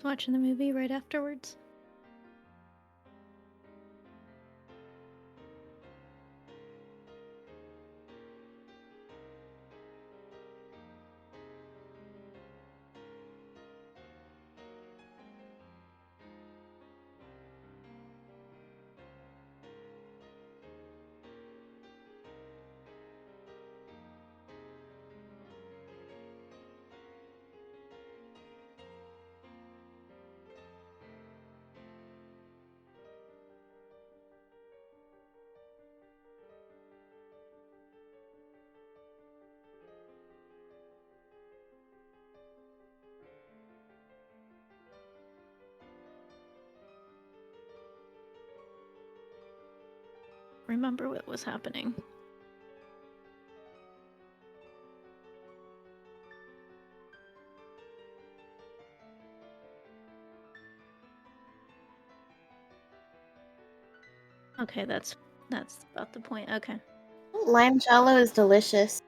Watching the movie right afterwards. Remember what was happening. Okay, that's about the point. Okay. Lime jello is delicious.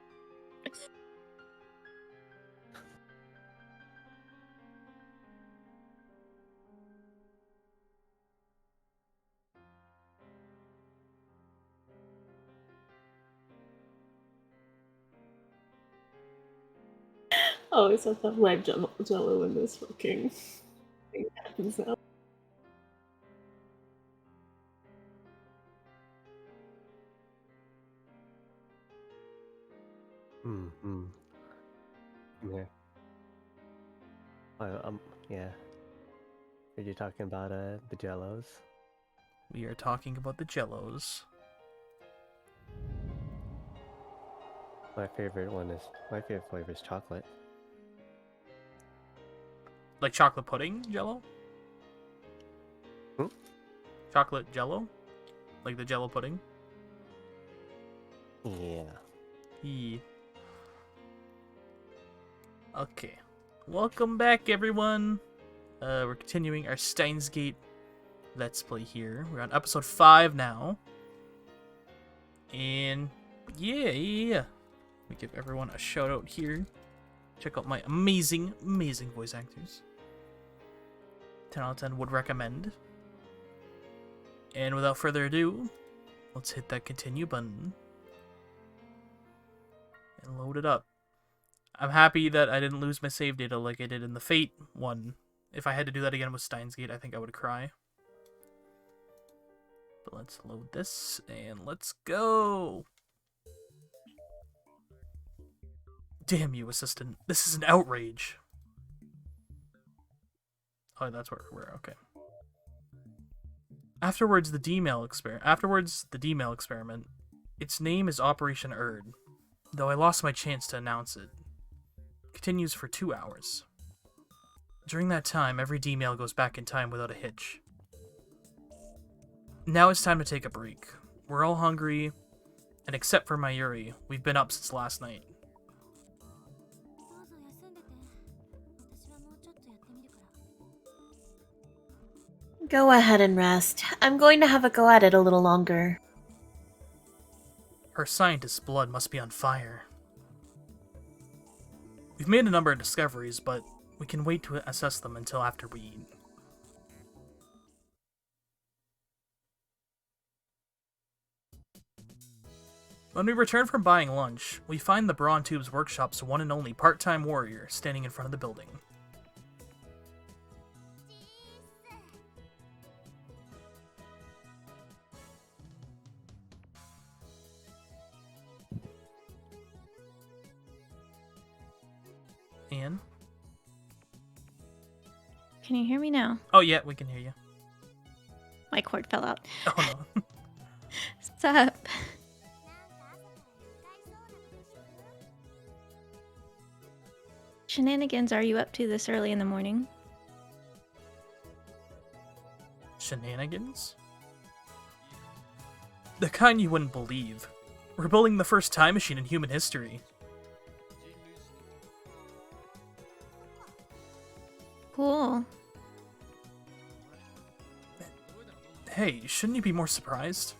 I always have to have lime jello when this fucking thing happens now. Mm-hmm. Yeah. Yeah. Are you talking about the Jellos? We are talking about the Jellos. My favorite flavor is chocolate. Like chocolate pudding Jello? Hmm? Chocolate Jello? Like the Jello pudding? Yeah. Yeah. Okay. Welcome back, everyone. We're continuing our Steins Gate Let's Play here. We're on episode 5 now. And yeah. Let me give everyone a shout out here. Check out my amazing voice actors. 10 out of 10 would recommend. And without further ado, let's hit that continue button. And load it up. I'm happy that I didn't lose my save data like I did in the Fate one. If I had to do that again with Steins Gate, I think I would cry. But let's load this, and let's go! Damn you, assistant. This is an outrage. Oh, that's where we're okay. Afterwards, the D-mail experiment. Its name is Operation Erd, though I lost my chance to announce it. Continues for 2 hours. During that time, every D-mail goes back in time without a hitch. Now it's time to take a break. We're all hungry, and except for Mayuri, we've been up since last night. Go ahead and rest. I'm going to have a go at it a little longer. Her scientist's blood must be on fire. We've made a number of discoveries, but we can wait to assess them until after we eat. When we return from buying lunch, we find the Brawn Tube's workshop's one and only part-time warrior standing in front of the building. Anne? Can you hear me now? Oh yeah, we can hear you. My cord fell out. Oh no. What's up? Shenanigans are you up to this early in the morning? Shenanigans? The kind you wouldn't believe. We're building the first time machine in human history. Cool. Hey, shouldn't you be more surprised?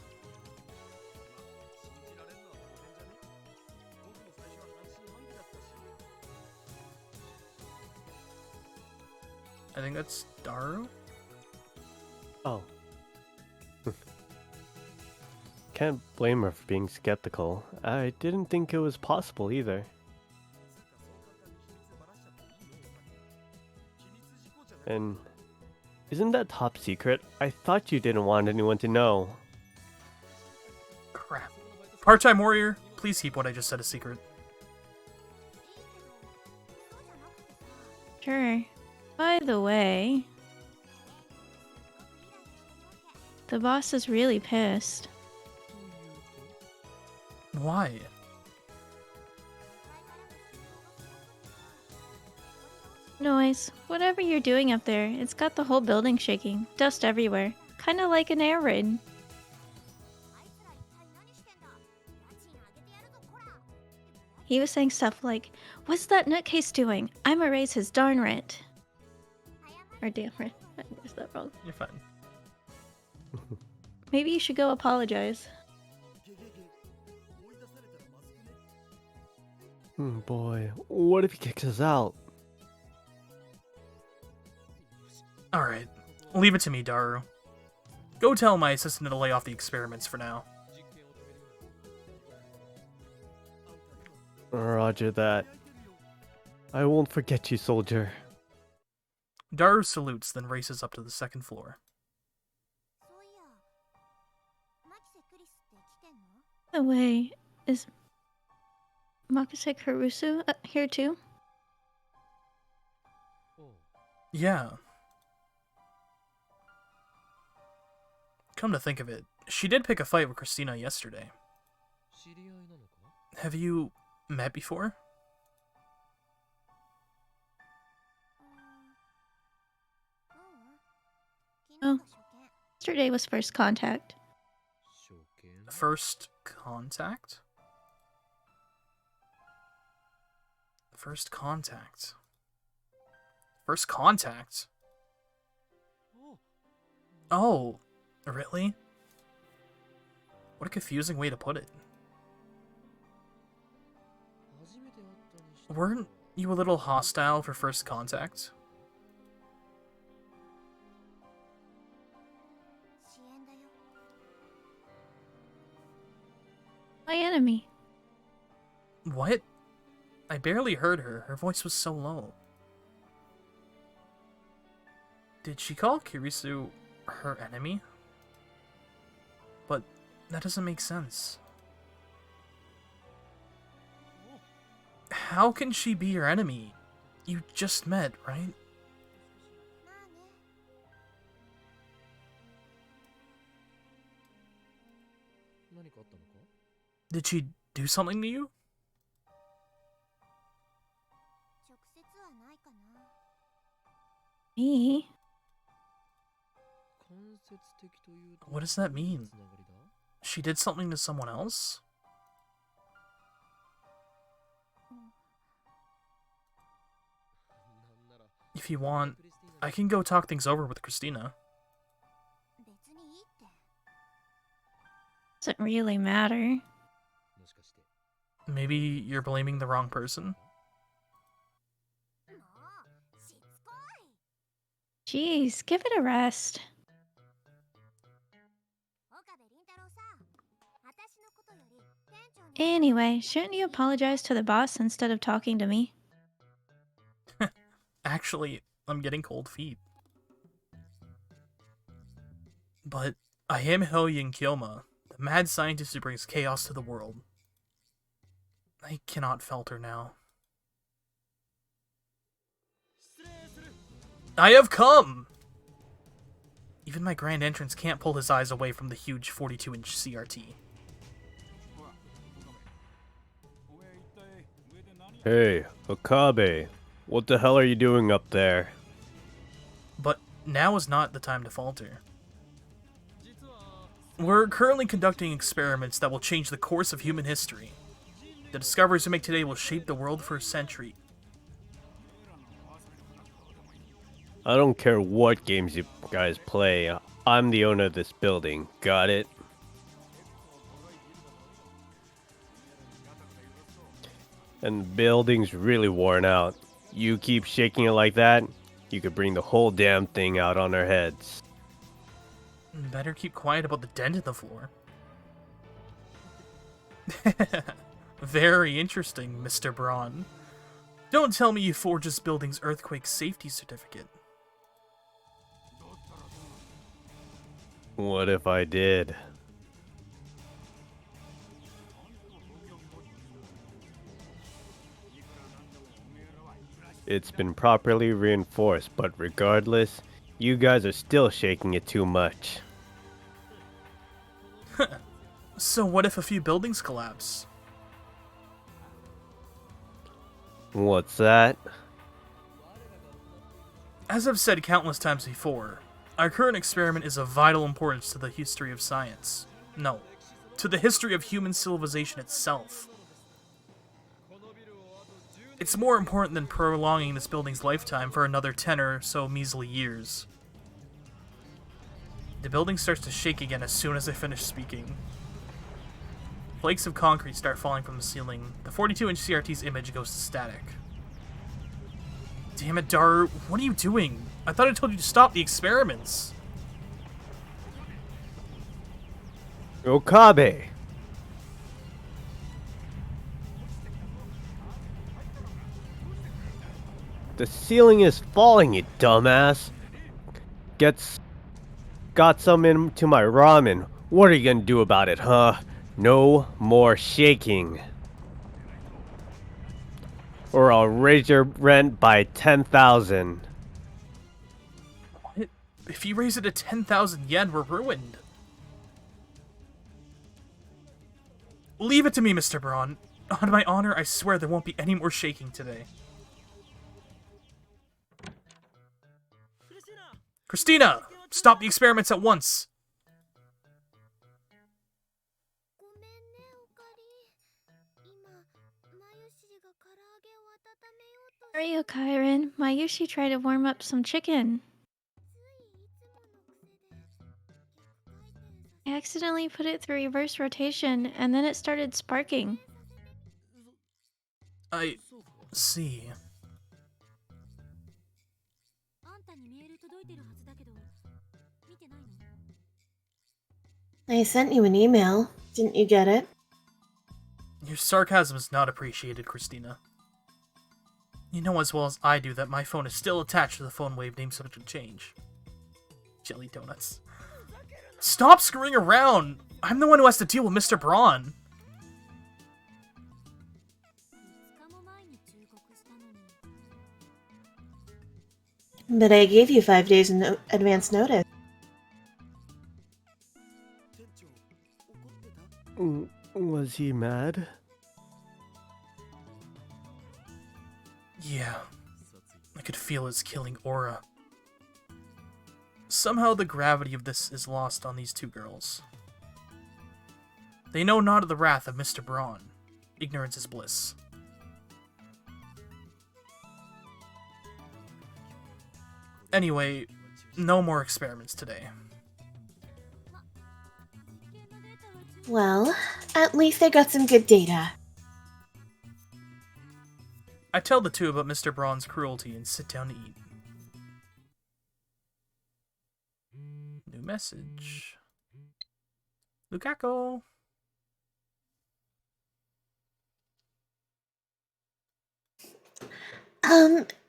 I think that's Daru? Oh. Can't blame her for being skeptical. I didn't think it was possible either. And isn't that top secret? I thought you didn't want anyone to know. Crap. Part-time warrior, please keep what I just said a secret. Sure. By the way, the boss is really pissed. Why? Noise. Whatever you're doing up there, it's got the whole building shaking. Dust everywhere. Kinda like an air raid. He was saying stuff like, "What's that nutcase doing? I'ma raise his darn rent." Or damn rent. I guessed that wrong. You're fine. Maybe you should go apologize. Boy, what if he kicks us out? Alright. Leave it to me, Daru. Go tell my assistant to lay off the experiments for now. Roger that. I won't forget you, soldier. Daru salutes, then races up to the second floor. By the way, is Makase Karusu here too? Yeah. Come to think of it, she did pick a fight with Christina yesterday. Have you met before? Oh, yesterday was first contact. First contact? First contact. First contact? Oh, really? What a confusing way to put it. Weren't you a little hostile for first contact? My enemy. What? I barely heard her. Her voice was so low. Did she call Kirisu her enemy? But that doesn't make sense. How can she be your enemy? You just met, right? Did she do something to you? Me? What does that mean? She did something to someone else? If you want, I can go talk things over with Christina. Doesn't really matter. Maybe you're blaming the wrong person? Jeez, give it a rest. Anyway, shouldn't you apologize to the boss instead of talking to me? Actually, I'm getting cold feet. But I am Hyoyin Kyoma, the mad scientist who brings chaos to the world. I cannot falter now. I have come! Even my grand entrance can't pull his eyes away from the huge 42-inch CRT. Hey, Okabe. What the hell are you doing up there? But now is not the time to falter. We're currently conducting experiments that will change the course of human history. The discoveries we make today will shape the world for a century. I don't care what games you guys play. I'm the owner of this building. Got it? And the building's really worn out. You keep shaking it like that, you could bring the whole damn thing out on our heads. Better keep quiet about the dent in the floor. Very interesting, Mr. Braun. Don't tell me you forged this building's earthquake safety certificate. What if I did? It's been properly reinforced, but regardless, you guys are still shaking it too much. So what if a few buildings collapse? What's that? As I've said countless times before, our current experiment is of vital importance to the history of science. No, to the history of human civilization itself. It's more important than prolonging this building's lifetime for another 10 or so measly years. The building starts to shake again as soon as I finish speaking. Flakes of concrete start falling from the ceiling. The 42-inch CRT's image goes to static. Damn it, Daru, what are you doing? I thought I told you to stop the experiments. Okabe! The ceiling is falling, you dumbass! Got some into my ramen. What are you gonna do about it, huh? No more shaking. Or I'll raise your rent by 10,000. What? If you raise it to 10,000 yen, we're ruined. Leave it to me, Mr. Braun. On my honor, I swear there won't be any more shaking today. Christina! Stop the experiments at once! How are you, Kyron? Mayushi tried to warm up some chicken. I accidentally put it through reverse rotation, and then it started sparking. I see. I sent you an email. Didn't you get it? Your sarcasm is not appreciated, Christina. You know as well as I do that my phone is still attached to the phone wave name subject to change. Jelly donuts. Stop screwing around! I'm the one who has to deal with Mr. Braun. But I gave you 5 days in advance notice. Was he mad? Yeah, I could feel his killing aura. Somehow the gravity of this is lost on these two girls. They know not of the wrath of Mr. Braun. Ignorance is bliss. Anyway, no more experiments today. Well, at least I got some good data. I tell the two about Mr. Braun's cruelty and sit down to eat. New message. Lukaku.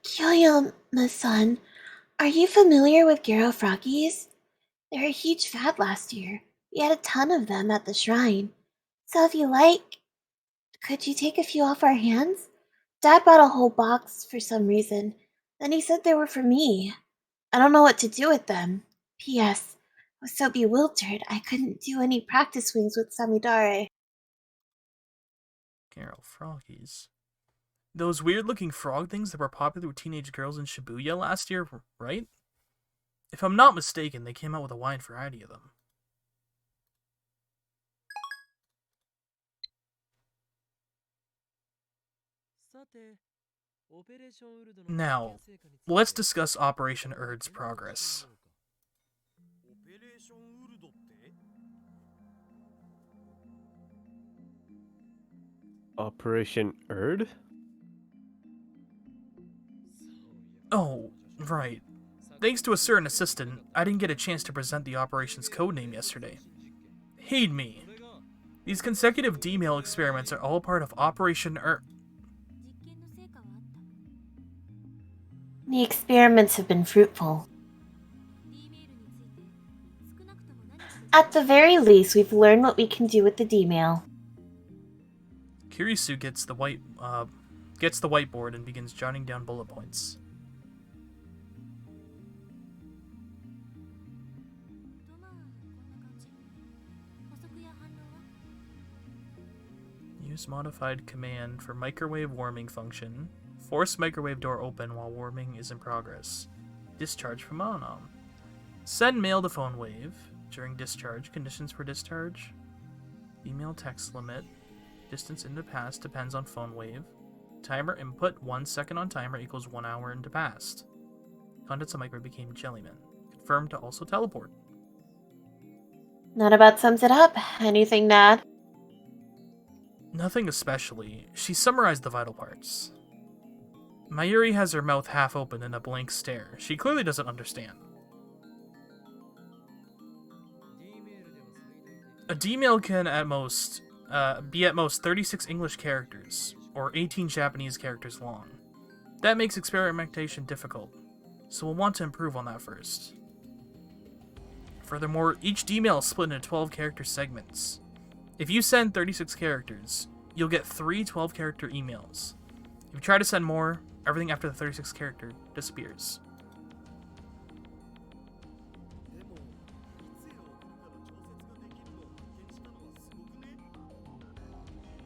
Kyoyo-san, are you familiar with Gyro Froggies? They were a huge fad last year. We had a ton of them at the shrine. So if you like, could you take a few off our hands? Dad bought a whole box for some reason. Then he said they were for me. I don't know what to do with them. P.S. I was so bewildered I couldn't do any practice swings with Samidare. Carol Froggies. Those weird-looking frog things that were popular with teenage girls in Shibuya last year, right? If I'm not mistaken, they came out with a wide variety of them. Now, let's discuss Operation Erd's progress. Operation Erd? Oh, Right. Thanks to a certain assistant, I didn't get a chance to present the operation's codename yesterday. Heed me. These consecutive D-mail experiments are all part of Operation The experiments have been fruitful. At the very least, we've learned what we can do with the D-mail. Kirisu gets the whiteboard and begins jotting down bullet points. Use modified command for microwave warming function. Force microwave door open while warming is in progress. Discharge from on. Send mail to phone wave. During discharge, conditions for discharge. Email text limit. Distance into past depends on phone wave. Timer input 1 second on timer equals 1 hour into past. Contents of microwave became jellyman. Confirmed to also teleport. That about sums it up. Anything to add? Nothing especially. She summarized the vital parts. Mayuri has her mouth half open in a blank stare. She clearly doesn't understand. A D-mail can be at most 36 English characters, or 18 Japanese characters long. That makes experimentation difficult, so we'll want to improve on that first. Furthermore, each D-mail is split into 12 character segments. If you send 36 characters, you'll get 3 12-character emails. If you try to send more, everything after the 36th character disappears.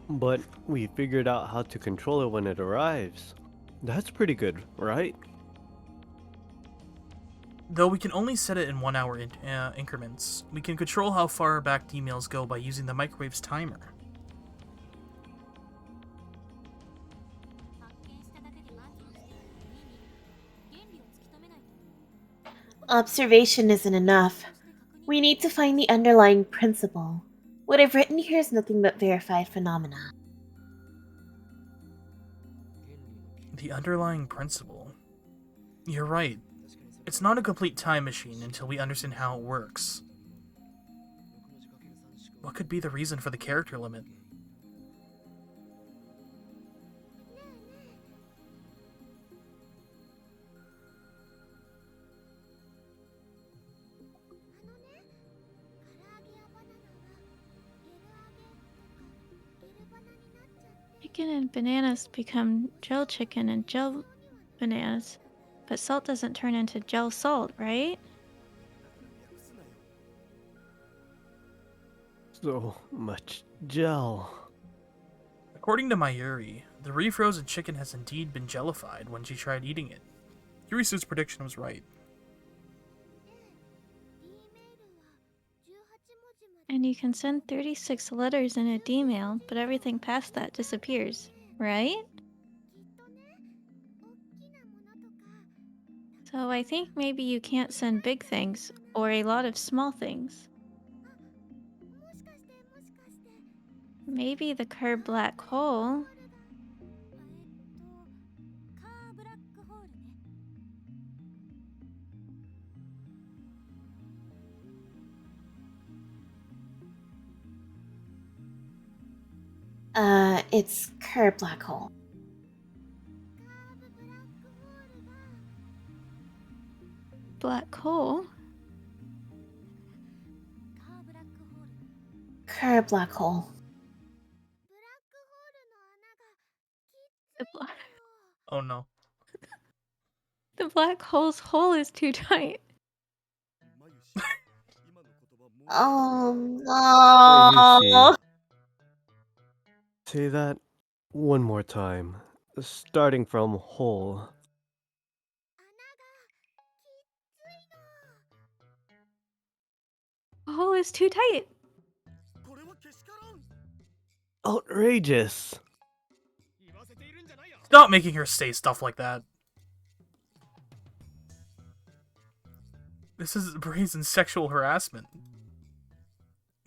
But we figured out how to control it when it arrives. That's pretty good, right? Though we can only set it in 1 hour increments, we can control how far back D-mails go by using the microwave's timer. Observation isn't enough. We need to find the underlying principle. What I've written here is nothing but verified phenomena. The underlying principle. You're right. It's not a complete time machine until we understand how it works. What could be the reason for the character limit? Chicken and bananas become gel chicken and gel bananas, but salt doesn't turn into gel salt, right? So much gel. According to Mayuri, the refrozen chicken has indeed been jellified when she tried eating it. Yurisu's prediction was right. And you can send 36 letters in a D-mail, but everything past that disappears, right? So I think maybe you can't send big things, or a lot of small things. Maybe the curved black hole. It's Kerr Black Hole. Black hole? Kerr Black Hole. Oh no. The black hole's hole is too tight. Oh Yushi. no! Say that one more time. Starting from hole. The hole is too tight. Outrageous. Stop making her say stuff like that. This is brazen sexual harassment.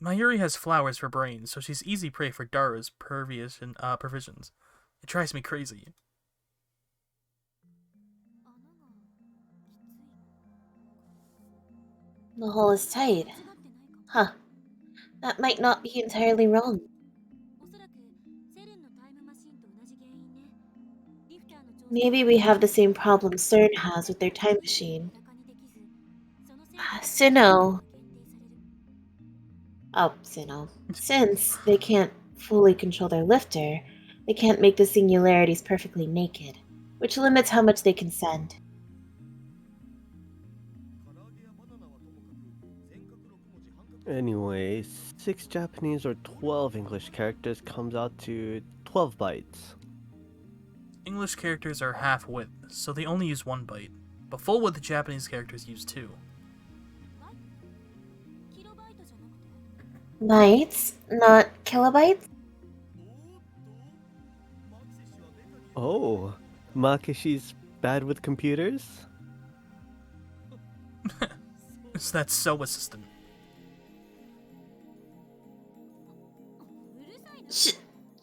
Mayuri has flowers for brains, so she's easy prey for Dara's provisions. It drives me crazy. The hole is tight. Huh. That might not be entirely wrong. Maybe we have the same problem CERN has with their time machine. Sinnoh. Oh, Sinnoh. Since they can't fully control their lifter, they can't make the singularities perfectly naked, which limits how much they can send. Anyway, 6 Japanese or 12 English characters comes out to 12 bytes. English characters are half width, so they only use 1 byte, but full width Japanese characters use 2. Bytes, not kilobytes? Oh, Makishi's bad with computers? So that's so assistant.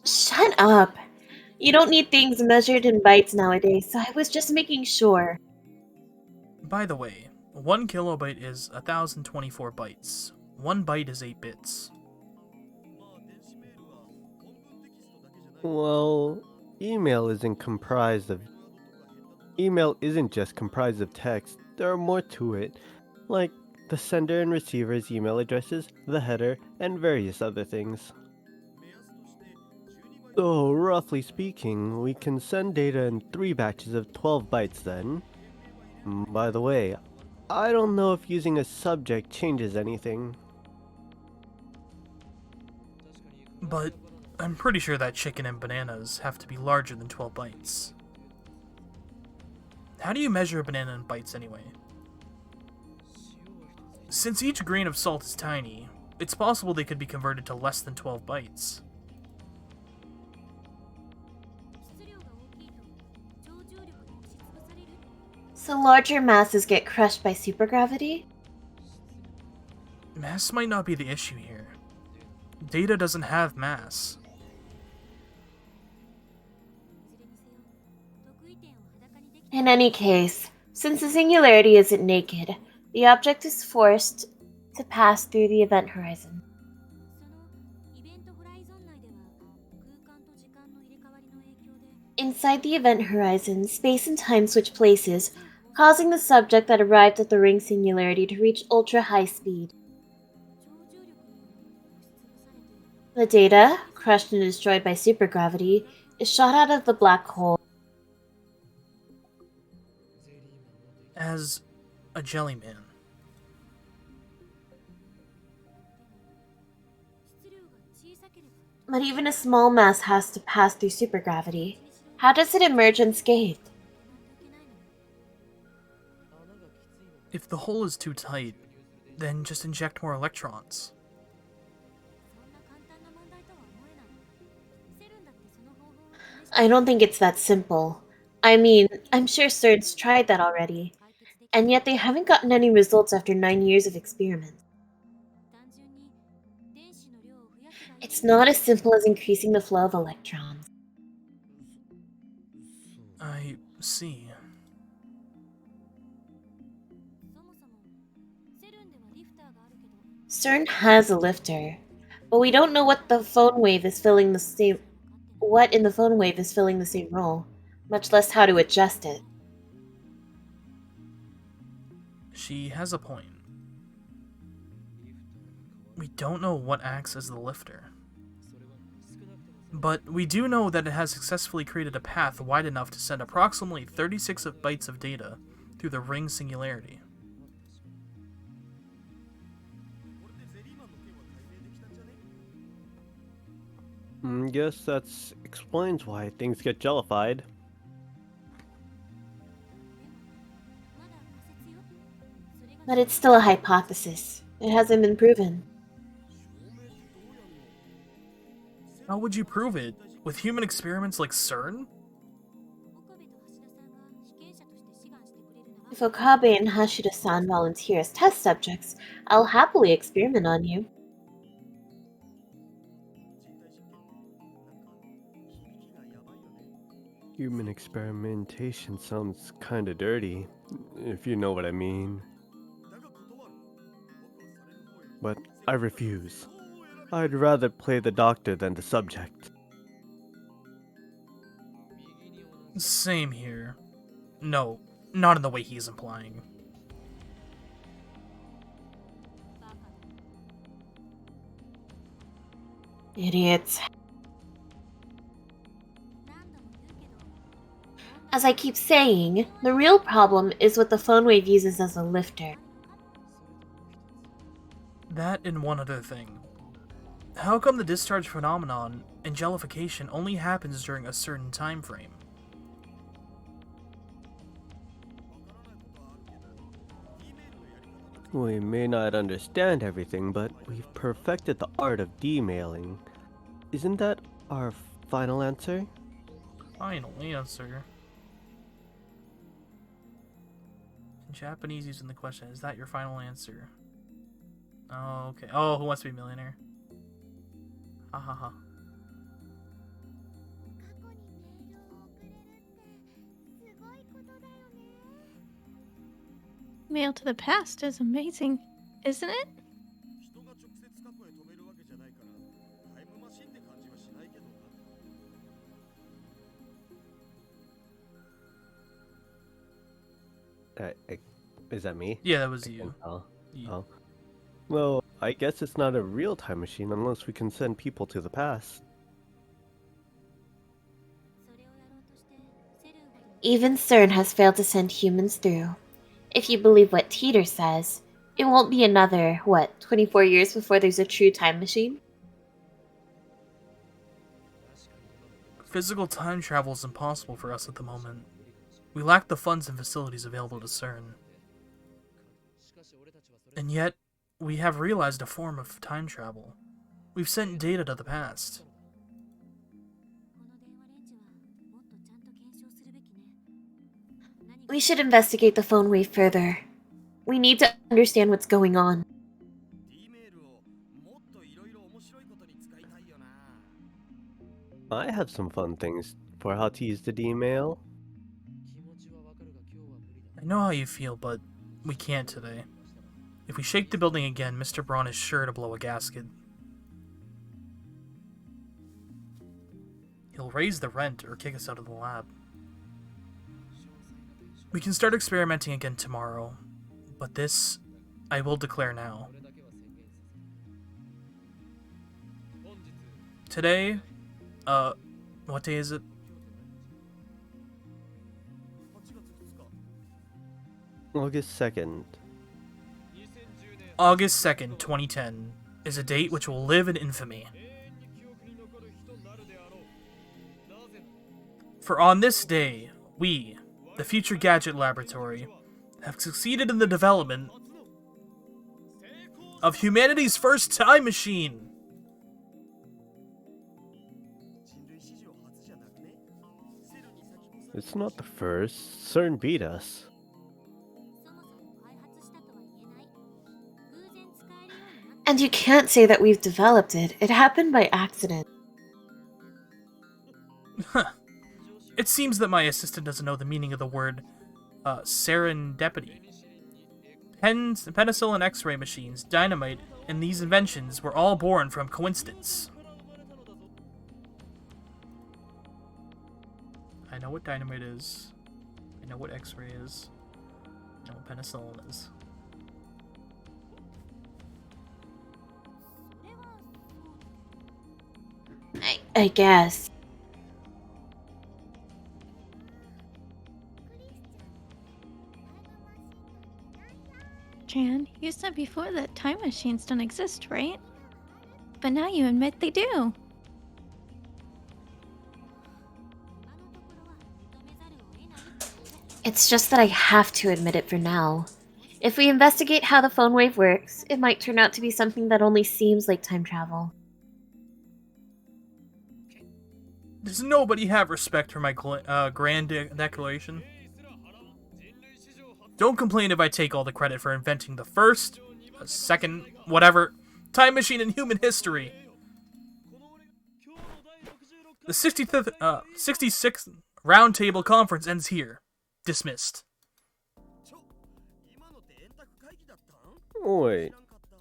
Shut up. You don't need things measured in bytes nowadays, so I was just making sure. By the way, 1 kilobyte is 1024 bytes. 1 byte is 8 bits. Well, email isn't just comprised of text. There are more to it, like the sender and receiver's email addresses, the header, and various other things. So, roughly speaking, we can send data in 3 batches of 12 bytes then. By the way, I don't know if using a subject changes anything. But I'm pretty sure that chicken and bananas have to be larger than 12 bytes. How do you measure a banana in bytes anyway? Since each grain of salt is tiny, it's possible they could be converted to less than 12 bytes. So larger masses get crushed by supergravity? Mass might not be the issue here. Data doesn't have mass. In any case, since the singularity isn't naked, the object is forced to pass through the event horizon. Inside the event horizon, space and time switch places, causing the subject that arrived at the ring singularity to reach ultra-high speed. The data, crushed and destroyed by supergravity, is shot out of the black hole. As a jellyman. But even a small mass has to pass through supergravity. How does it emerge unscathed? If the hole is too tight, then just inject more electrons. I don't think it's that simple. I mean, I'm sure CERN's tried that already, and yet they haven't gotten any results after 9 years of experiments. It's not as simple as increasing the flow of electrons. I see. CERN has a lifter, but we don't know what in the phone wave is filling the same role, much less how to adjust it. She has a point. We don't know what acts as the lifter. But we do know that it has successfully created a path wide enough to send approximately 36 bytes of data through the ring singularity. Guess that explains why things get jellified. But it's still a hypothesis. It hasn't been proven. How would you prove it? With human experiments like CERN? If Okabe and Hashida-san volunteer as test subjects, I'll happily experiment on you. Human experimentation sounds kinda dirty, if you know what I mean. but I refuse. I'd rather play the doctor than the subject. Same here. No, not in the way he's implying. Idiots. As I keep saying, the real problem is what the phone wave uses as a lifter. That and one other thing. How come the discharge phenomenon, angelification, only happens during a certain time frame? We may not understand everything, but we've perfected the art of demailing. Isn't that our final answer? Final answer. In Japanese using the question, is that your final answer? Oh, okay. Oh, Who Wants to Be a Millionaire? Ha ha ha. Mail to the past is amazing, isn't it? Is that me? Yeah, that was I you. can tell. You- Oh. Well, I guess it's not a real time machine unless we can send people to the past. Even CERN has failed to send humans through. If you believe what Teeter says, it won't be another, 24 years before there's a true time machine? Physical time travel is impossible for us at the moment. We lack the funds and facilities available to CERN. And yet, we have realized a form of time travel. We've sent data to the past. We should investigate the phone wave further. We need to understand what's going on. I have some fun things for how to use the D-mail. I know how you feel, but we can't today. If we shake the building again, Mr. Braun is sure to blow a gasket. He'll raise the rent or kick us out of the lab. We can start experimenting again tomorrow, but this, I will declare now. Today, what day is it? August 2nd. August 2nd, 2010, is a date which will live in infamy. For on this day, we, the Future Gadget Laboratory, have succeeded in the development of humanity's first time machine. It's not the first. CERN beat us. And you can't say that we've developed it. It happened by accident. It seems that my assistant doesn't know the meaning of the word serendipity. Penicillin X-ray machines, dynamite, and these inventions were all born from coincidence. I know what dynamite is. I know what X-ray is. I know what penicillin is. I guess. Jan, you said before that time machines don't exist, right? But now you admit they do. It's just that I have to admit it for now. If we investigate how the phone wave works, it might turn out to be something that only seems like time travel. Does nobody have respect for my grand declaration? Don't complain if I take all the credit for inventing the first, second, whatever, time machine in human history. The 66th Roundtable Conference ends here. Dismissed. Wait,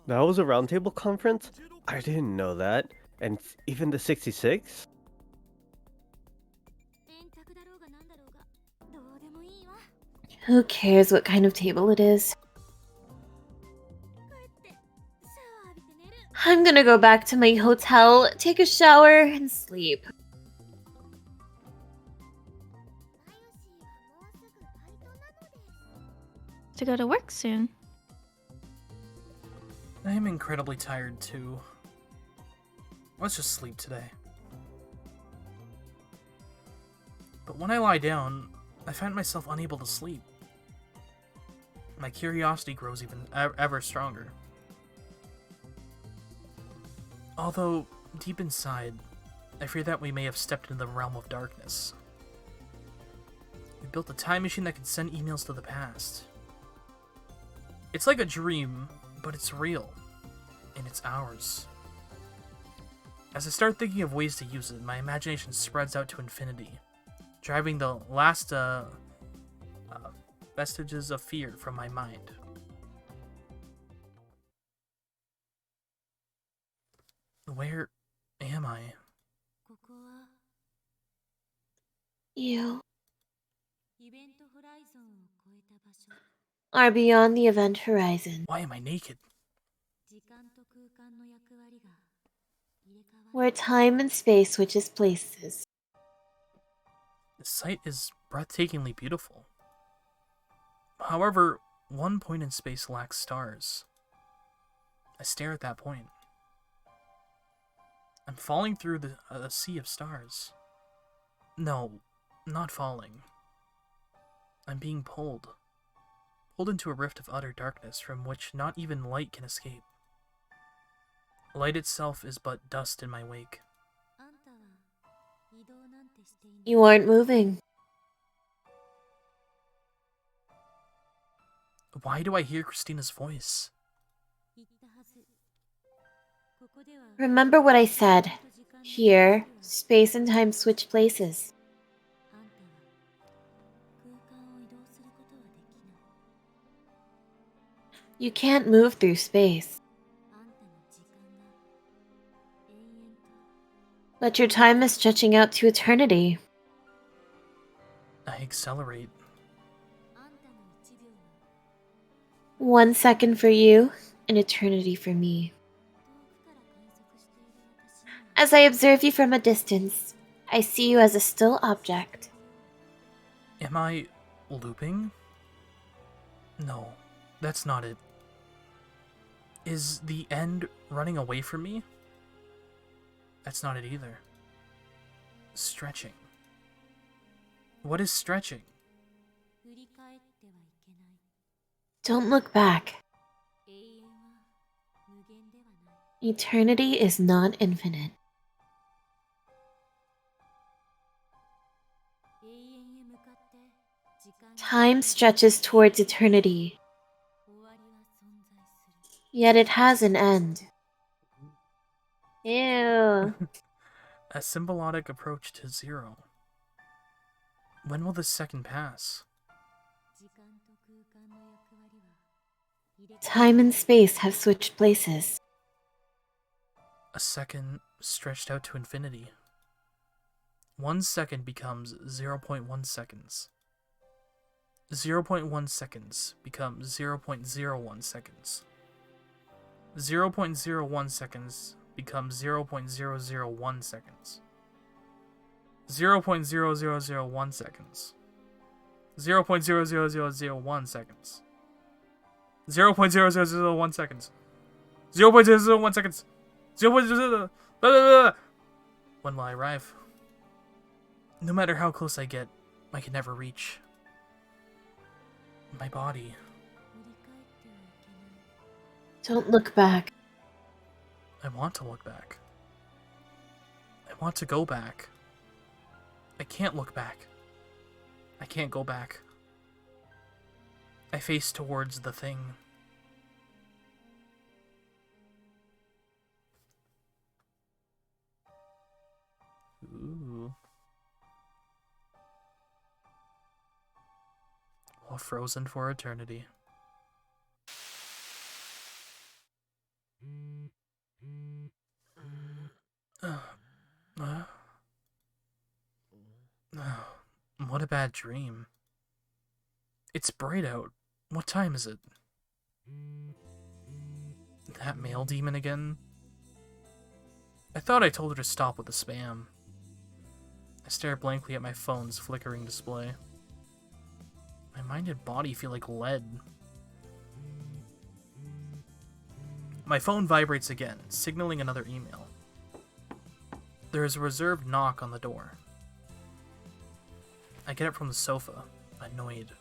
That was a roundtable conference? I didn't know that. And even the 66? Who cares what kind of table it is? I'm gonna go back to my hotel, take a shower, and sleep. To go to work soon. I am incredibly tired too. Let's just sleep today. But when I lie down, I find myself unable to sleep. My curiosity grows even ever stronger. Although, deep inside, I fear that we may have stepped into the realm of darkness. We built a time machine that can send emails to the past. It's like a dream, but it's real. And it's ours. As I start thinking of ways to use it, my imagination spreads out to infinity, driving the last vestiges of fear from my mind. Where am I? You are beyond the event horizon, Why am I naked? where time and space switches places. The sight is breathtakingly beautiful. However, one point in space lacks stars. I stare at that point. I'm falling through a sea of stars. No, not falling. I'm being pulled. Pulled into a rift of utter darkness from which not even light can escape. Light itself is but dust in my wake. You aren't moving. Why do I hear Christina's voice? Remember what I said. Here, space and time switch places. You can't move through space. But your time is stretching out to eternity. I accelerate. 1 second for you, an eternity for me. As I observe you from a distance, I see you as a still object. Am I looping? No, that's not it. Is the end running away from me? That's not it either. Stretching. What is stretching? Don't look back. Eternity is not infinite. Time stretches towards eternity, yet it has an end. Ew. A symbiotic approach to zero. When will this second pass? Time and space have switched places. A second stretched out to infinity. 1 second becomes 0.1 seconds. 0.1 seconds becomes 0.01 seconds. 0.01 seconds becomes 0.001 seconds. 0.0001 seconds. 0.00001 seconds. 0.0001 seconds. 0.001 seconds. 0.00. Blah, blah, blah. When will I arrive? No matter how close I get, I can never reach. My body. Don't look back. I want to look back. I want to go back. I can't look back. I can't go back. I face towards the thing. Ooh. While frozen for eternity. What a bad dream. It's bright out. What time is it? That male demon again? I thought I told her to stop with the spam. I stare blankly at my phone's flickering display. My mind and body feel like lead. My phone vibrates again, signaling another email. There is a reserved knock on the door. I get up from the sofa, annoyed.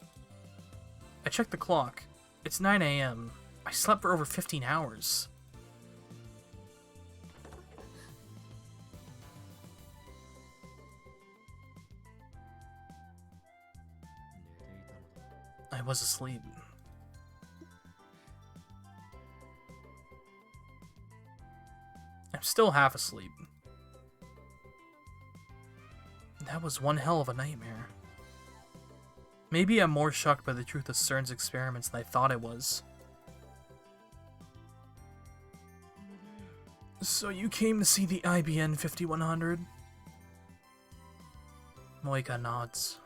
I check the clock. It's 9 a.m. I slept for over 15 hours. I was asleep. I'm still half asleep. That was one hell of a nightmare. Maybe I'm more shocked by the truth of CERN's experiments than I thought I was. So you came to see the IBN 5100? Moika nods.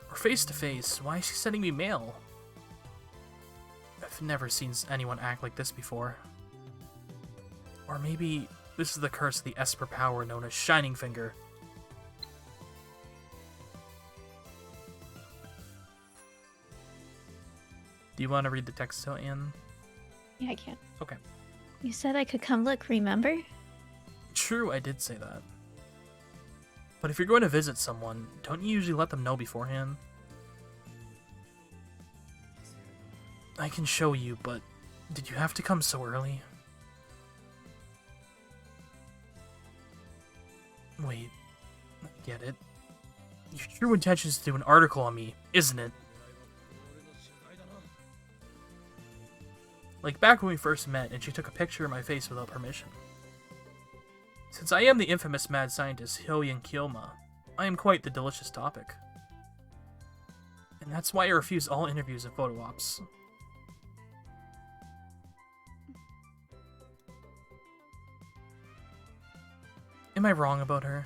We're face to face. Why is she sending me mail? I've never seen anyone act like this before. Or maybe this is the curse of the Esper power known as Shining Finger. Do you want to read the text to Anne? Yeah, I can. Okay. You said I could come look, remember? True, I did say that. But if you're going to visit someone, don't you usually let them know beforehand? I can show you, but did you have to come so early? Wait, I get it. Your true intention is to do an article on me, isn't it? Like back when we first met and she took a picture of my face without permission. Since I am the infamous mad scientist Hyoyin Kyoma, I am quite the delicious topic. And that's why I refuse all interviews and photo ops. Am I wrong about her?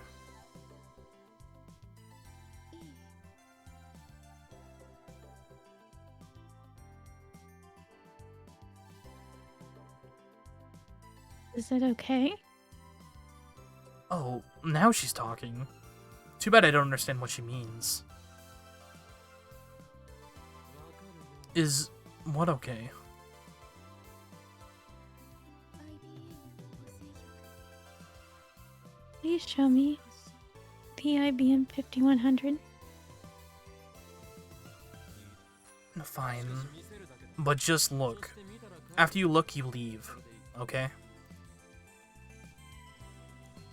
Is it okay? Oh, now she's talking. Too bad I don't understand what she means. Is what okay? Please show me the IBM 5100. Fine. But just look. After you look, you leave. Okay?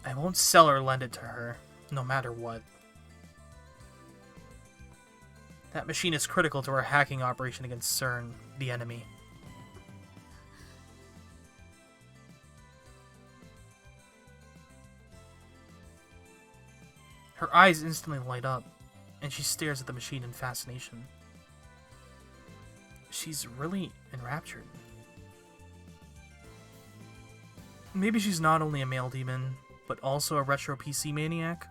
I won't sell or lend it to her, no matter what. That machine is critical to our hacking operation against CERN, the enemy. Her eyes instantly light up, and she stares at the machine in fascination. She's really enraptured. Maybe she's not only a male demon, but also a retro PC maniac?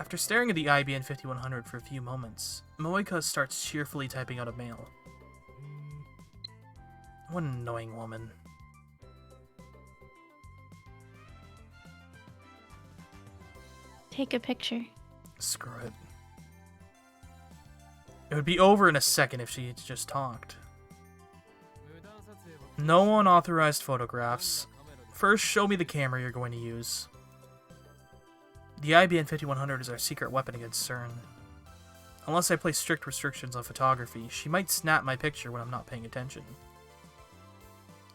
After staring at the IBN 5100 for a few moments, Moika starts cheerfully typing out a mail. What an annoying woman. Take a picture. Screw it. It would be over in a second if she had just talked. No unauthorized photographs. First, show me the camera you're going to use. The IBN 5100 is our secret weapon against CERN. Unless I place strict restrictions on photography, she might snap my picture when I'm not paying attention.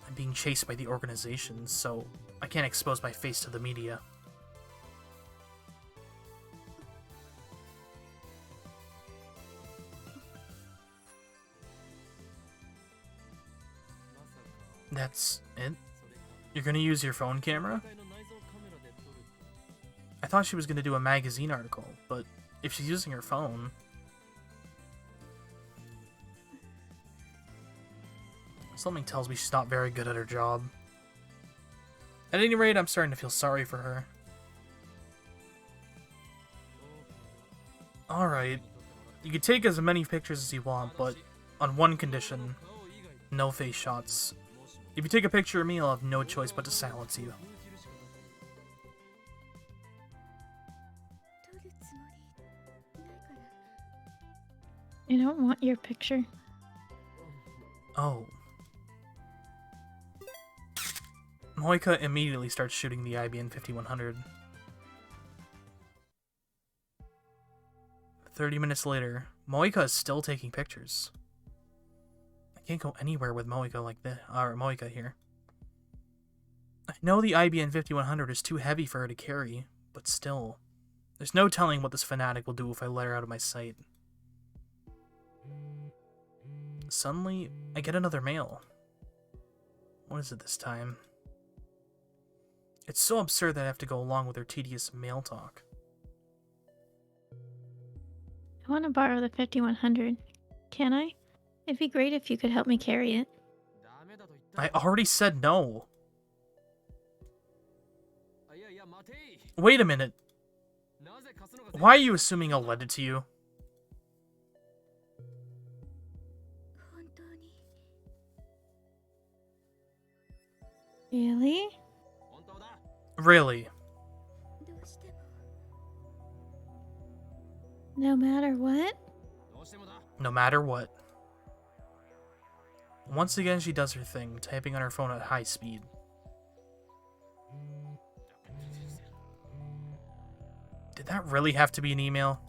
I'm being chased by the organization, so I can't expose my face to the media. That's it? You're gonna use your phone camera? I thought she was gonna do a magazine article, but if she's using her phone... Something tells me she's not very good at her job. At any rate, I'm starting to feel sorry for her. Alright. You can take as many pictures as you want, but on one condition. No face shots. If you take a picture of me, I'll have no choice but to silence you. I don't want your picture. Oh. Moika immediately starts shooting the IBN 5100. 30 minutes later, Moika is still taking pictures. I can't go anywhere with Moika like this, or Moika here. I know the IBN 5100 is too heavy for her to carry, but still, there's no telling what this fanatic will do if I let her out of my sight. Suddenly, I get another mail. What is it this time? It's so absurd that I have to go along with her tedious mail talk. I want to borrow the 5100. Can I? It'd be great if you could help me carry it. I already said no. Wait a minute. Why are you assuming I'll lend it to you? Really? Really? No matter what? No matter what. Once again, she does her thing, typing on her phone at high speed. Did that really have to be an email?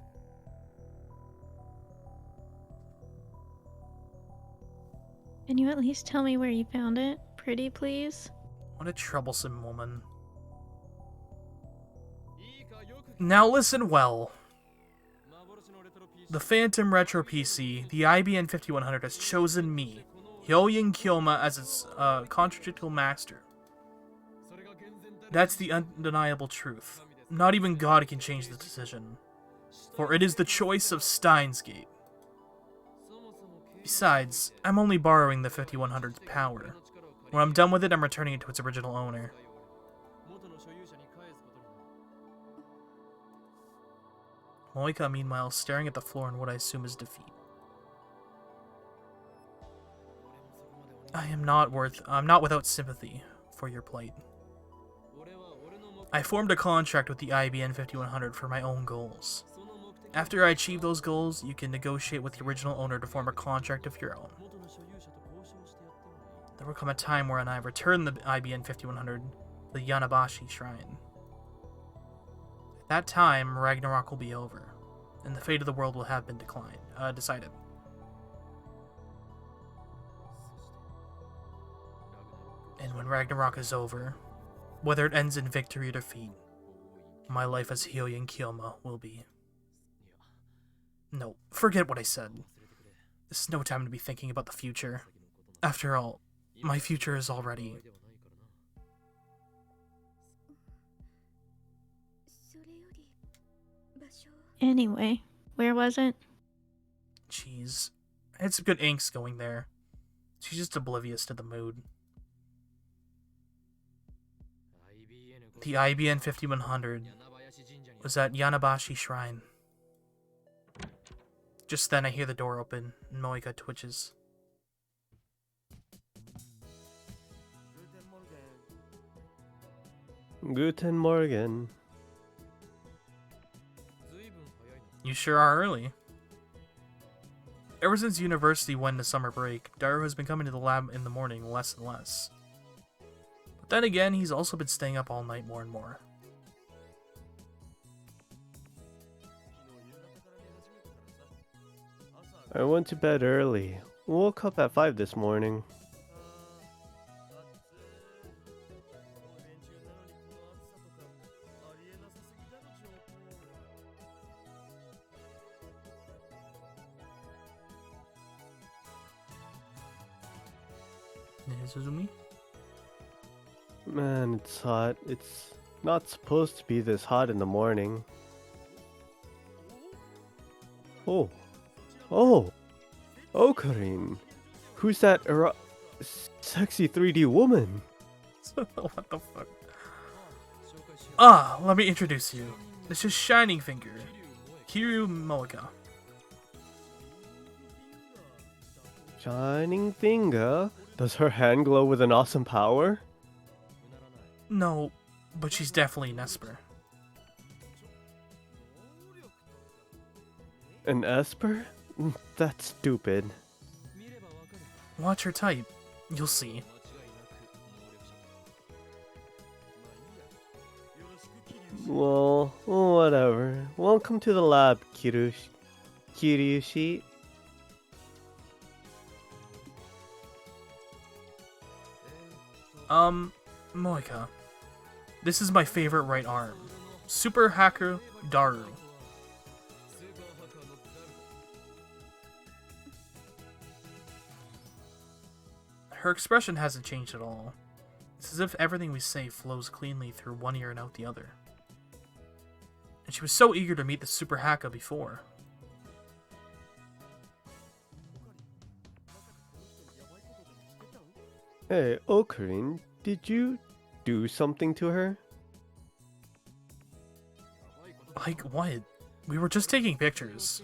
Can you at least tell me where you found it? Pretty, please? What a troublesome woman. Now listen well. The Phantom Retro PC, the IBN 5100, has chosen me, Hyoyin Kyoma, as its contractual master. That's the undeniable truth. Not even God can change the decision, for it is the choice of Steins Gate. Besides, I'm only borrowing the 5100's power. When I'm done with it, I'm returning it to its original owner. Moika, meanwhile, staring at the floor in what I assume is defeat. I'm not without sympathy for your plight. I formed a contract with the IBN 5100 for my own goals. After I achieve those goals, you can negotiate with the original owner to form a contract of your own. There will come a time wherein I return the IBN 5100 to the Yanabashi Shrine. At that time, Ragnarok will be over, and the fate of the world will have been decided. And when Ragnarok is over, whether it ends in victory or defeat, my life as Hyoyin Kyoma will be. No, forget what I said. This is no time to be thinking about the future. After all, my future is already... Anyway, where was it? Jeez. I had some good inks going there. She's just oblivious to the mood. The IBN 5100 was at Yanabashi Shrine. Just then I hear the door open, and Moika twitches. Guten Morgen. You sure are early. Ever since university went into summer break, Daru has been coming to the lab in the morning less and less. But then again, he's also been staying up all night more and more. I went to bed early. Woke up at 5 this morning. Suzumi? Man, it's hot. It's not supposed to be this hot in the morning. Oh. Oh! Okarin! Who's that Sexy 3D woman. What the fuck? Ah, let me introduce you. This is Shining Finger, Kiryu Moeka. Shining finger? Does her hand glow with an awesome power? No, but she's definitely an Esper. An Esper? That's stupid. Watch her type. You'll see. Well, whatever. Welcome to the lab, Kiryushi. Moeka. This is my favorite right arm. Super Hacker Daru. Her expression hasn't changed at all. It's as if everything we say flows cleanly through one ear and out the other. And she was so eager to meet the Super Haka before. Hey, Ocarine, did you do something to her? Like what? We were just taking pictures.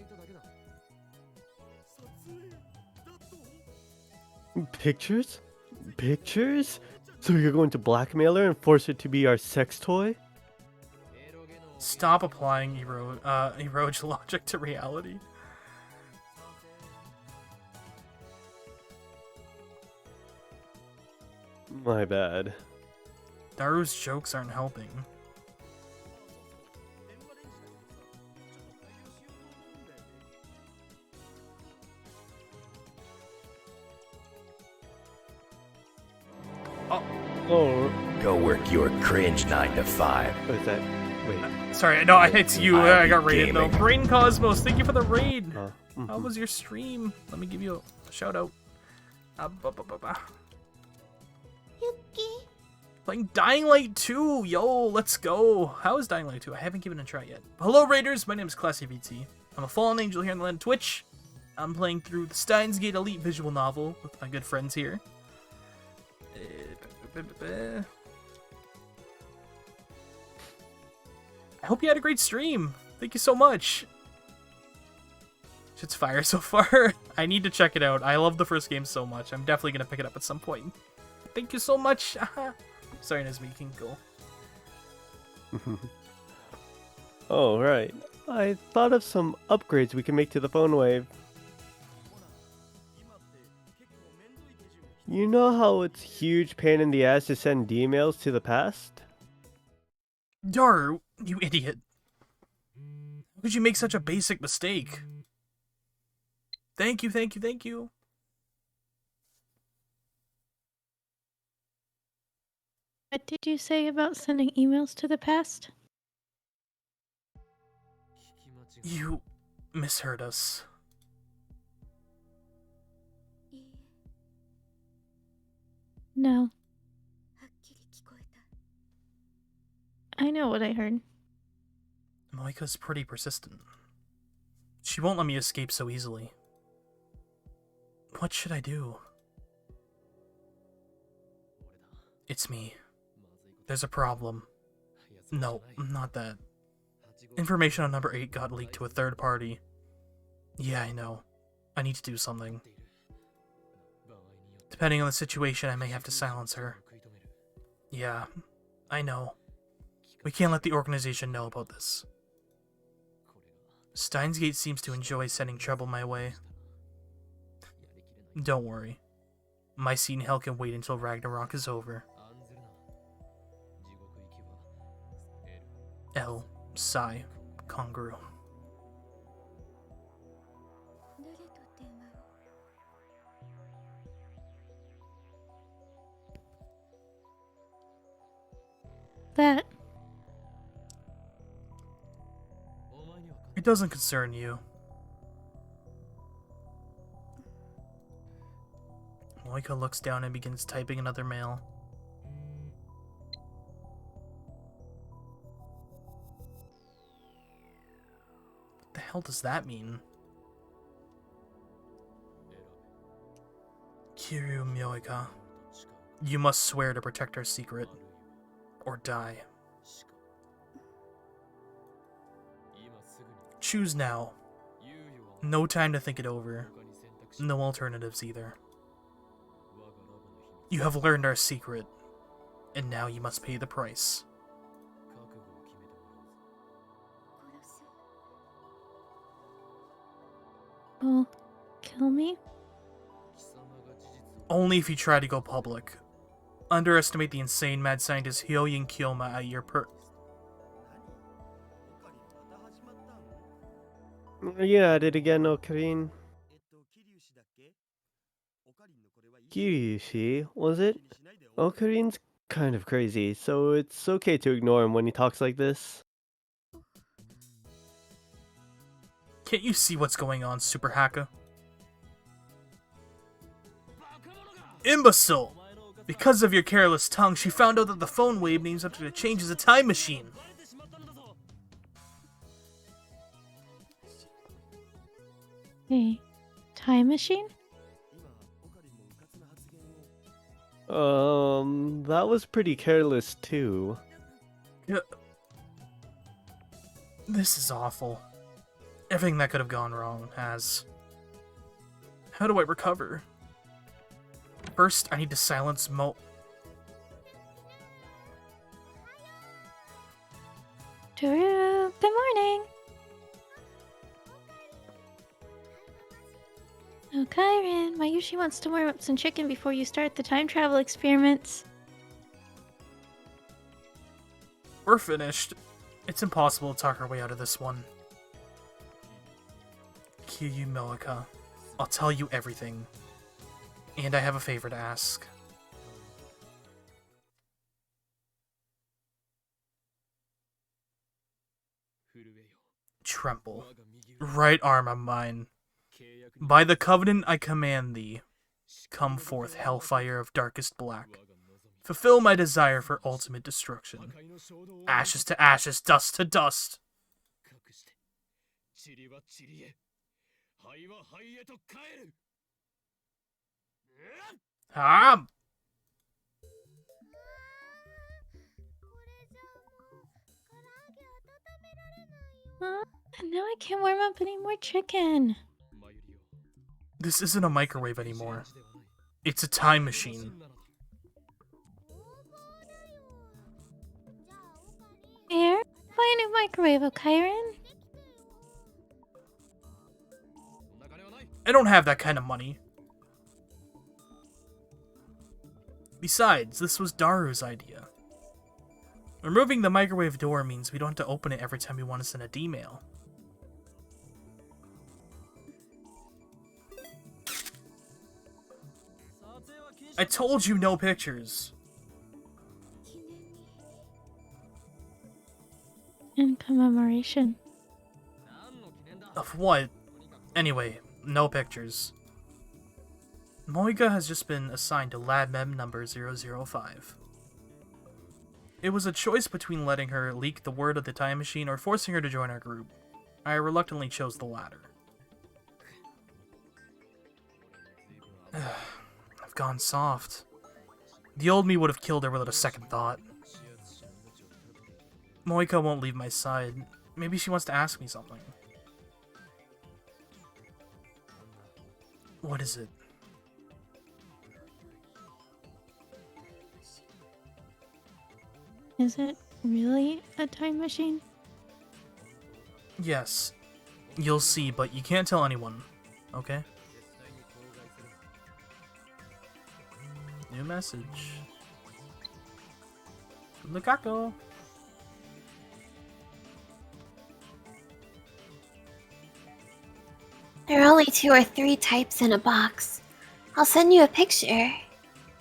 Pictures? Pictures? So you're going to blackmail her and force her to be our sex toy? Stop applying Eroge logic to reality. My bad. Daru's jokes aren't helping. Oh, Go work your cringe 9 to 5. what is that? Wait. Sorry, no, it's you. I'll I got be raided though. gaming. Brain Cosmos, thank you for the raid. How Mhm. was your stream? Let me give you a shout out. Yuki. Playing Dying Light 2, yo, let's go. How is Dying Light 2? I haven't given it a try yet. Hello, Raiders. My name is Classy VT. I'm a fallen angel here on the land of Twitch. I'm playing through the Steins Gate Elite visual novel with my good friends here. I hope you had a great stream. Thank you so much. Shit's fire so far. I need to check it out. I love the first game so much. I'm definitely gonna pick it up at some point. Thank you so much. Sorry, Nezmi, you can go. Oh, right. I thought of some upgrades we can make to the phone wave. You know how it's huge pain in the ass to send emails to the past? Daru, you idiot. How could you make such a basic mistake? Thank you, thank you, thank you. What did you say about sending emails to the past? You misheard us. No. I know what I heard. Moika's pretty persistent. She won't let me escape so easily. What should I do? It's me. There's a problem. No, not that. Information on number 8 got leaked to a third party. Yeah, I know. I need to do something. Depending on the situation, I may have to silence her. Yeah, I know. We can't let the organization know about this. Steins Gate seems to enjoy sending trouble my way. Don't worry. My scene hell can wait until Ragnarok is over. L. Psy. Congru. That. It doesn't concern you. Moika looks down and begins typing another mail. What the hell does that mean? Kiryu Myoika, you must swear to protect our secret, or die. Choose now. No time to think it over. No alternatives either. You have learned our secret, and now you must pay the price. Will kill me? Only if you try to go public. Underestimate the insane mad scientist Hyoyin Kyoma at your You at it again, Okarin. Kiryushi, was it? Okarin's kind of crazy, so it's okay to ignore him when he talks like this. Can't you see what's going on, Super Hacker? Imbecile! Because of your careless tongue, she found out that the phone wave names after the change is a time machine. A time machine? That was pretty careless too. Yeah. This is awful. Everything that could have gone wrong has. How do I recover? First, I need to silence Toru, good morning. Oh, Kyron, Mayushi wants to warm up some chicken before you start the time travel experiments. We're finished. It's impossible to talk our way out of this one. Kiryu Myoika, I'll tell you everything. And I have a favor to ask. Tremble. Right arm of mine. By the covenant I command thee. Come forth, hellfire of darkest black. Fulfill my desire for ultimate destruction. Ashes to ashes, dust to dust. Ah! Now I can't warm up any more chicken. This isn't a microwave anymore. It's a time machine. Here, buy a new microwave, Kyron. I don't have that kind of money. Besides, this was Daru's idea. Removing the microwave door means we don't have to open it every time we want to send a D-mail. I told you no pictures. In commemoration. Of what? Anyway, no pictures. Moika has just been assigned to lab mem number 005. It was a choice between letting her leak the word of the time machine or forcing her to join our group. I reluctantly chose the latter. I've gone soft. The old me would have killed her without a second thought. Moika won't leave my side. Maybe she wants to ask me something. What is it? Is it really a time machine? Yes. You'll see, but you can't tell anyone. Okay? New message. Lukako. There are only 2 or 3 types in a box. I'll send you a picture.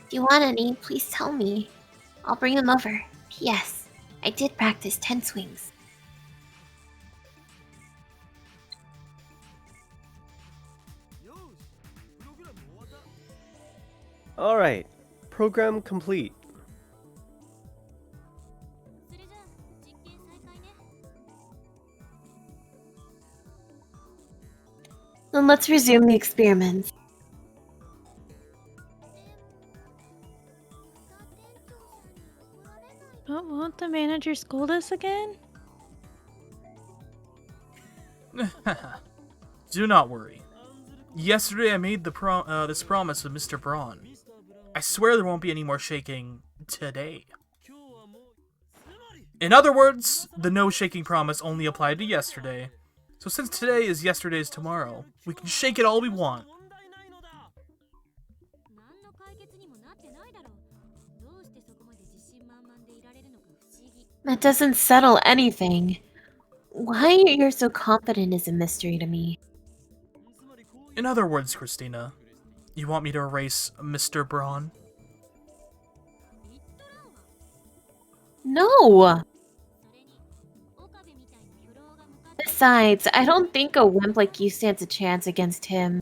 If you want any, please tell me. I'll bring them over. P.S. I did practice 10 swings. Alright, program complete. Then let's resume the experiments. manager scold us again? Do not worry. Yesterday I made this promise with Mr. Braun. I swear there won't be any more shaking today. In other words, the no shaking promise only applied to yesterday. So since today is yesterday's tomorrow, we can shake it all we want. That doesn't settle anything. Why you're so confident is a mystery to me. In other words, Christina, you want me to erase Mr. Braun? No! Besides, I don't think a wimp like you stands a chance against him.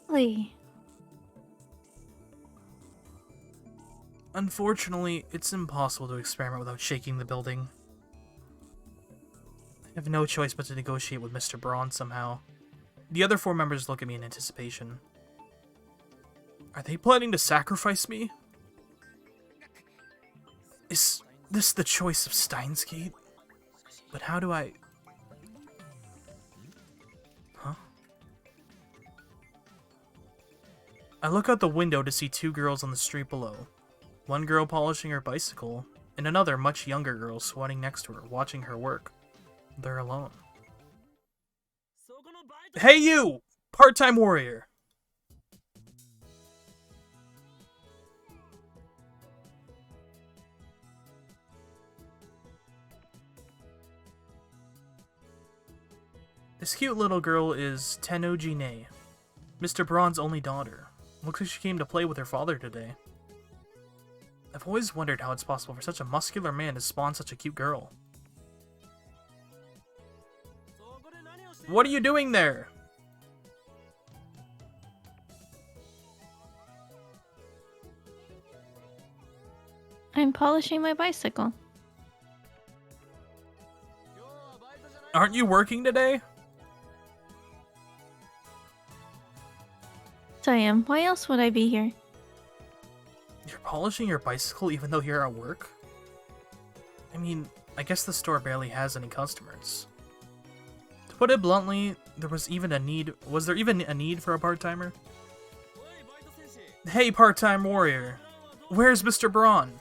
Lee. Unfortunately, it's impossible to experiment without shaking the building. I have no choice but to negotiate with Mr. Braun somehow. The other 4 members look at me in anticipation. Are they planning to sacrifice me? Is this the choice of Steins Gate? But how do I... Huh? I look out the window to see 2 girls on the street below. One girl polishing her bicycle, and another much younger girl squatting next to her, watching her work. They're alone. Hey you! Part-time warrior! This cute little girl is Tennoji Ne, Mr. Braun's only daughter. Looks like she came to play with her father today. I've always wondered how it's possible for such a muscular man to spawn such a cute girl. What are you doing there? I'm polishing my bicycle. Aren't you working today? I am. Why else would I be here? You're polishing your bicycle even though you're at work? I mean, I guess the store barely has any customers. To put it bluntly, was there even a need for a part-timer? Hey, part-time warrior. Where's Mr. Braun?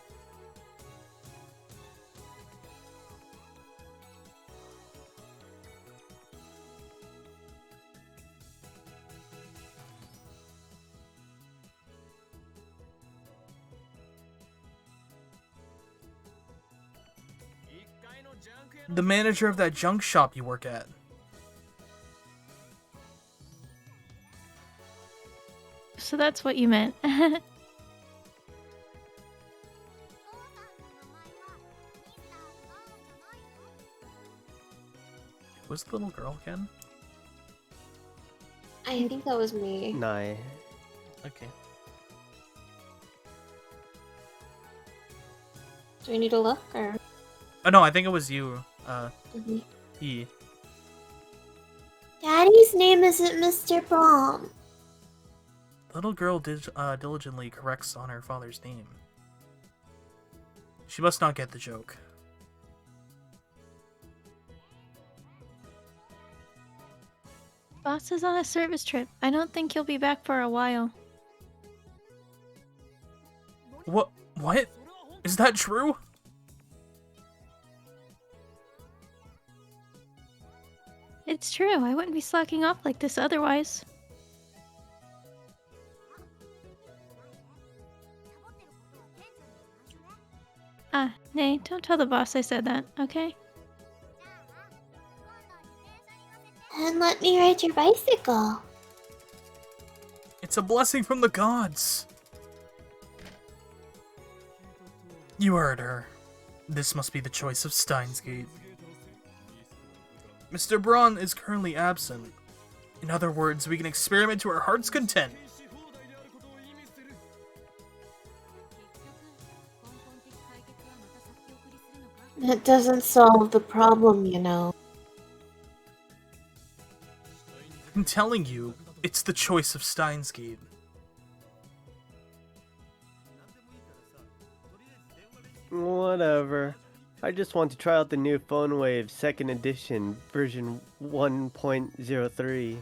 The manager of that junk shop you work at. So that's what you meant. Who's the little girl again? I think that was me. Nah. Okay. Do we need to look, or...? Oh no, I think it was you. Mhm. He. Daddy's name isn't Mr. Braun. The little girl diligently corrects on her father's name. She must not get the joke. Boss is on a service trip. I don't think he'll be back for a while. What? What? Is that true? It's true. I wouldn't be slacking off like this otherwise. Ah, Nay, don't tell the boss I said that, okay? And let me ride your bicycle. It's a blessing from the gods. You heard her. This must be the choice of Steins Gate. Mr. Braun is currently absent. In other words, we can experiment to our heart's content. That doesn't solve the problem, you know. I'm telling you, It's the choice of Steins Gate. Whatever. I just want to try out the new Phone Wave 2nd edition, version 1.03.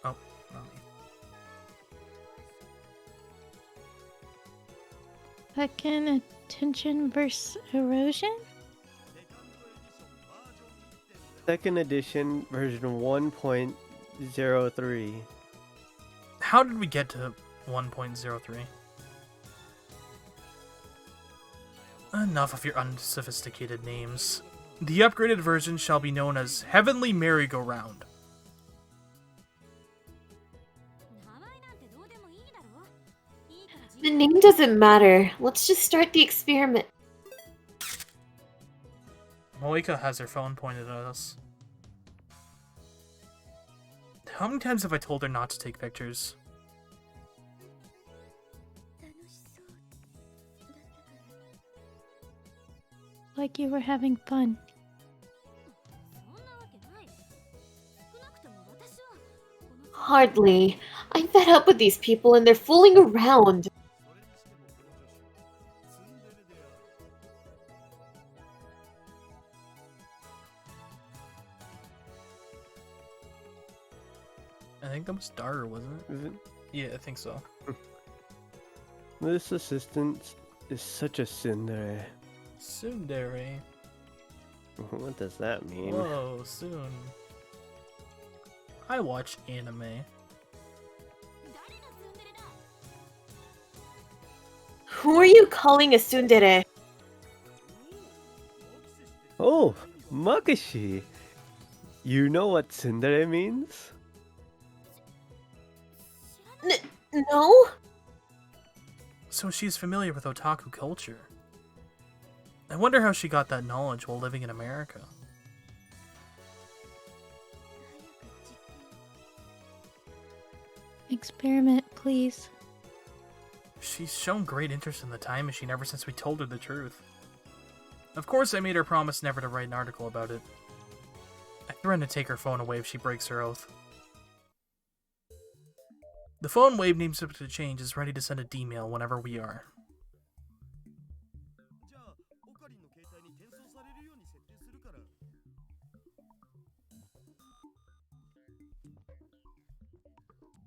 Oh, not me. Second attention versus erosion? 2nd edition, version 1.03. How did we get to 1.03? Enough of your unsophisticated names. The upgraded version shall be known as Heavenly Merry-Go-Round. The name doesn't matter. Let's just start the experiment. Moika has her phone pointed at us. How many times have I told her not to take pictures? Like you were having fun. Hardly. I'm fed up with these people and they're fooling around. I think that was Daru, wasn't it? Is it? Yeah, I think so. This assistant is such a tsundere. Tsundere. What does that mean? Whoa, soon. I watch anime. Who are you calling a tsundere? Oh, Makashi! You know what tsundere means? No? So she's familiar with otaku culture. I wonder how she got that knowledge while living in America. Experiment, please. She's shown great interest in the time machine ever since we told her the truth. Of course, I made her promise never to write an article about it. I threatened to take her phone away if she breaks her oath. The phone wave name subject to change is ready to send a D-mail whenever we are.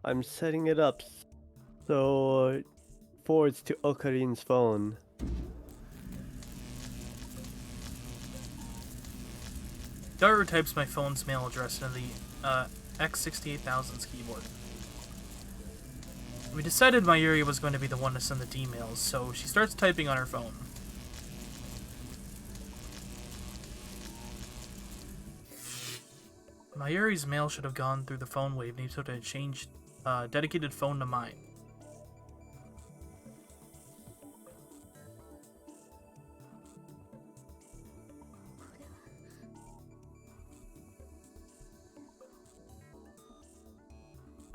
I'm setting it up so it forwards to Okarin's phone. Daru types my phone's mail address into the X68000's keyboard. We decided Mayuri was going to be the one to send the D-mails, so she starts typing on her phone. Mayuri's mail should have gone through the phone wave name so to change dedicated phone to mine.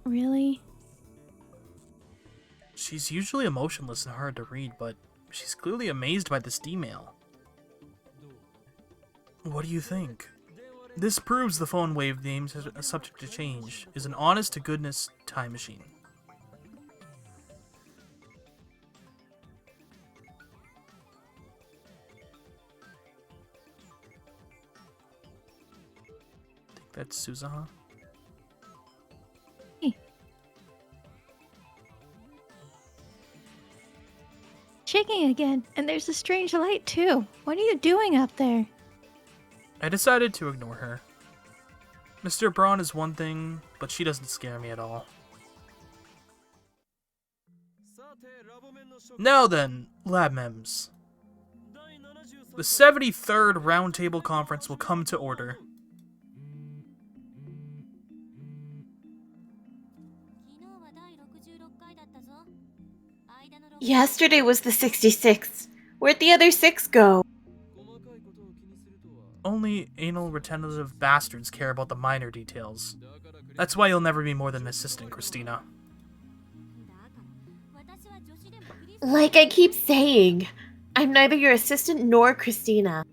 Really? She's usually emotionless and hard to read, but she's clearly amazed by this D-mail. What do you think? This proves the phone wave names are subject to change is an honest-to-goodness time machine. Think that's Suzaha? Shaking again, and there's a strange light too. What are you doing up there? I decided to ignore her. Mr. Braun is one thing, but she doesn't scare me at all. Now then, Lab Mems. The 73rd Roundtable Conference will come to order. Yesterday was the 66th. Where'd the other 6 go? Only anal retentive bastards care about the minor details. That's why you'll never be more than an assistant, Christina. Like I keep saying, I'm neither your assistant nor Christina.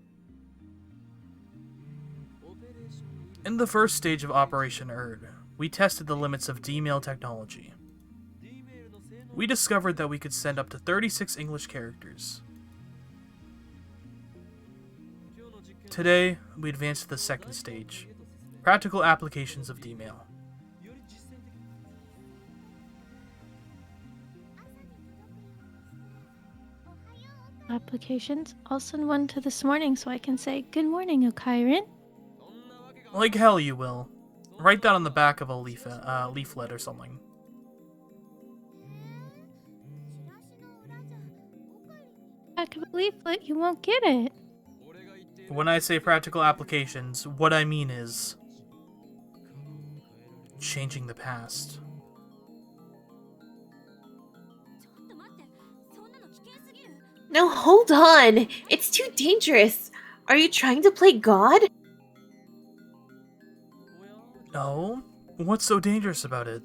In the first stage of Operation Erd, we tested the limits of D-mail technology. We discovered that we could send up to 36 English characters. Today, we advance to the second stage, practical applications of D-mail. Applications? I'll send one to this morning so I can say, "Good morning, Okairan." Like hell you will. Write that on the back of a leaflet or something. Back of a leaflet, you won't get it. When I say practical applications, what I mean is changing the past. No, hold on. It's too dangerous. Are you trying to play God? No? What's so dangerous about it?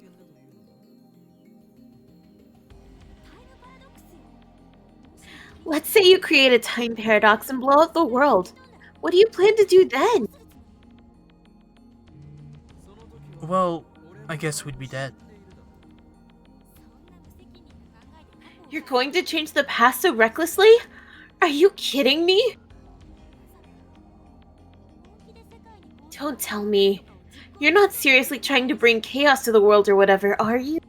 Let's say you create a time paradox and blow up the world. What do you plan to do then? Well, I guess we'd be dead. You're going to change the past so recklessly? Are you kidding me? Don't tell me. You're not seriously trying to bring chaos to the world or whatever, are you?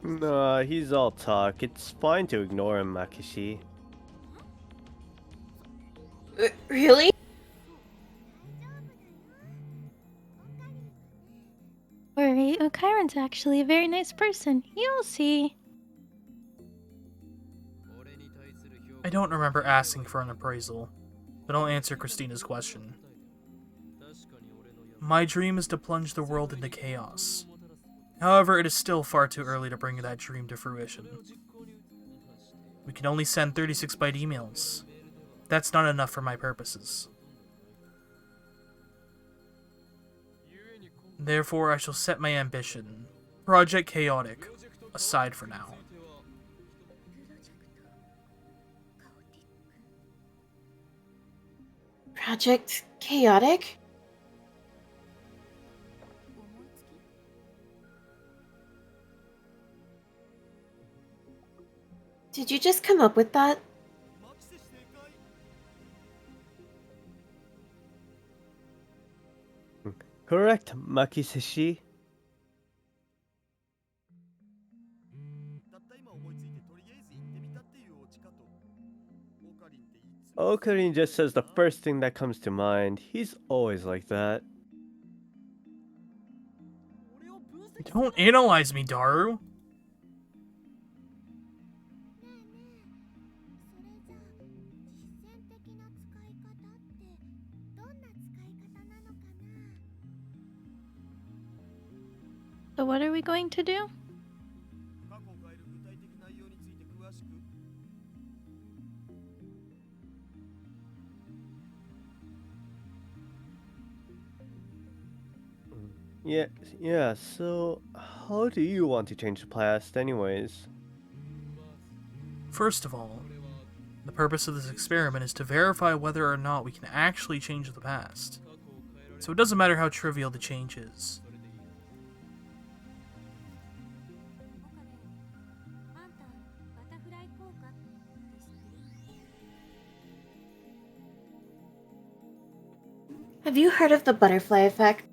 Nah, he's all talk. It's fine to ignore him, Makishi. Really? Worry, Okairan's actually a very nice person. You'll see. I don't remember asking for an appraisal, but I'll answer Christina's question. My dream is to plunge the world into chaos. However, it is still far too early to bring that dream to fruition. We can only send 36-byte emails. That's not enough for my purposes. Therefore, I shall set my ambition, Project Chaotic, aside for now. Project Chaotic? Did you just come up with that? Correct, Makiseshi. Okarin just says the first thing that comes to mind. He's always like that. Don't analyze me, Daru. So what are we going to do? Yeah, so how do you want to change the past anyways? First of all, the purpose of this experiment is to verify whether or not we can actually change the past. So it doesn't matter how trivial the change is. Have you heard of the butterfly effect?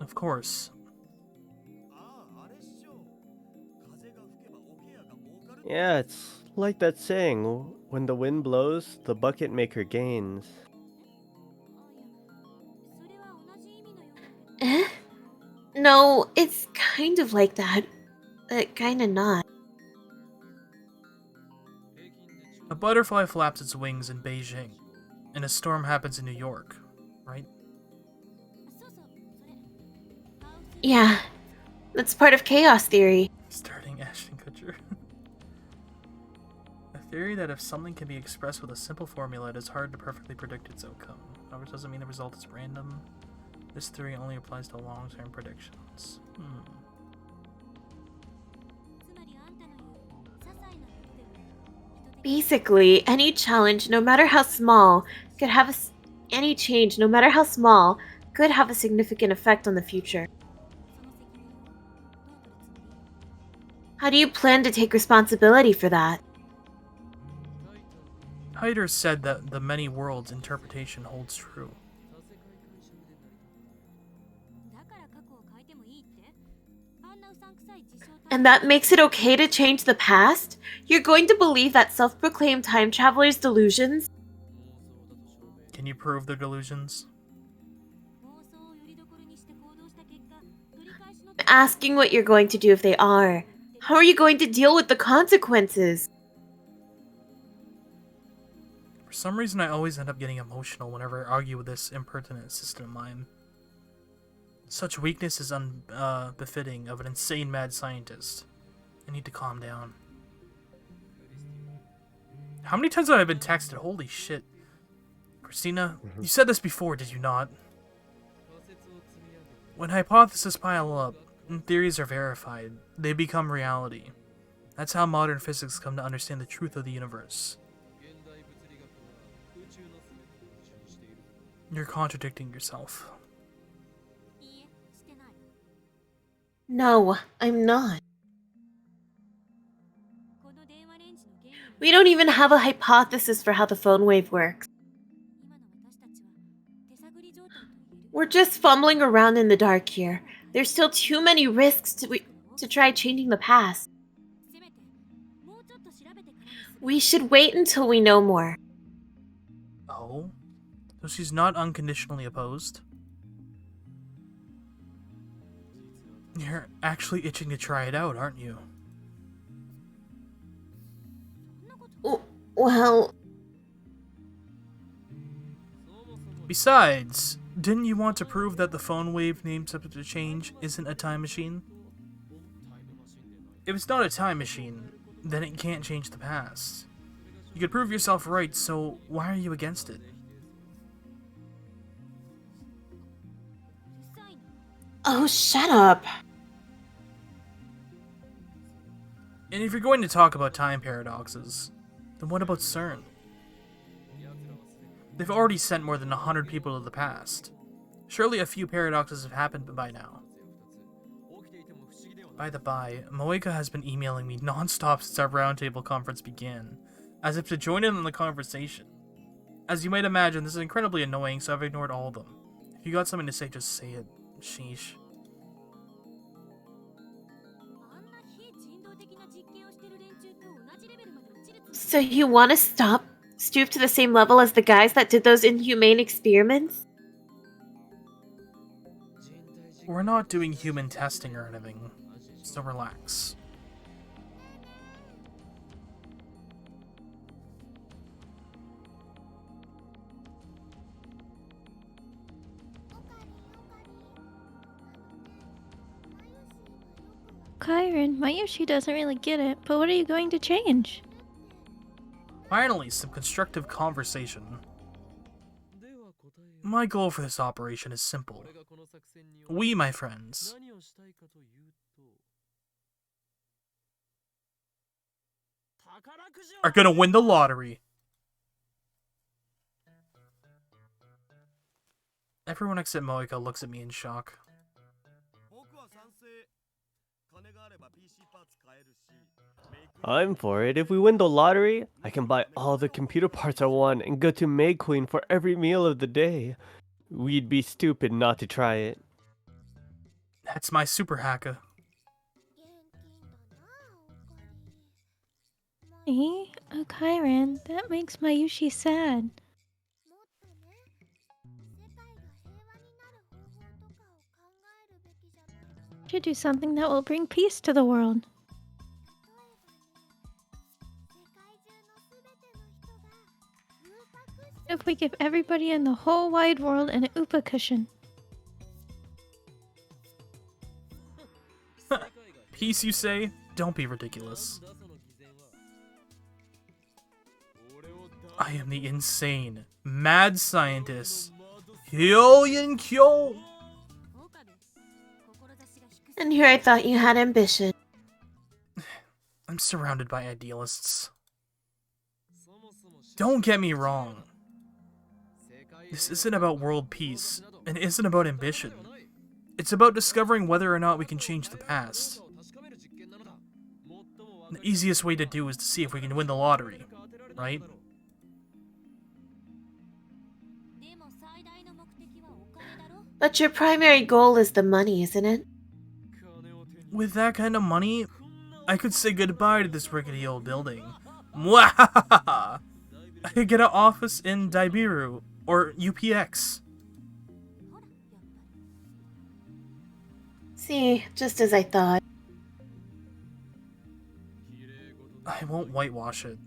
Of course. Yeah, it's like that saying, when the wind blows, the bucket maker gains. Eh? No, it's kind of like that. Kinda not. A butterfly flaps its wings in Beijing, and a storm happens in New York, right? Yeah, that's part of chaos theory. Starting Ashton Kutcher. A theory that if something can be expressed with a simple formula, it is hard to perfectly predict its outcome. However, it doesn't mean the result is random. This theory only applies to long-term predictions. Basically, any challenge, no matter how small, could have any change, no matter how small, could have a significant effect on the future. How do you plan to take responsibility for that? Hyder said that the many worlds interpretation holds true. And that makes it okay to change the past? You're going to believe that self-proclaimed time travelers' delusions? Can you prove their delusions? I'm asking what you're going to do if they are. How are you going to deal with the consequences? For some reason, I always end up getting emotional whenever I argue with this impertinent assistant of mine. Such weakness is unbefitting of an insane mad scientist. I need to calm down. How many times have I been texted? Holy shit. Christina, you said this before, did you not? When hypotheses pile up and theories are verified, they become reality. That's how modern physics come to understand the truth of the universe. You're contradicting yourself. No, I'm not. We don't even have a hypothesis for how the phone wave works. We're just fumbling around in the dark here. There's still too many risks to try changing the past. We should wait until we know more. Oh? So she's not unconditionally opposed? You're actually itching to try it out, aren't you? Well... Besides, didn't you want to prove that the phone wave named subject to change isn't a time machine? If it's not a time machine, then it can't change the past. You could prove yourself right, so why are you against it? Oh, shut up. And if you're going to talk about time paradoxes, then what about CERN? They've already sent more than 100 people to the past. Surely a few paradoxes have happened by now. By the by, Moeka has been emailing me non-stop since our roundtable conference began, as if to join in on the conversation. As you might imagine, this is incredibly annoying, so I've ignored all of them. If you got something to say, just say it. Sheesh. So you want to stoop to the same level as the guys that did those inhumane experiments? We're not doing human testing or anything, so relax. Kyron, Mayushi doesn't really get it, but what are you going to change? Finally, some constructive conversation. My goal for this operation is simple. We, my friends, are gonna win the lottery. Everyone except Moeka looks at me in shock. I'm for it. If we win the lottery, I can buy all the computer parts I want and go to Maid Queen for every meal of the day. We'd be stupid not to try it. That's my super hacker. Eh? Oh, Kyron, that makes Mayushi sad. Should do something that will bring peace to the world. If we give everybody in the whole wide world an Upa cushion. Peace, you say? Don't be ridiculous. I am the insane, mad scientist, Hyoyin Kyo. And here I thought you had ambition. I'm surrounded by idealists. Don't get me wrong. This isn't about world peace, and it isn't about ambition. It's about discovering whether or not we can change the past. The easiest way to do is to see if we can win the lottery, right? But your primary goal is the money, isn't it? With that kind of money, I could say goodbye to this rickety old building. Mwahaha! I could get an office in Daibiru, or UPX. See, just as I thought. I won't whitewash it.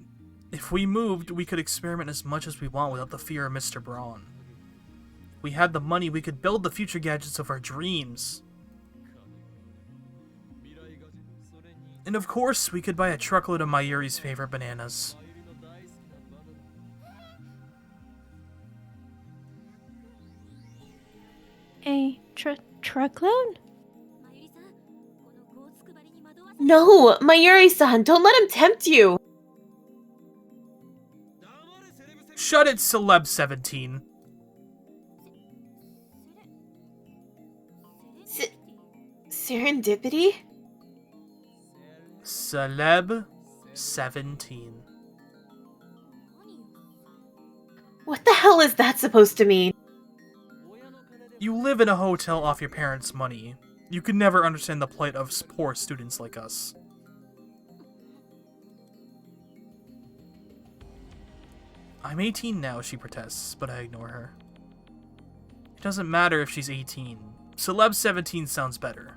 If we moved, we could experiment as much as we want without the fear of Mr. Braun. If we had the money, we could build the future gadgets of our dreams. And of course, we could buy a truckload of Mayuri's favorite bananas. A truckload? No, Mayuri-san, don't let him tempt you! Shut it, Celeb 17. Serendipity? Celeb 17. What the hell is that supposed to mean? You live in a hotel off your parents' money. You could never understand the plight of poor students like us. I'm 18 now, she protests, but I ignore her. It doesn't matter if she's 18. Celeb 17 sounds better.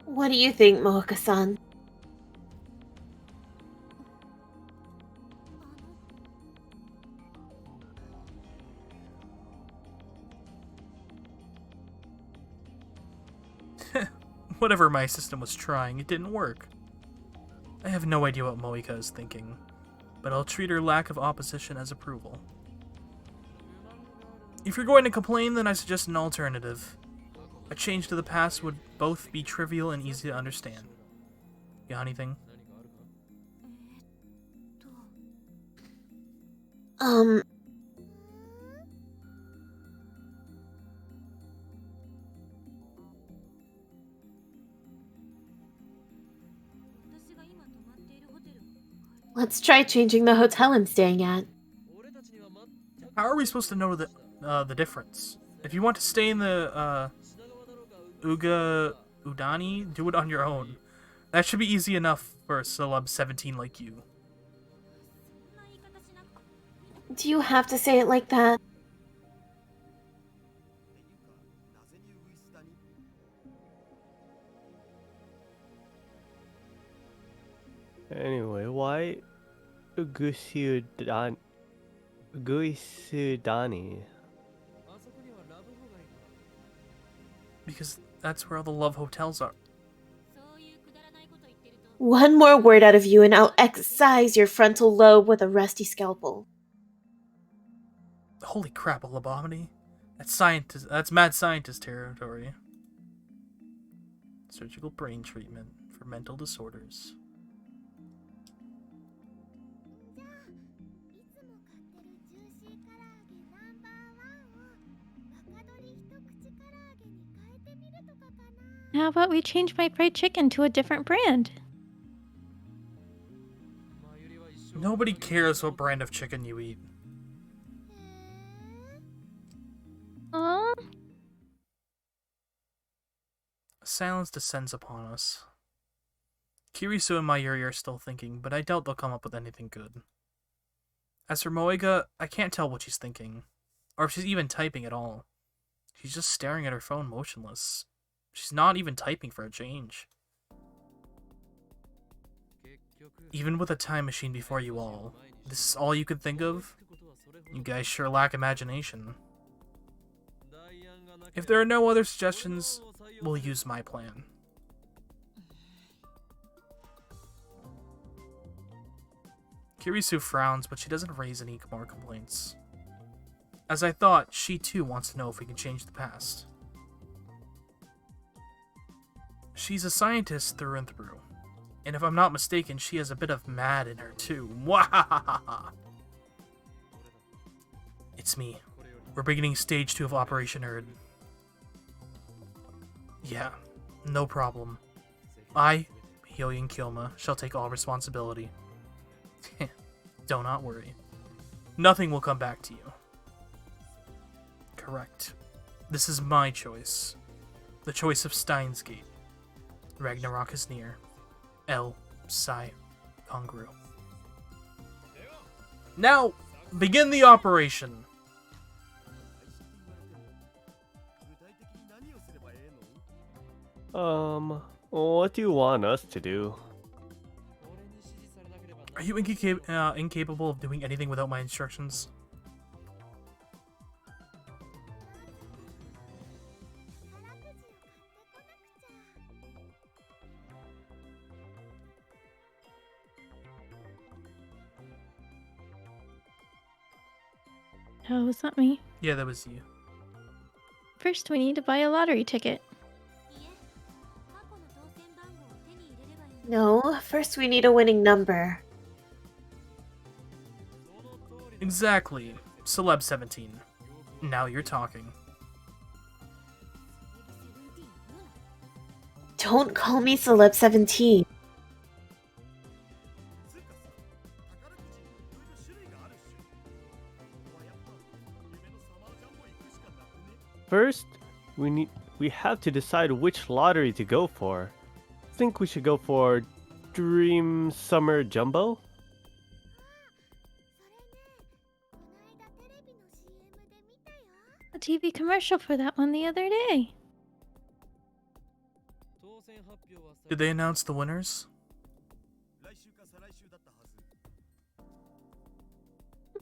What do you think, Mooka-san? Whatever my system was trying, it didn't work. I have no idea what Moika is thinking, but I'll treat her lack of opposition as approval. If you're going to complain, then I suggest an alternative. A change to the past would both be trivial and easy to understand. You got anything? Let's try changing the hotel I'm staying at. How are we supposed to know the difference? If you want to stay in the Uga Udani, do it on your own. That should be easy enough for a celeb 17 like you. Do you have to say it like that? Anyway, why Guisudani? Because that's where all the love hotels are. One more word out of you and I'll excise your frontal lobe with a rusty scalpel. Holy crap, a lobotomy? That's mad scientist territory. Surgical brain treatment for mental disorders. How about we change my fried chicken to a different brand? Nobody cares what brand of chicken you eat. Silence descends upon us. Kirisu and Mayuri are still thinking, but I doubt they'll come up with anything good. As for Moega, I can't tell what she's thinking, or if she's even typing at all. She's just staring at her phone motionless. She's not even typing for a change. Even with a time machine before you all, this is all you could think of? You guys sure lack imagination. If there are no other suggestions, we'll use my plan. Kirisu frowns, but she doesn't raise any more complaints. As I thought, she too wants to know if we can change the past. She's a scientist through and through. And if I'm not mistaken, she has a bit of mad in her too. Wahahaha! It's me. We're beginning stage 2 of Operation Herd. Yeah, no problem. I, Hyoyin Kyoma, shall take all responsibility. Do not worry. Nothing will come back to you. Correct. This is my choice. The choice of Steins Gate. Ragnarok is near. L. Psi. Congru. Now, begin the operation! What do you want us to do? Are you incapable of doing anything without my instructions? Oh, was that me? Yeah, that was you. First, we need to buy a lottery ticket. No, first we need a winning number. Exactly. Celeb 17. Now you're talking. Don't call me Celeb 17. First, we have to decide which lottery to go for. Think we should go for Dream Summer Jumbo? A TV commercial for that one the other day. Did they announce the winners?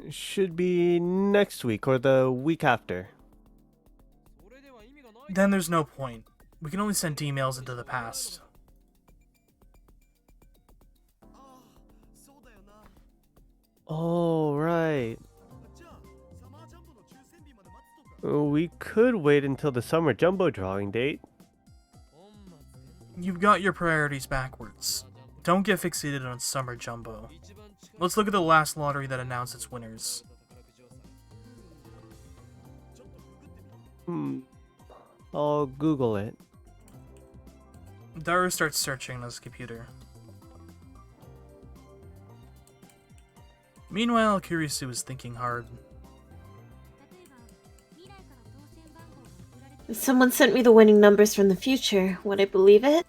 Should be next week or the week after. Then there's no point. We can only send emails into the past. Oh, right. We could wait until the summer jumbo drawing date. You've got your priorities backwards. Don't get fixated on Summer Jumbo. Let's look at the last lottery that announced its winners. I'll Google it. Daru starts searching on his computer. Meanwhile, Kurisu is thinking hard. If someone sent me the winning numbers from the future, would I believe it?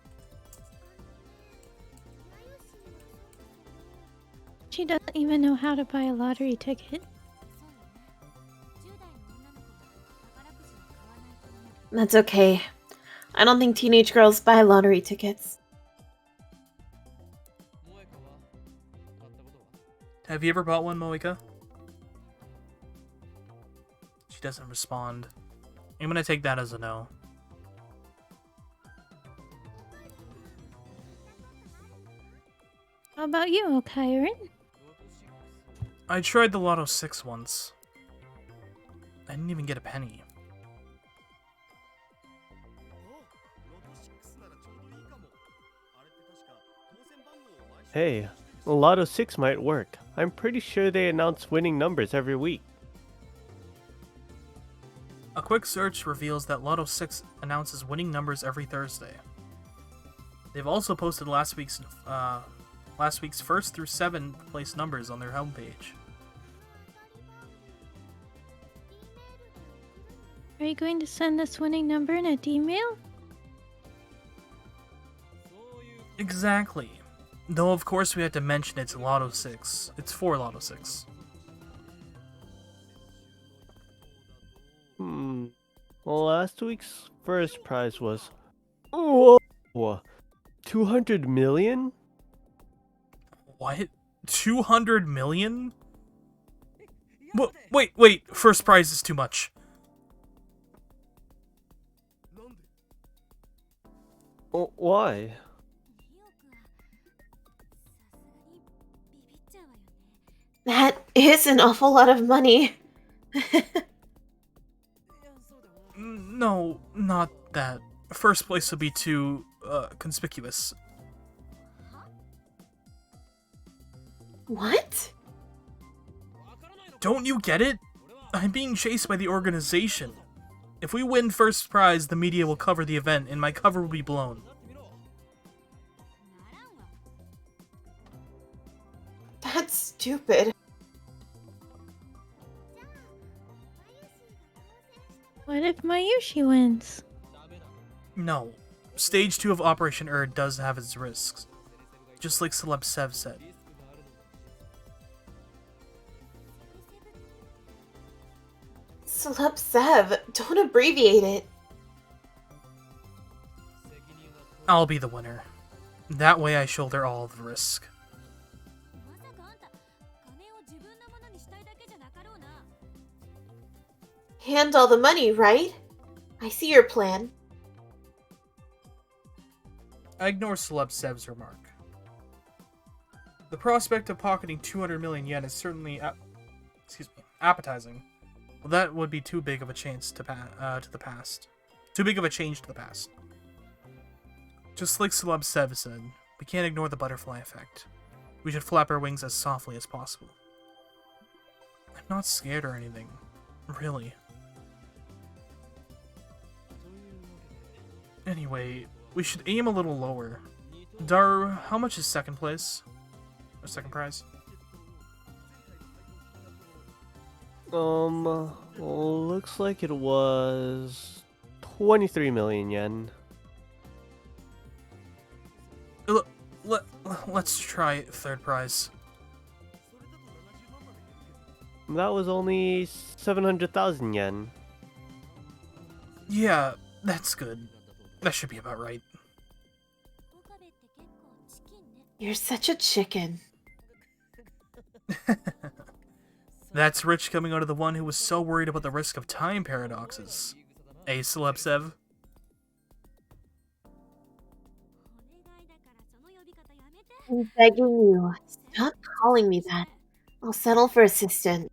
She doesn't even know how to buy a lottery ticket. That's okay. I don't think teenage girls buy lottery tickets. Have you ever bought one, Moika? She doesn't respond. I'm gonna take that as a no. How about you, Kyron? I tried the Lotto 6 once. I didn't even get a penny. Hey, Lotto 6 might work. I'm pretty sure they announce winning numbers every week. A quick search reveals that Lotto 6 announces winning numbers every Thursday. They've also posted last week's first through 7th place numbers on their homepage. Are you going to send this winning number in a D-mail? Exactly. Though of course we had to mention it's Lotto 6. It's for Lotto 6. Last week's first prize was... Whoa! 200 million? What? 200 million? Wait, first prize is too much. Why? That is an awful lot of money. No, not that. First place would be too, conspicuous. What? Don't you get it? I'm being chased by the organization. If we win first prize, the media will cover the event and my cover will be blown. That's stupid. What if Mayushi wins? No. Stage 2 of Operation Erd does have its risks. Just like Celeb Sev said. Celeb Sev, don't abbreviate it. I'll be the winner. That way I shoulder all of the risk. Hand all the money, right? I see your plan. I ignore Celeb Sev's remark. The prospect of pocketing 200 million yen is certainly appetizing. Well, that would be too big of a chance to the past. Too big of a change to the past. Just like Celeb Sev said, we can't ignore the butterfly effect. We should flap our wings as softly as possible. I'm not scared or anything. Really. Anyway, we should aim a little lower. Daru, how much is second place? Or second prize? Looks like it was 23 million yen. Let's try third prize. That was only 700,000 yen. Yeah, that's good. That should be about right. You're such a chicken. That's rich coming out of the one who was so worried about the risk of time paradoxes. Celeb Sev? I'm begging you, stop calling me that. I'll settle for assistant.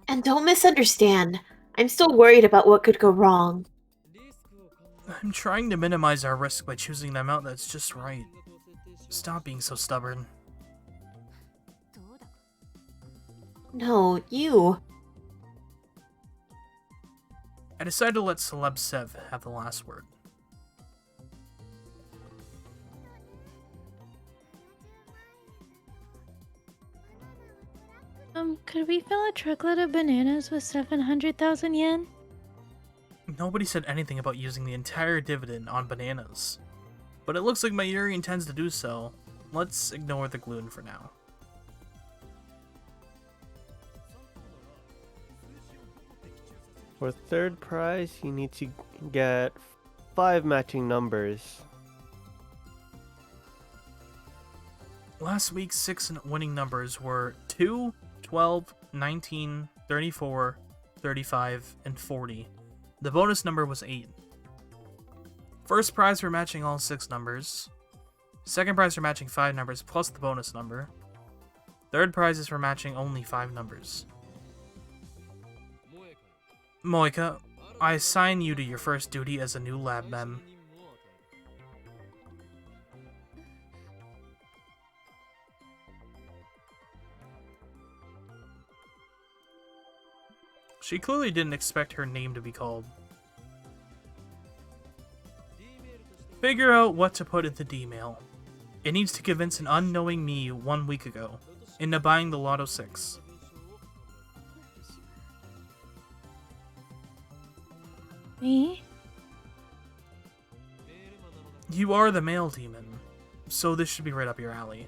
And don't misunderstand. I'm still worried about what could go wrong. I'm trying to minimize our risk by choosing the amount that's just right. Stop being so stubborn. No, you. I decided to let Celeb Sev have the last word. Could we fill a truckload of bananas with 700,000 yen? Nobody said anything about using the entire dividend on bananas. But it looks like Mayuri intends to do so. Let's ignore the gloon for now. For third prize, you need to get 5 matching numbers. Last week's 6 winning numbers were 2, 12, 19, 34, 35, and 40. The bonus number was 8. First prize for matching all 6 numbers. Second prize for matching 5 numbers plus the bonus number. Third prize is for matching only 5 numbers. Moika, I assign you to your first duty as a new lab mem. She clearly didn't expect her name to be called. Figure out what to put in the D-mail. It needs to convince an unknowing me 1 week ago into buying the Lotto 6. Me? You are the male demon, so this should be right up your alley.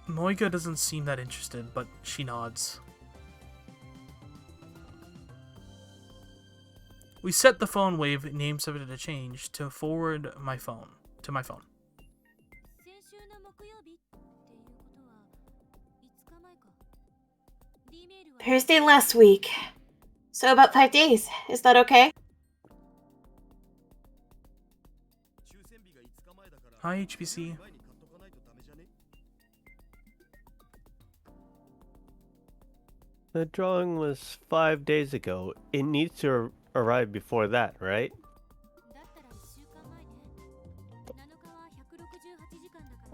Moika doesn't seem that interested, but she nods. We set the phone wave name subject to change to forward my phone to my phone. Thursday last week. So about 5 days. Is that okay? Hi, HBC. The drawing was 5 days ago. It needs to arrive before that, right?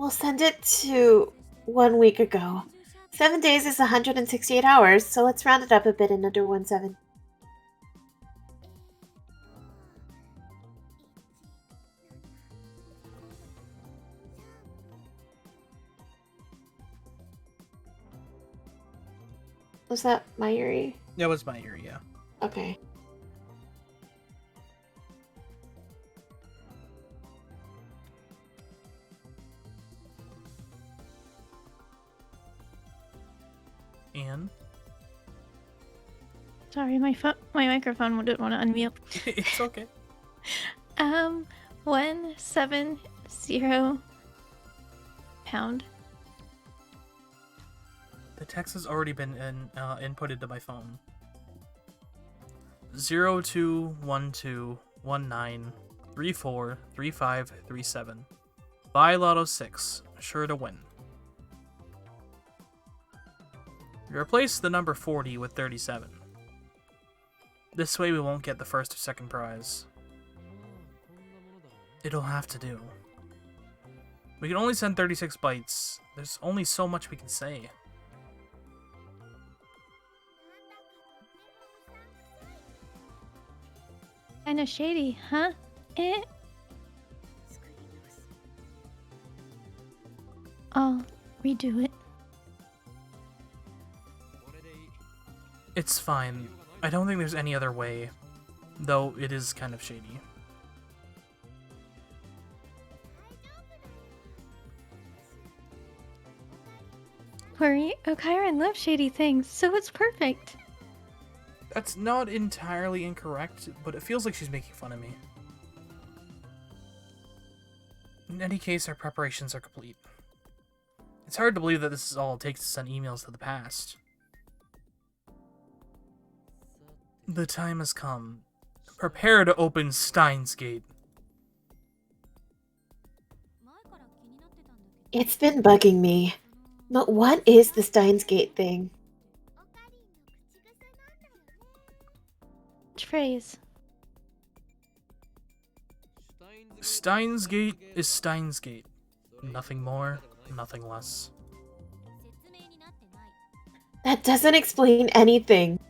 We'll send it to 1 week ago. 7 days is 168 hours, so let's round it up a bit and under 17. Was that Mayuri? That was my ear, yeah. Okay. And Sorry, my microphone didn't want to unmute. it's okay. 170 pound. The text has already been inputted to my phone. 021219343537. Buy Lotto 6, sure to win. Replace the number 40 with 37. This way we won't get the first or second prize. It'll have to do. We can only send 36 bytes. There's only so much we can say. Kinda shady, huh? Eh. I'll redo it. It's fine. I don't think there's any other way. Though it is kind of shady. Worry, Okairan loves shady things, so it's perfect. That's not entirely incorrect, but it feels like she's making fun of me. In any case, our preparations are complete. It's hard to believe that this is all it takes to send emails to the past. The time has come. Prepare to open Steins Gate. It's been bugging me. But what is the Steins Gate thing? Which phrase? Steins Gate is Steins Gate. Nothing more, nothing less. That doesn't explain anything.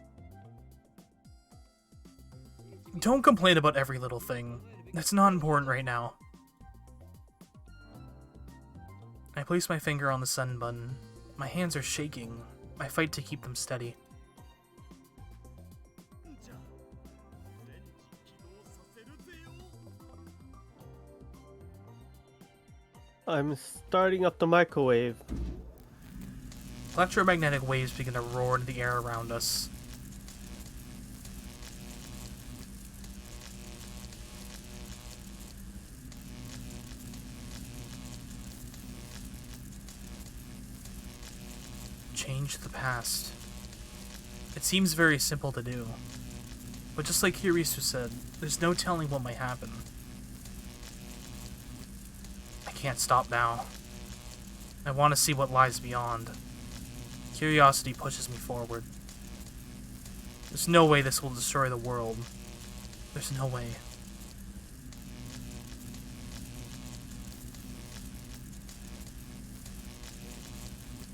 Don't complain about every little thing. That's not important right now. I place my finger on the send button. My hands are shaking. I fight to keep them steady. I'm starting up the microwave. Electromagnetic waves begin to roar into the air around us. Change the past. It seems very simple to do. But just like Hirisu said, there's no telling what might happen. I can't stop now. I want to see what lies beyond. Curiosity pushes me forward. There's no way this will destroy the world. There's no way.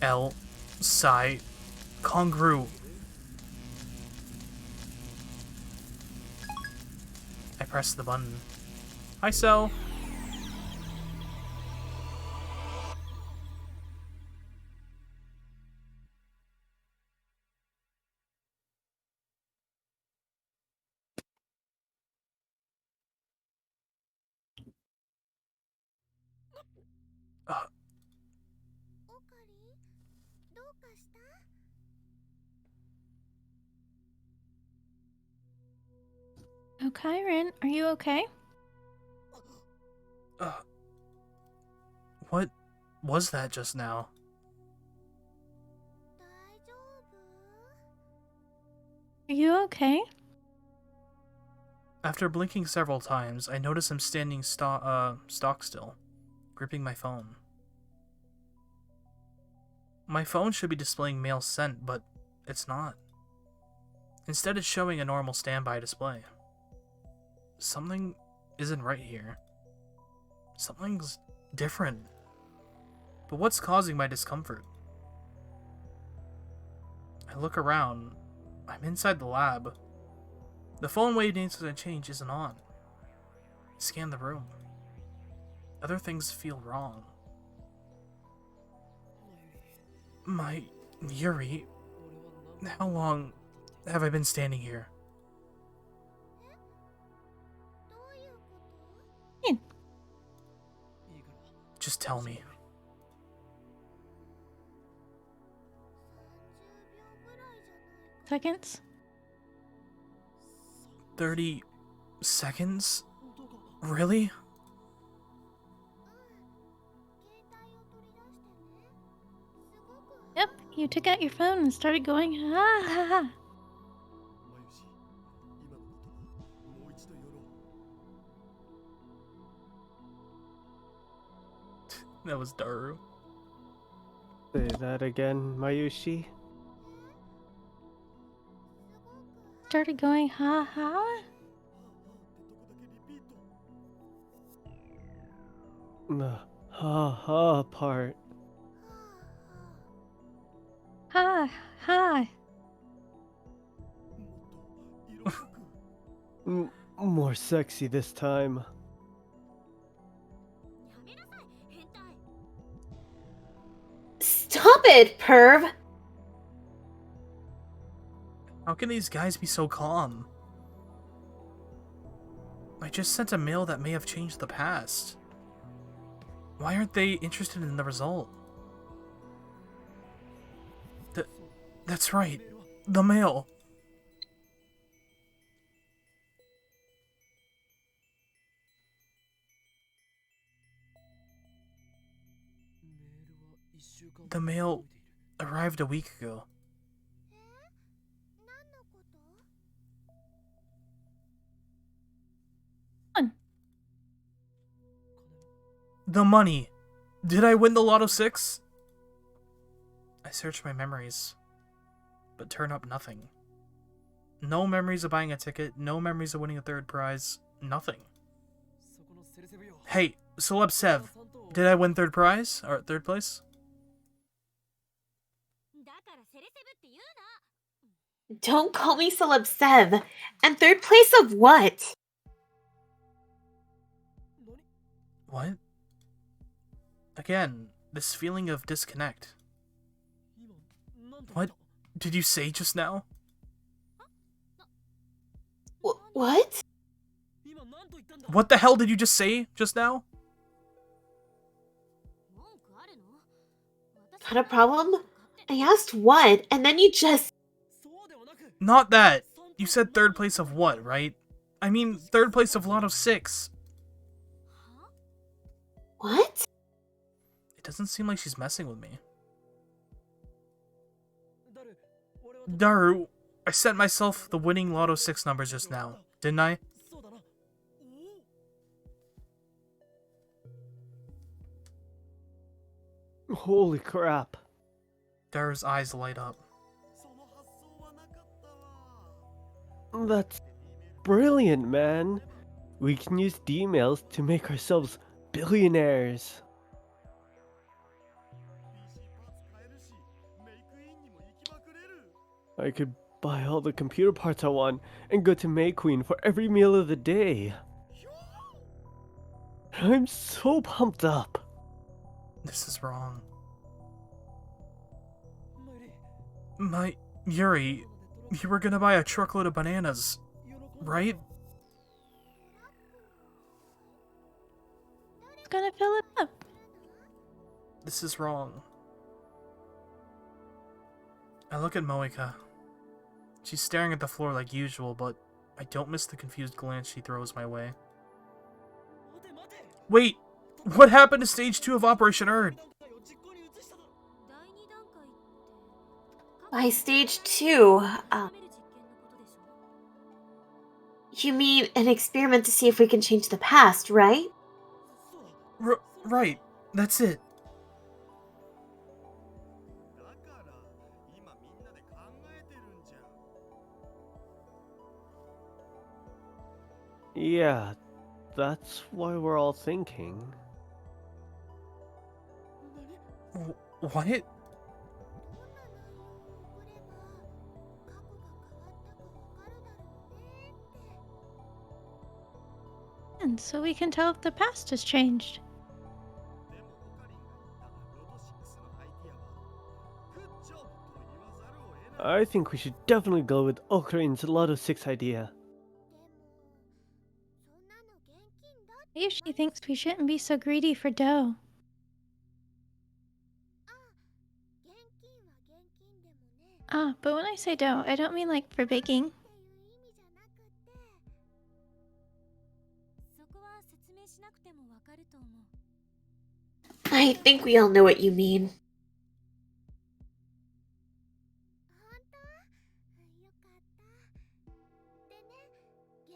L. Psi. Congru. I press the button. Hi, Cell. Okairan, are you okay? What was that just now? Are you okay? After blinking several times, I notice I'm standing stock still, gripping my phone. My phone should be displaying mail sent, but it's not. Instead, it's showing a normal standby display. Something isn't right here. Something's different. But what's causing my discomfort? I look around. I'm inside the lab. The phone wave doesn't change isn't on. I scan the room. Other things feel wrong. My Yuri, how long have I been standing here? Just tell me. seconds? 30 seconds? Really? Yep, you took out your phone and started going, ha ha ha. That was Daru. Say that again, Mayushi. Started going, ha ha. The ha ha part. Ha ha. More sexy this time. Stop it, perv! How can these guys be so calm? I just sent a mail that may have changed the past. Why aren't they interested in the result? That's right. The mail. The mail arrived a week ago. The money. Did I win the Lotto 6? I searched my memories, but turn up nothing. No memories of buying a ticket, no memories of winning a third prize, nothing. Hey, Celeb Sev, did I win third prize? Or third place? Don't call me Celeb Sev. And third place of what? What? Again, this feeling of disconnect. What did you say just now? What? What the hell did you just say just now? Got a problem? I asked what, and then you just... Not that. You said third place of what, right? I mean, third place of Lotto 6. What? It doesn't seem like she's messing with me. Daru, I sent myself the winning Lotto 6 numbers just now, didn't I? Holy crap. Daru's eyes light up. That's brilliant, man. We can use D-mails to make ourselves billionaires. I could buy all the computer parts I want and go to May Queen for every meal of the day. I'm so pumped up. This is wrong. My Yuri, you were gonna buy a truckload of bananas, right? It's gonna fill it up. This is wrong. I look at Moika. She's staring at the floor like usual, but I don't miss the confused glance she throws my way. Wait! What happened to Stage 2 of Operation Erd? By stage 2, you mean an experiment to see if we can change the past, right? Right. That's it. Yeah, that's why we're all thinking. What? And so we can tell if the past has changed. I think we should definitely go with Okarin's Lotto 6 idea. Yushi thinks we shouldn't be so greedy for dough. Ah, but when I say dough, I don't mean like for baking. I think we all know what you mean.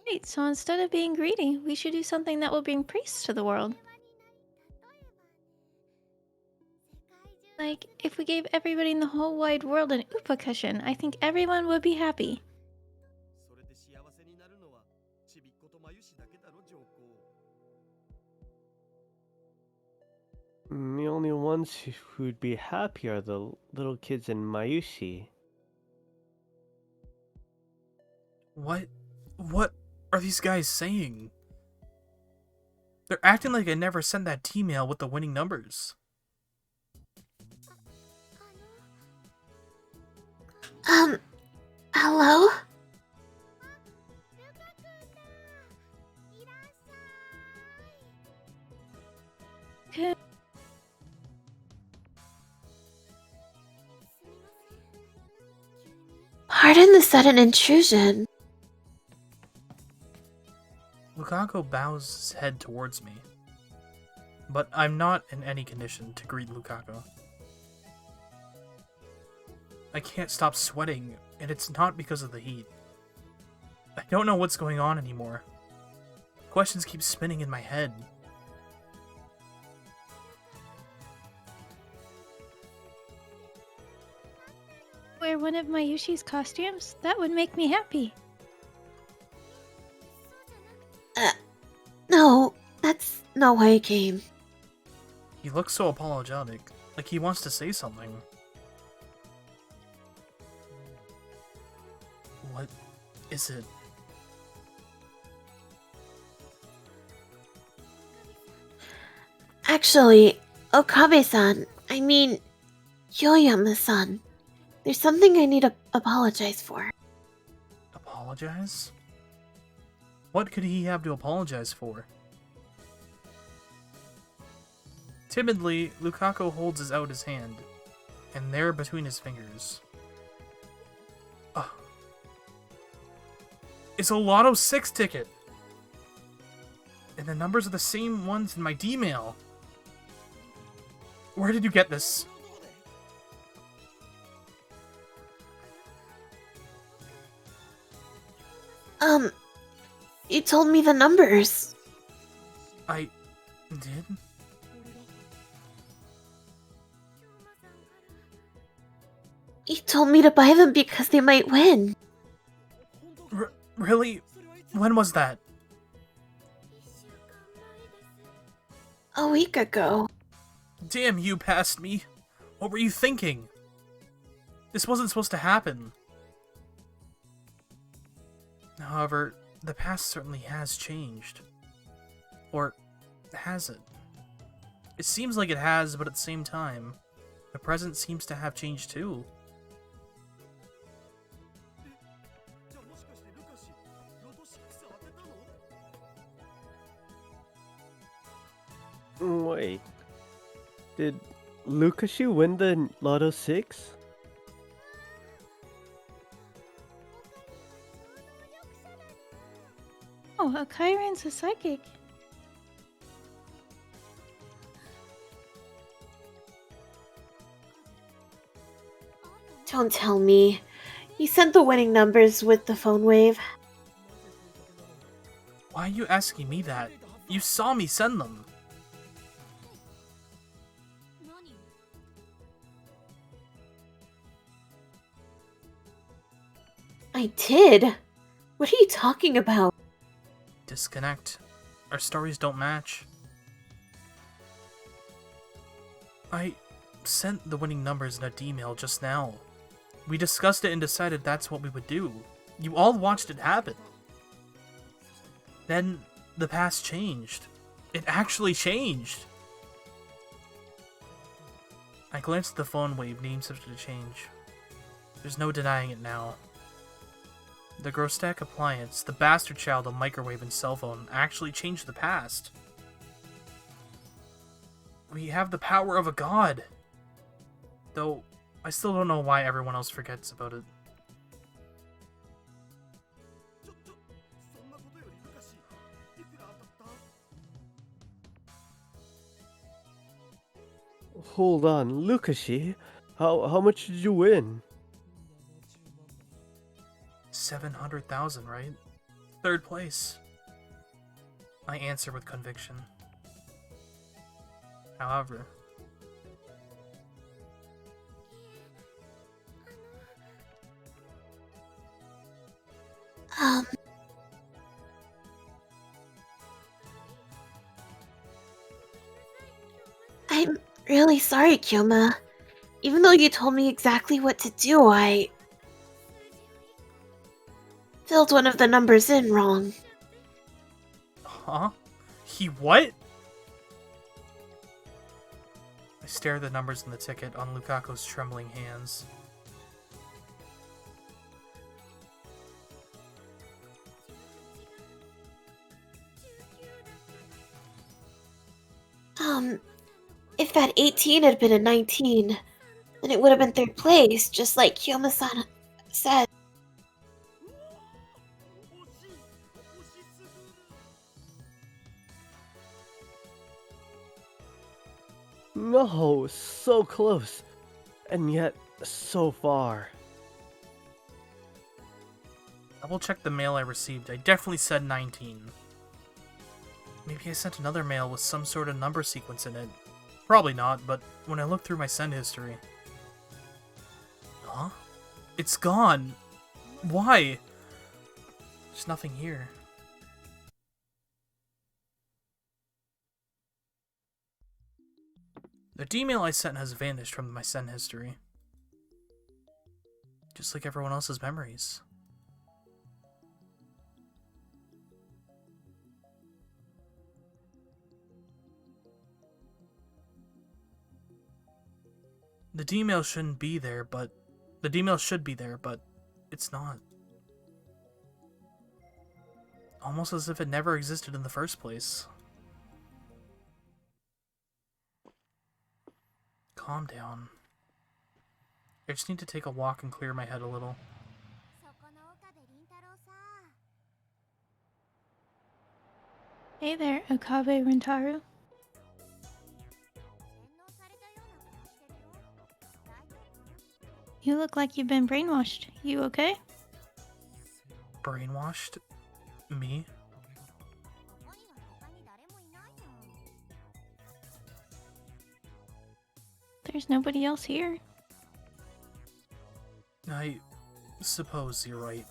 Right, so instead of being greedy, we should do something that will bring peace to the world. Like, if we gave everybody in the whole wide world an Upa cushion, I think everyone would be happy. The only ones who'd be happy are the little kids in Mayushi. What are these guys saying? They're acting like I never sent that T-mail with the winning numbers. Hello? Okay. Pardon the sudden intrusion. Lukaku bows his head towards me. But I'm not in any condition to greet Lukaku. I can't stop sweating, and it's not because of the heat. I don't know what's going on anymore. Questions keep spinning in my head. Wear one of Mayushi's costumes? That would make me happy. No, that's not why I came. He looks so apologetic, like he wants to say something. What is it? Actually, Okabe-san, I mean, Yoyama-san, there's something I need to apologize for. Apologize? What could he have to apologize for? Timidly, Lukaku holds out his hand, and there between his fingers... it's a Lotto 6 ticket! And the numbers are the same ones in my D-mail. Where did you get this? You told me the numbers. I... did? You told me to buy them because they might win. Really? When was that? A week ago. Damn you, past me. What were you thinking? This wasn't supposed to happen. However, the past certainly has changed. Or, has it? It seems like it has, but at the same time, the present seems to have changed too. Wait. Did Lukaku win the Lotto 6? Oh, Kairan's a psychic. Don't tell me. You sent the winning numbers with the phone wave. Why are you asking me that? You saw me send them. I did? What are you talking about? Disconnect. Our stories don't match. I sent the winning numbers in a D-mail just now. We discussed it and decided that's what we would do. You all watched it happen. Then the past changed. It actually changed. I glanced at the phone wave, name subject to change. There's no denying it now. The Grostak appliance, the bastard child of microwave and cell phone, actually changed the past. We have the power of a god. Though, I still don't know why everyone else forgets about it. Hold on, Lukashi. How much did you win? 700,000, right? Third place. I answer with conviction. However, I'm really sorry, Kyoma. Even though you told me exactly what to do, I filled one of the numbers in wrong. huh? He what? I stare at the numbers in the ticket on Lukaku's trembling hands. If that 18 had been a 19, then it would have been third place, just like Kyoma-san said. No, so close. And yet, so far. Double check the mail I received. I definitely said 19. Maybe I sent another mail with some sort of number sequence in it. Probably not, but when I look through my send history... Huh? It's gone! Why? There's nothing here. The D-mail I sent has vanished from my send history. Just like everyone else's memories. The D-mail shouldn't be there, but... The D-mail should be there, but it's not. Almost as if it never existed in the first place. Calm down. I just need to take a walk and clear my head a little. Hey there, Okabe Rentaru. You look like you've been brainwashed. You okay? Brainwashed? Me? There's nobody else here. I suppose you're right.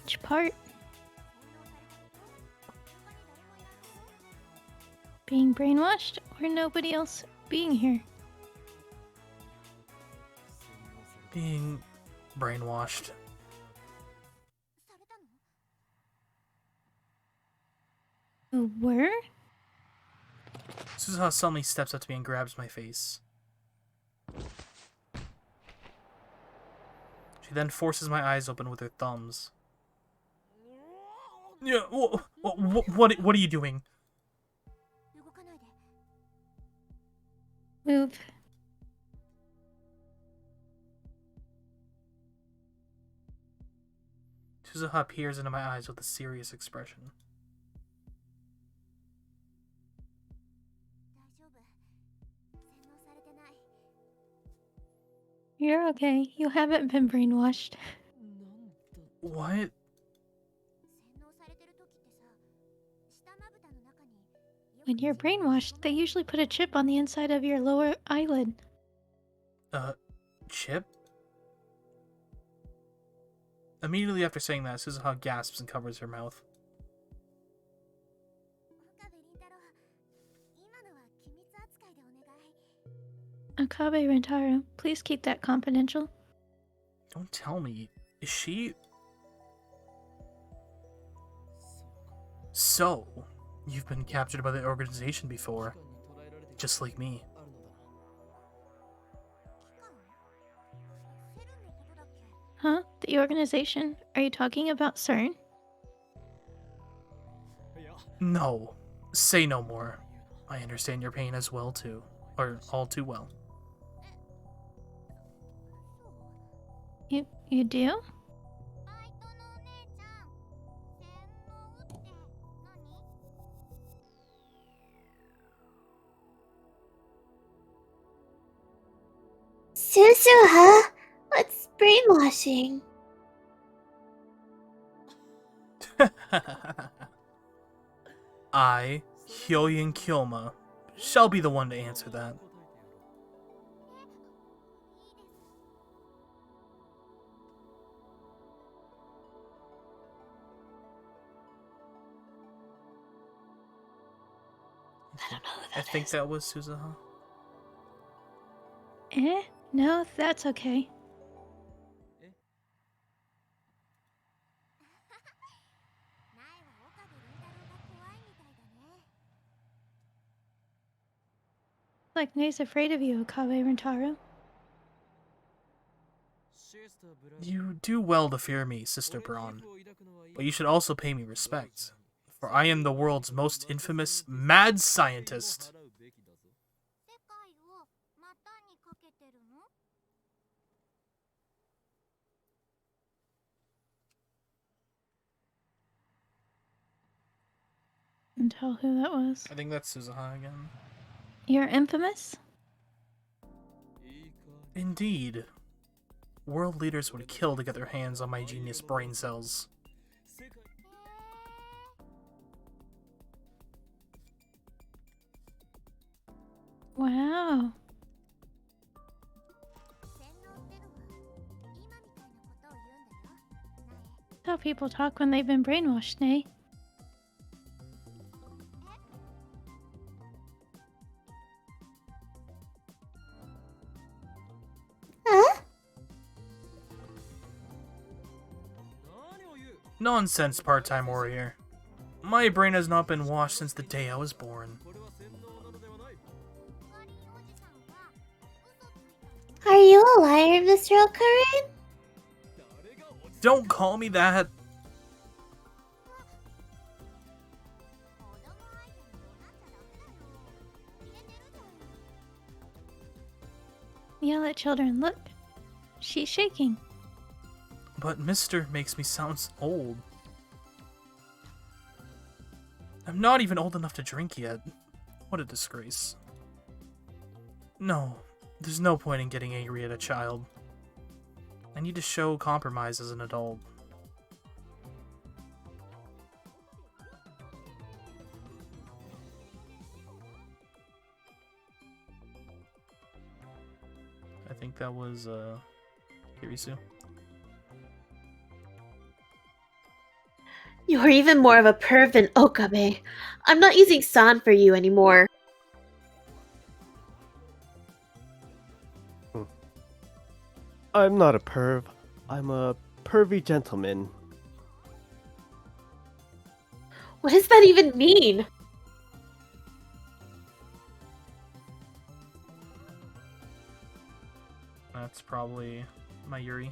Which part? Being brainwashed or nobody else being here? Being brainwashed. You were? Suzuha suddenly steps up to me and grabs my face. She then forces my eyes open with her thumbs. Yeah, what are you doing? Move. Suzuha peers into my eyes with a serious expression. You're okay. You haven't been brainwashed. What? When you're brainwashed, they usually put a chip on the inside of your lower eyelid. Chip? Immediately after saying that, Suzuha gasps and covers her mouth. Akabe Rentaro, please keep that confidential. Don't tell me. Is she... So, you've been captured by the organization before. Just like me. Huh? The organization? Are you talking about CERN? No. Say no more. I understand your pain as well too. Or all too well. You do? Susu, huh? What's brainwashing? I, Hyoyin Kyoma, shall be the one to answer that. I don't know who I that think is. that was Suzuha. No, that's okay. Like Nay's afraid of you, Okabe Rentaro. You do well to fear me, Sister Braun. But you should also pay me respect. For I am the world's most infamous mad scientist. And tell who that was. I think that's Suzuha again. You're infamous? Indeed. World leaders would kill to get their hands on my genius brain cells. Wow. That's how people talk when they've been brainwashed, Nay. Huh? Nonsense, part-time warrior. My brain has not been washed since the day I was born. Are you a liar, Mr. Okarin? Don't call me that! Yell at children, look. She's shaking. But Mister makes me sound old. I'm not even old enough to drink yet. What a disgrace. No, there's no point in getting angry at a child. I need to show compromise as an adult. I think that was, Kirisu. You're even more of a perv than Okabe. I'm not using san for you anymore. I'm not a perv. I'm a pervy gentleman. What does that even mean? That's probably Mayuri.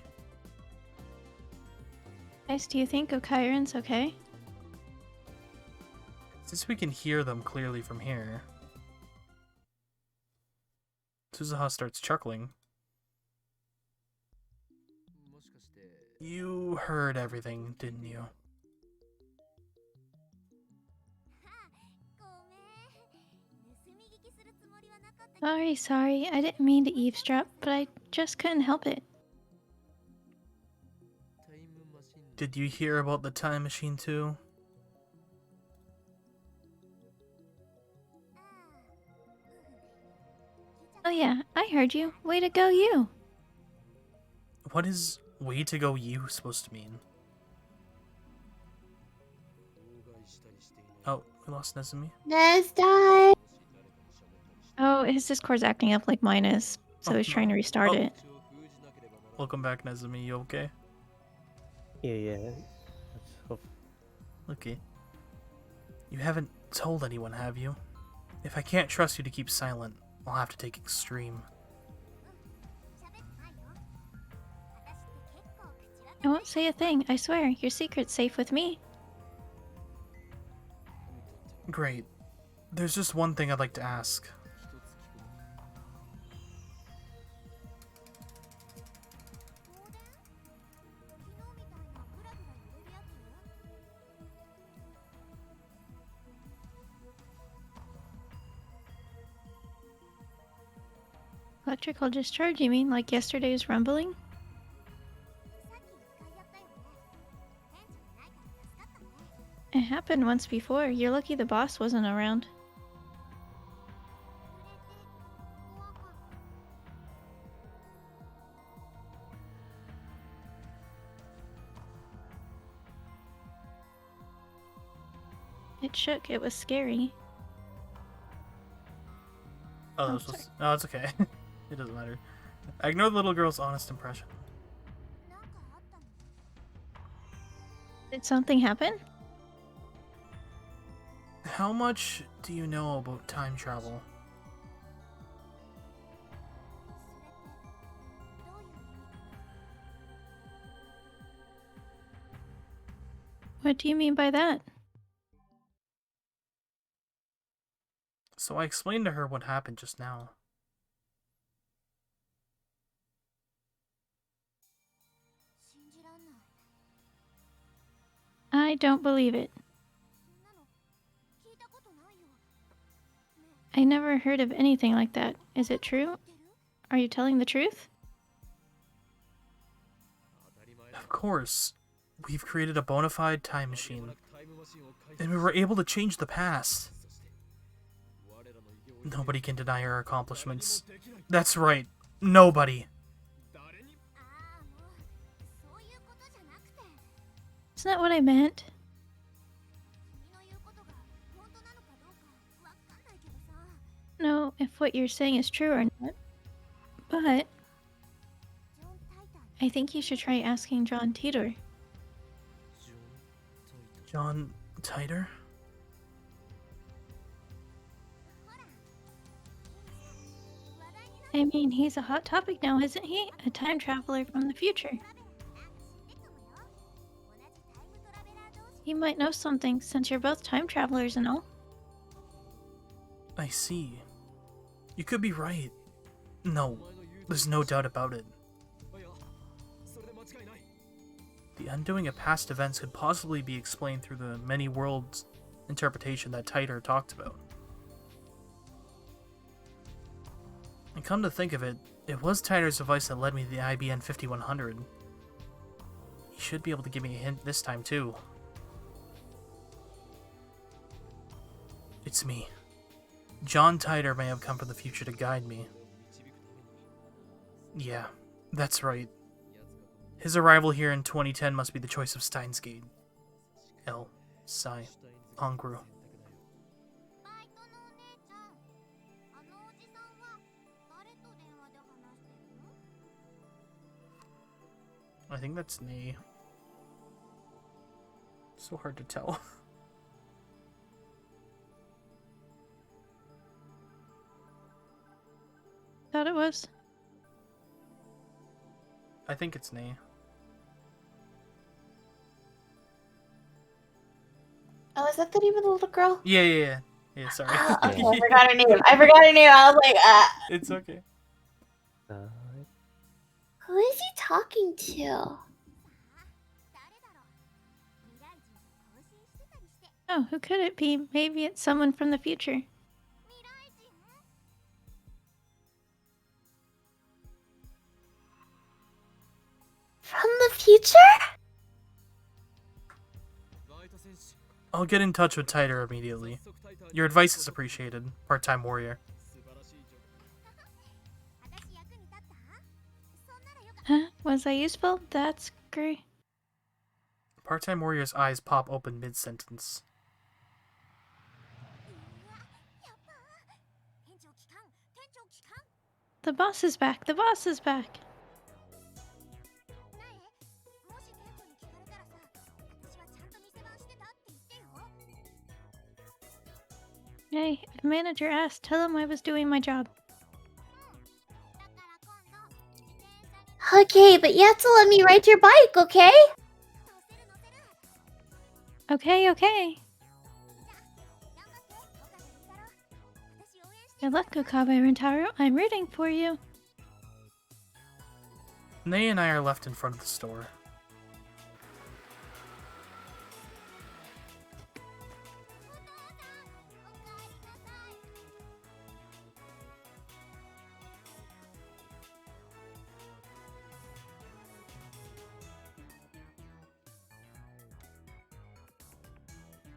Guys, do you think Okairan's okay? Since we can hear them clearly from here. Suzuha starts chuckling. You heard everything, didn't you? Sorry, I didn't mean to eavesdrop, but I just couldn't help it. Did you hear about the time machine too? Oh yeah, I heard you. Way to go, you. What is way to go you supposed to mean? Oh, we lost Nezumi. Nestai! Oh, his Discord's acting up like mine is, so he's trying to restart it. Welcome back, Nezumi. You okay? Yeah. Let's hope. Okay. You haven't told anyone, have you? If I can't trust you to keep silent, I'll have to take extreme. I won't say a thing, I swear. Your secret's safe with me. Great. There's just one thing I'd like to ask. Electrical discharge, you mean? Like yesterday's rumbling? It happened once before. You're lucky the boss wasn't around. It shook. It was scary. Oh, no, it's okay. It doesn't matter. I ignore the little girl's honest impression. Did something happen? How much do you know about time travel? What do you mean by that? So I explained to her what happened just now. I don't believe it. I never heard of anything like that. Is it true? Are you telling the truth? Of course. We've created a bona fide time machine. And we were able to change the past. Nobody can deny our accomplishments. That's right. Nobody. It's not what I meant. No, if what you're saying is true or not. But I think you should try asking John Titor. John Titor? I mean, he's a hot topic now, isn't he? A time traveler from the future. He might know something since you're both time travelers and all. I see. You could be right. No, there's no doubt about it. The undoing of past events could possibly be explained through the many worlds interpretation that Titor talked about. And come to think of it, it was Titor's device that led me to the IBN 5100. He should be able to give me a hint this time too. It's me. John Titor may have come from the future to guide me. Yeah, that's right. His arrival here in 2010 must be the choice of Steins Gate. L. Psi. Hongru. I think that's Nei. So hard to tell. Thought it was. I think it's Nei. Oh, is that the name of the little girl? Yeah, sorry. Oh, okay, I forgot her name. I was like, It's okay. Who is he talking to? Oh, who could it be? Maybe it's someone from the future. From the future? I'll get in touch with Titor immediately. Your advice is appreciated, part-time warrior. Huh? Was I useful? That's great. Part-time warrior's eyes pop open mid-sentence. The boss is back. The boss is back. Hey, if manager asked, tell him I was doing my job. Okay, but you have to let me ride your bike, okay? Okay, okay. Good luck, Okabe Rentaro. I'm rooting for you. Nay and I are left in front of the store.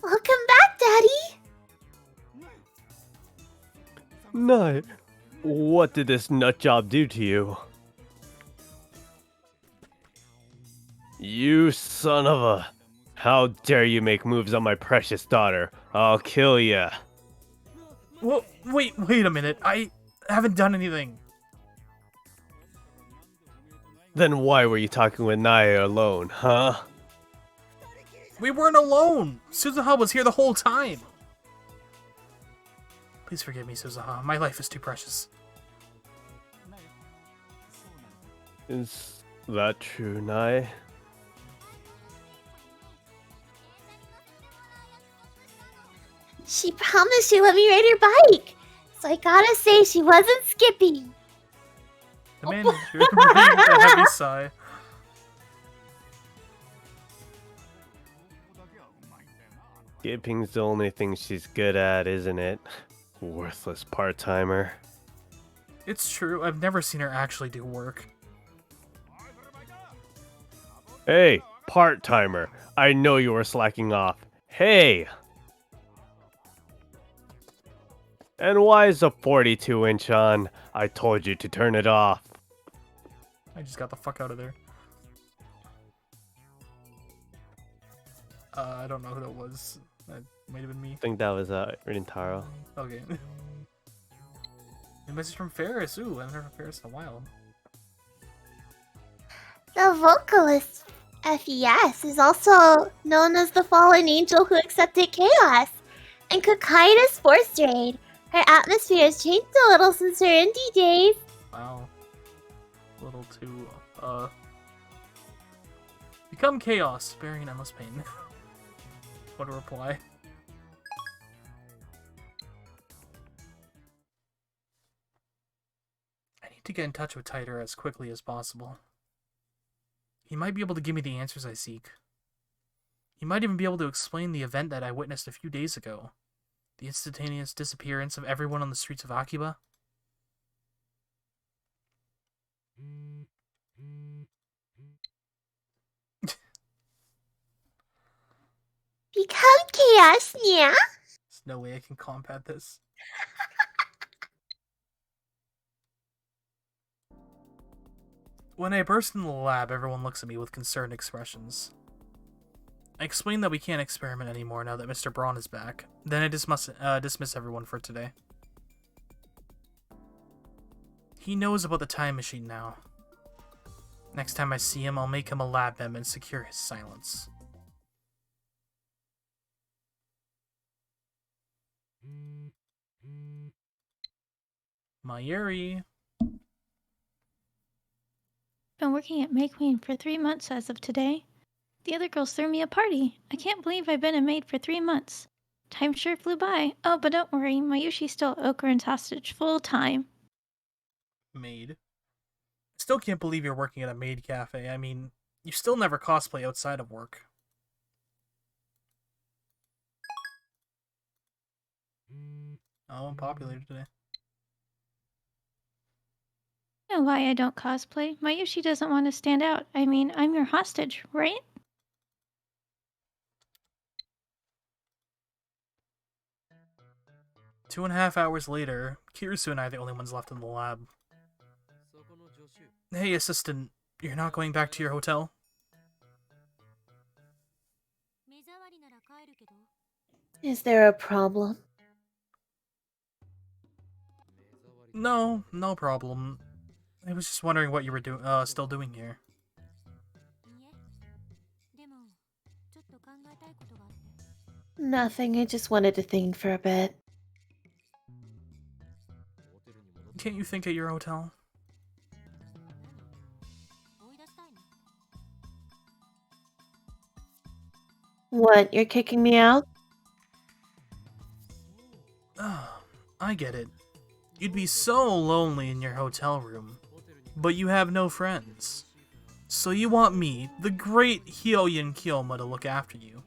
Welcome back, Daddy! Nut, what did this nut job do to you? You son of a... How dare you make moves on my precious daughter? I'll kill ya. Whoa, wait a minute. I haven't done anything. Then why were you talking with Naya alone, huh? We weren't alone. Suzuha was here the whole time. Please forgive me, Suzuha. My life is too precious. Is that true, Nai? She promised she'd let me ride her bike, so I gotta say she wasn't skipping. The manager breathed a heavy sigh. Skipping's the only thing she's good at, isn't it? Worthless part-timer. It's true. I've never seen her actually do work. Hey, part-timer. I know you were slacking off. Hey! And why is the 42-inch on? I told you to turn it off. I just got the fuck out of there. I don't know who that was. That might have been me. I think that was Rintaro. Okay. A message from Ferris. Ooh, I haven't heard from Ferris in a while. The vocalist, FES, is also known as the fallen angel who accepted chaos and could guide us force raid. Her atmosphere has changed a little since her indie days. Wow. A little too, Become chaos, sparing endless pain. What a reply. I need to get in touch with Tighter as quickly as possible. He might be able to give me the answers I seek. He might even be able to explain the event that I witnessed a few days ago. The instantaneous disappearance of everyone on the streets of Akiba. Become chaos, yeah? There's no way I can combat this. When I burst in the lab, everyone looks at me with concerned expressions. I explain that we can't experiment anymore now that Mr. Braun is back. Then I dismiss everyone for today. He knows about the time machine now. Next time I see him, I'll make him a lab mem and secure his silence. Mayuri. Been working at May Queen for 3 months as of today. The other girls threw me a party. I can't believe I've been a maid for 3 months. Time sure flew by. Oh, but don't worry, Mayushi's still Okurin's hostage full time. Maid. Still can't believe you're working at a maid cafe. I mean, you still never cosplay outside of work. Oh, I'm popular today. You know why I don't cosplay? Mayushi doesn't want to stand out. I mean, I'm your hostage, right? Two and a half hours later, Kirisu and I are the only ones left in the lab. Hey, assistant, you're not going back to your hotel? Is there a problem? No, no problem. I was just wondering what you were still doing here. Nothing, I just wanted to think for a bit. Can't you think at your hotel? What, you're kicking me out? Oh, I get it. You'd be so lonely in your hotel room, but you have no friends. So you want me, the great Hyoyin Kyoma, to look after you.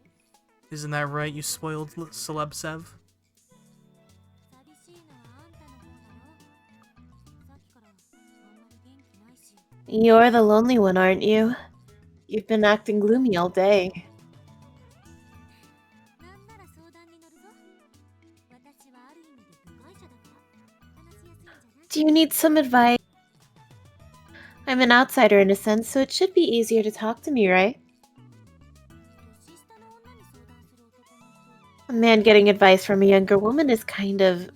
Isn't that right, you spoiled celeb Sev? You're the lonely one, aren't you? You've been acting gloomy all day. Do you need some advice? I'm an outsider in a sense, so it should be easier to talk to me, right? A man getting advice from a younger woman is kind of...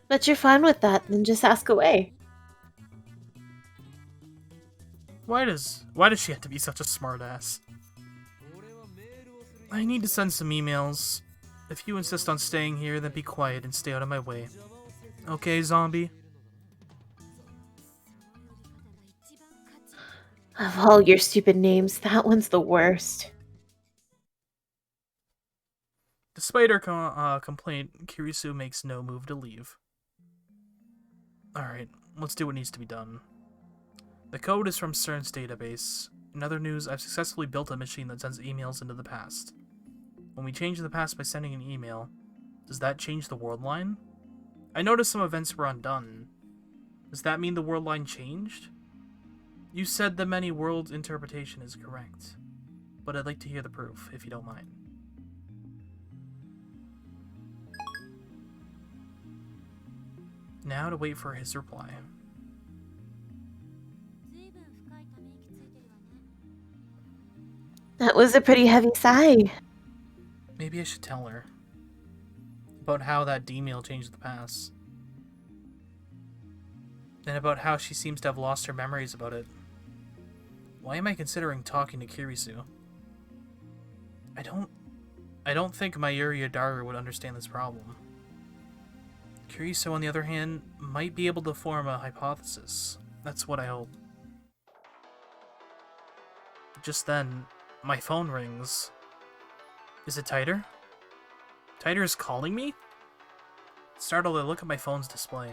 But you're fine with that, then just ask away. Why does she have to be such a smartass? I need to send some emails. If you insist on staying here, then be quiet and stay out of my way. Okay, zombie? Of all your stupid names, that one's the worst. Despite her complaint, Kirisu makes no move to leave. Alright, let's do what needs to be done. The code is from CERN's database. In other news, I've successfully built a machine that sends emails into the past. When we change the past by sending an email, does that change the world line? I noticed some events were undone. Does that mean the world line changed? You said the many world interpretation is correct, but I'd like to hear the proof, if you don't mind. Now to wait for his reply. That was a pretty heavy sigh. Maybe I should tell her about how that D-mail changed the past. And about how she seems to have lost her memories about it. Why am I considering talking to Kirisu? I don't think Mayuri Adaru would understand this problem. Kirisu, on the other hand, might be able to form a hypothesis. That's what I hope. Just then, my phone rings. Is it Tighter? Tighter is calling me? Startled, I look at my phone's display.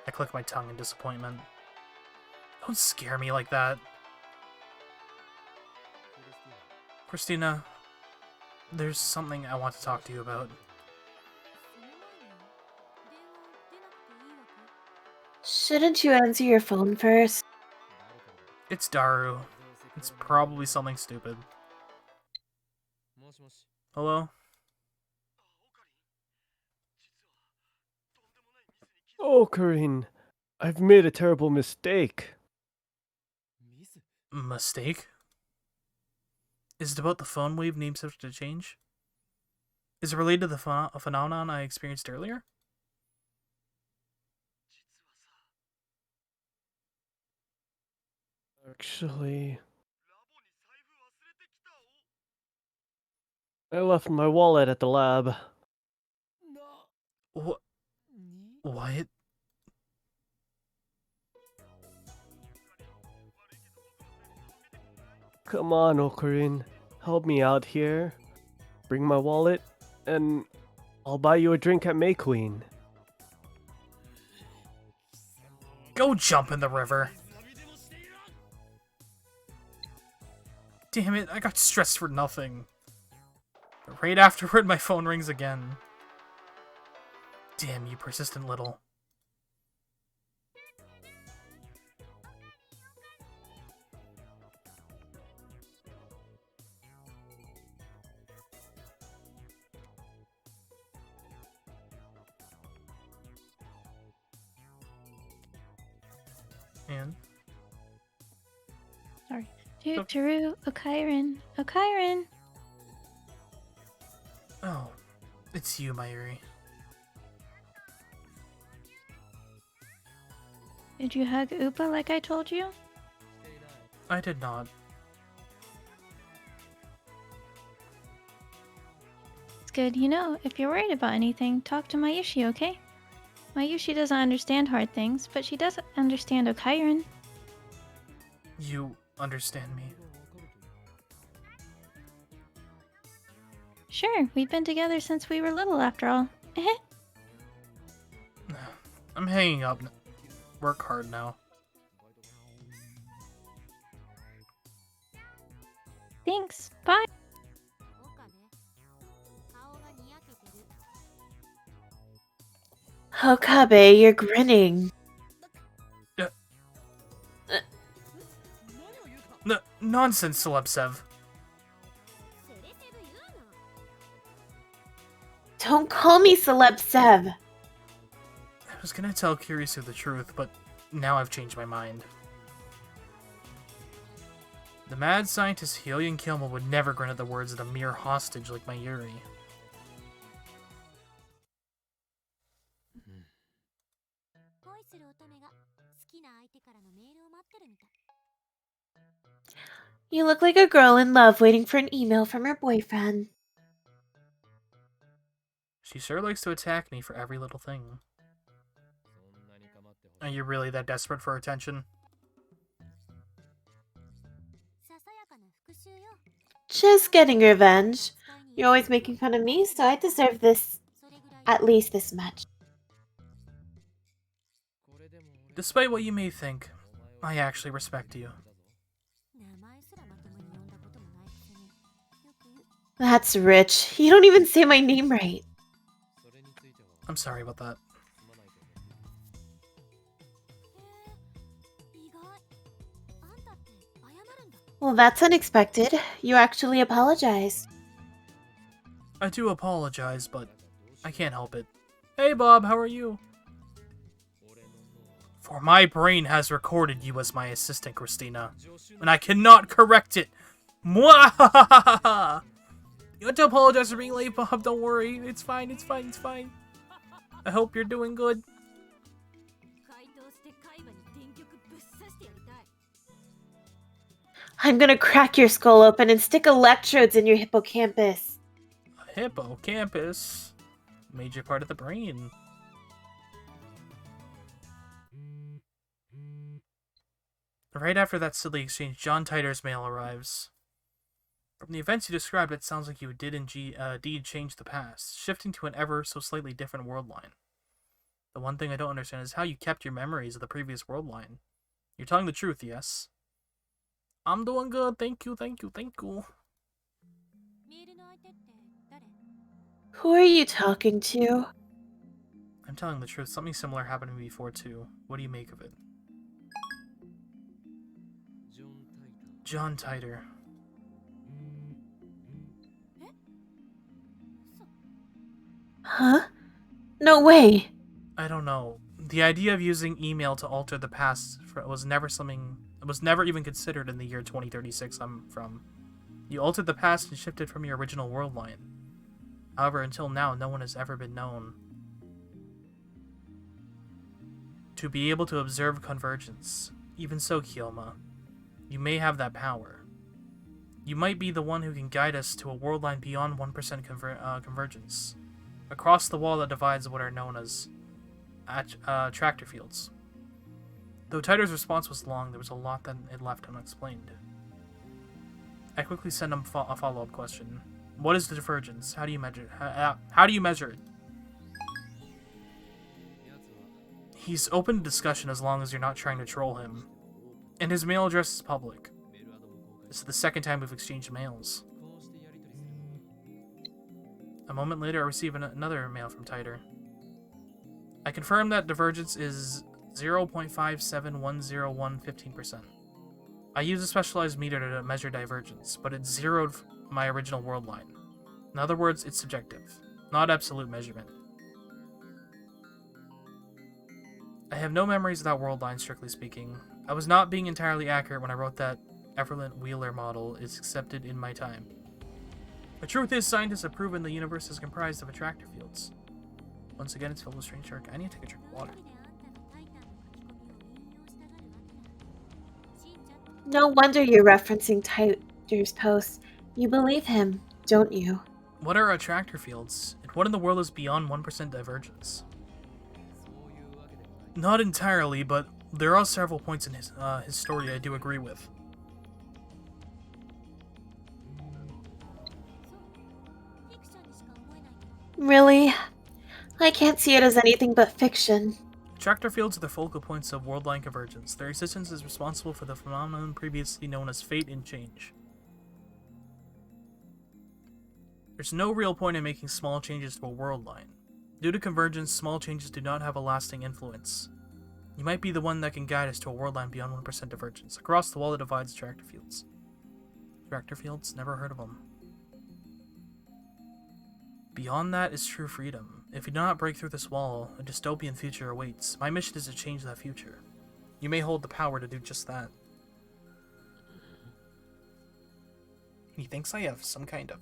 I click my tongue in disappointment. Don't scare me like that. Christina, there's something I want to talk to you about. Shouldn't you answer your phone first? It's Daru. It's probably something stupid. Hello? Oh, Corinne, I've made a terrible mistake. Mistake? Is it about the phone wave name subject to change? Is it related to the phenomenon I experienced earlier? Actually, I left my wallet at the lab. What? What? Come on, Ocarin. Help me out here. Bring my wallet, and I'll buy you a drink at May Queen. Go jump in the river. Damn it, I got stressed for nothing. But right afterward, my phone rings again. Damn you, persistent little. And? Sorry. Taru, Okairan. Okairan! Oh, it's you, Mayuri. Did you hug Upa like I told you? I did not. It's good. You know, if you're worried about anything, talk to Mayushi, okay? Mayushi doesn't understand hard things, but she does understand Okairan. You understand me. Sure, we've been together since we were little after all. I'm hanging up. Work hard now. Thanks. Bye. Okabe, you're grinning. Nonsense, Celebsev. Don't call me Celeb Sev. I was gonna tell Kirisu the truth, but now I've changed my mind. The mad scientist Hyoyin Kilma would never grin at the words of a mere hostage like Mayuri. You look like a girl in love waiting for an email from her boyfriend. She sure likes to attack me for every little thing. Are you really that desperate for attention? Just getting revenge. You're always making fun of me, so I deserve this. At least this much. Despite what you may think, I actually respect you. That's rich. You don't even say my name right. I'm sorry about that. Well, that's unexpected. You actually apologize. I do apologize, but I can't help it. Hey Bob, how are you? For my brain has recorded you as my assistant, Christina, and I cannot correct it. Mwahahaha! You have to apologize for being late, Bob. Don't worry. It's fine, it's fine, it's fine. I hope you're doing good. I'm gonna crack your skull open and stick electrodes in your hippocampus. Hippocampus. Major part of the brain. Right after that silly exchange, John Titer's mail arrives. From the events you described, it sounds like you did indeed change the past, shifting to an ever so slightly different world line. The one thing I don't understand is how you kept your memories of the previous world line. You're telling the truth, yes? I'm doing good, thank you, thank you, thank you. Who are you talking to? I'm telling the truth, something similar happened to me before too. What do you make of it? John Titer. Huh? No way. I don't know. The idea of using email to alter the past was never even considered in the year 2036 I'm from. You altered the past and shifted from your original world line. However, until now, no one has ever been known to be able to observe convergence. Even so, Kyoma, you may have that power. You might be the one who can guide us to a world line beyond 1% convergence, across the wall that divides what are known as tractor fields. Though Titer's response was long, there was a lot that it left unexplained. I quickly sent him a follow-up question. What is the divergence? How do you measure? How do you measure it? He's open to discussion as long as you're not trying to troll him. And his mail address is public. This is the second time we've exchanged mails. A moment later, I receive another mail from Titer. I confirm that divergence is 0.5710115%. I use a specialized meter to measure divergence, but it zeroed my original world line. In other words, it's subjective, not absolute measurement. I have no memories of that world line, strictly speaking. I was not being entirely accurate when I wrote that Everland Wheeler model is accepted in my time. The truth is, scientists have proven the universe is comprised of attractor fields. Once again, it's filled with strange shark. I need to take a drink of water. No wonder you're referencing Tyler's post. You believe him, don't you? What are attractor fields? And what in the world is beyond 1% divergence? Not entirely, but there are several points in his story I do agree with. Really? I can't see it as anything but fiction. Attractor fields are the focal points of world-line convergence. Their existence is responsible for the phenomenon previously known as fate and change. There's no real point in making small changes to a world line. Due to convergence, small changes do not have a lasting influence. You might be the one that can guide us to a world line beyond 1% divergence, across the wall that divides attractor fields. Attractor fields? Never heard of them. Beyond that is true freedom. If we do not break through this wall, a dystopian future awaits. My mission is to change that future. You may hold the power to do just that. He thinks I have some kind of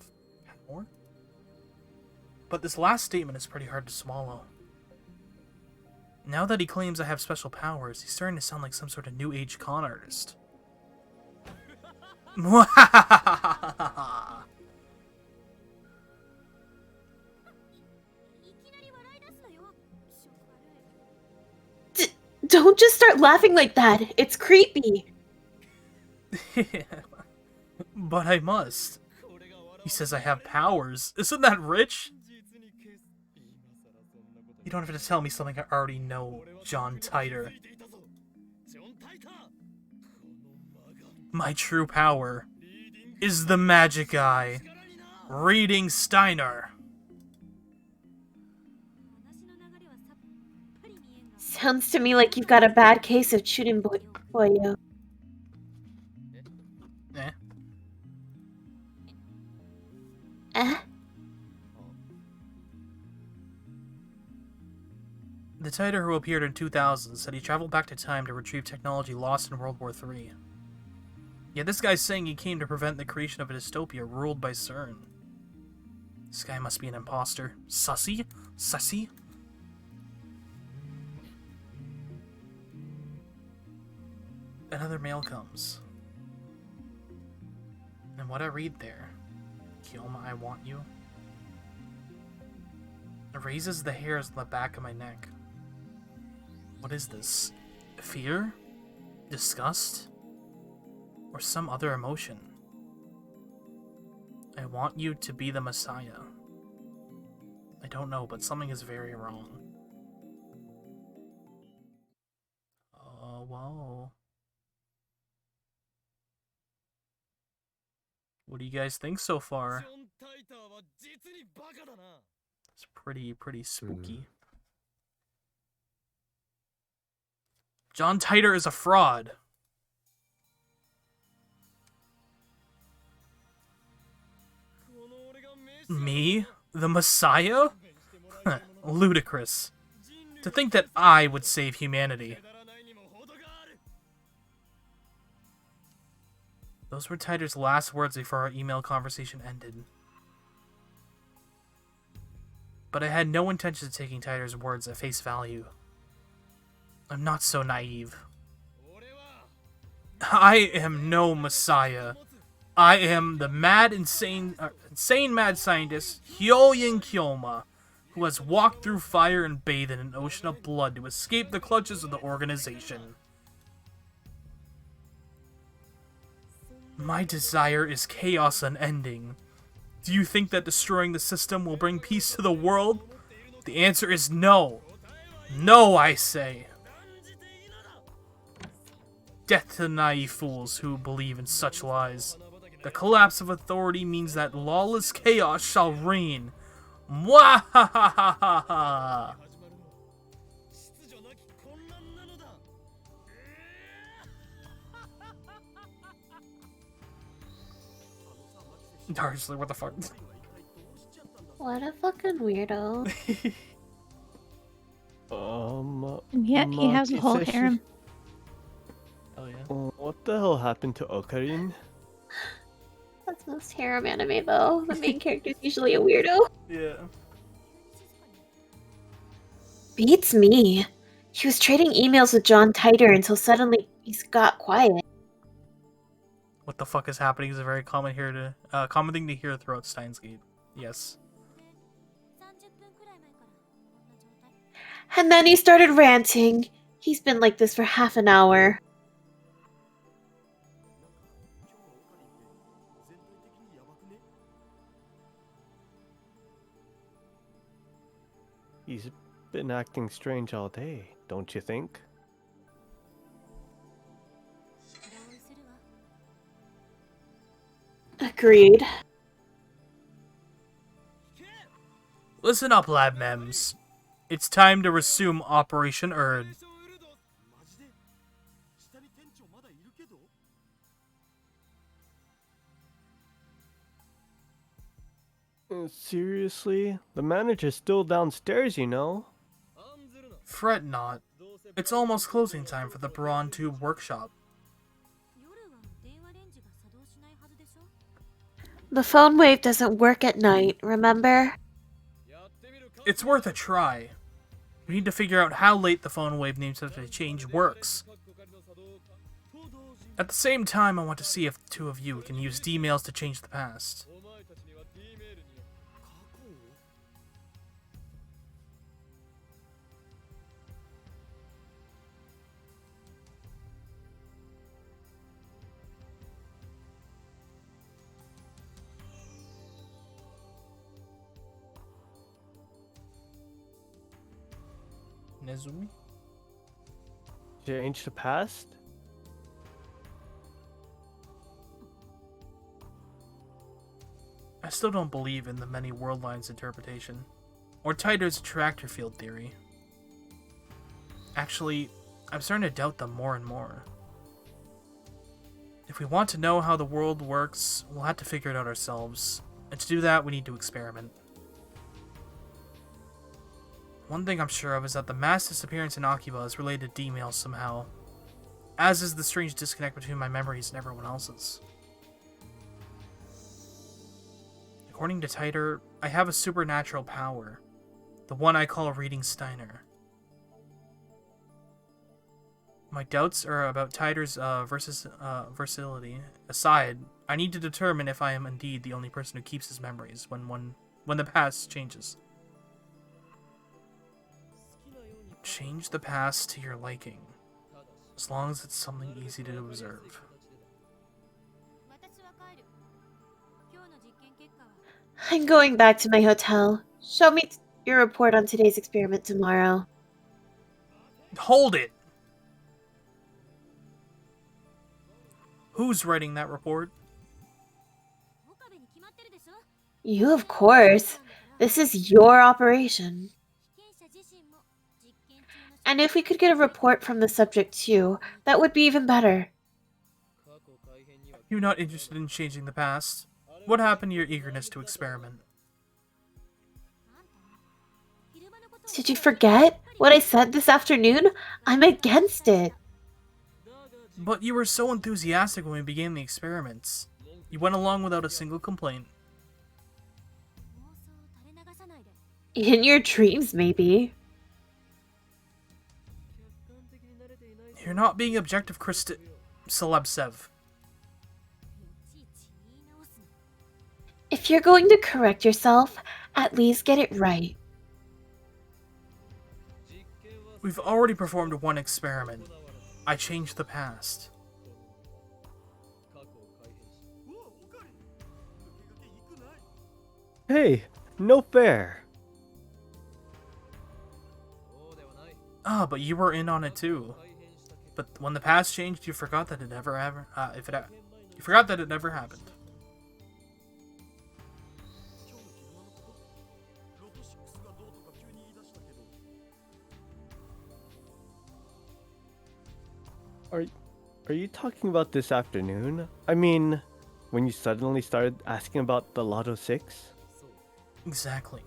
power? But this last statement is pretty hard to swallow. Now that he claims I have special powers, he's starting to sound like some sort of new age con artist. Don't just start laughing like that. It's creepy. But I must. He says I have powers. Isn't that rich? You don't have to tell me something I already know, John Titor. My true power is the magic eye. Reading Steiner. Sounds to me like you've got a bad case of Churinboyo. Eh? Eh? The Titor who appeared in 2000 said he traveled back to time to retrieve technology lost in World War III. Yet this guy's saying he came to prevent the creation of a dystopia ruled by CERN. This guy must be an imposter. Sussy? Sussy? Another mail comes. And what I read there, Kioma, I want you. It raises the hairs on the back of my neck. What is this? Fear? Disgust? Or some other emotion? I want you to be the Messiah. I don't know, but something is very wrong. Oh, whoa. What do you guys think so far? It's pretty spooky. John Titor is a fraud. Me? The Messiah? Ludicrous. To think that I would save humanity. Those were Titor's last words before our email conversation ended. But I had no intention of taking Titor's words at face value. I'm not so naive. I am no Messiah. I am the insane mad scientist Hyoyin Kyoma, who has walked through fire and bathed in an ocean of blood to escape the clutches of the organization. My desire is chaos unending. Do you think that destroying the system will bring peace to the world? The answer is no. No, I say. Death to the naive fools who believe in such lies. The collapse of authority means that lawless chaos shall reign. Mwahahaha! Darsley, what the fuck? What a fucking weirdo. And yet he has a whole Maki-seshi, harem. Oh yeah. What the hell happened to Ocarine? That's most harem anime though. The main character's usually a weirdo. Yeah. Beats me. She was trading emails with John Titor until suddenly he's got quiet. what the fuck is happening is a very common thing to hear throughout Steins Gate. Yes. And then he started ranting. He's been like this for half an hour. He's been acting strange all day, don't you think? Agreed. Listen up, lab mems. It's time to resume Operation Erd. Seriously? The manager's still downstairs, you know? Fret not. It's almost closing time for the Brawn Tube workshop. The phone wave doesn't work at night, remember? It's worth a try. We need to figure out how late the phone wave name subject change works. At the same time, I want to see if the two of you can use D-mails to change the past. Nezumi? Change the past? I still don't believe in the many world lines interpretation, or Tider's attractor field theory. Actually, I'm starting to doubt them more and more. If we want to know how the world works, we'll have to figure it out ourselves, and to do that, we need to experiment. One thing I'm sure of is that the mass disappearance in Akiba is related to D-mail somehow, as is the strange disconnect between my memories and everyone else's. According to Titer, I have a supernatural power, the one I call reading Steiner. My doubts are about Titer's versatility aside, I need to determine if I am indeed the only person who keeps his memories when the past changes. Change the past to your liking, as long as it's something easy to observe. I'm going back to my hotel. Show me your report on today's experiment tomorrow. Hold it! Who's writing that report? You, of course. This is your operation. And if we could get a report from the subject too, that would be even better. You're not interested in changing the past? What happened to your eagerness to experiment? Did you forget what I said this afternoon? I'm against it. But you were so enthusiastic when we began the experiments. You went along without a single complaint. In your dreams, maybe. You're not being objective, Celebsev. If you're going to correct yourself, at least get it right. We've already performed one experiment. I changed the past. Hey, no fair. Ah, but you were in on it too. But when the past changed, you forgot that it ever you forgot that it never happened. Are you talking about this afternoon? I mean, when you suddenly started asking about the Lotto 6? Exactly.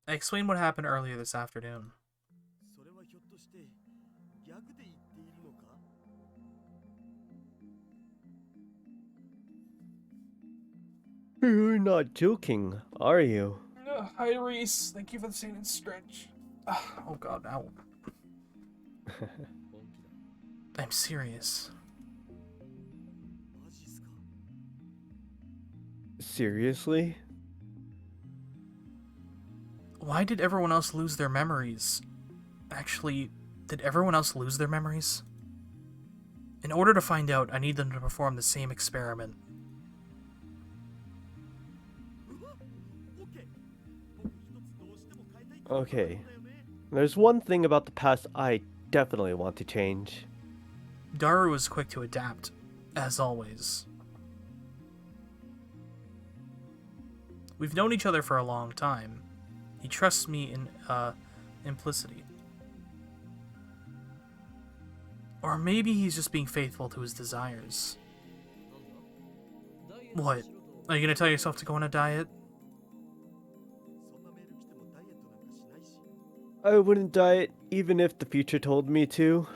I explained what happened earlier this afternoon. You're not joking, are you? Hi, Reese. Thank you for the sandwich stretch. Oh god, ow. I'm serious. Seriously? Why did everyone else lose their memories? Actually, did everyone else lose their memories? In order to find out, I need them to perform the same experiment. Okay. There's one thing about the past I definitely want to change. Daru is quick to adapt, as always. We've known each other for a long time. He trusts me in, implicity. Or maybe he's just being faithful to his desires. What? Are you gonna tell yourself to go on a diet? I wouldn't diet even if the future told me to.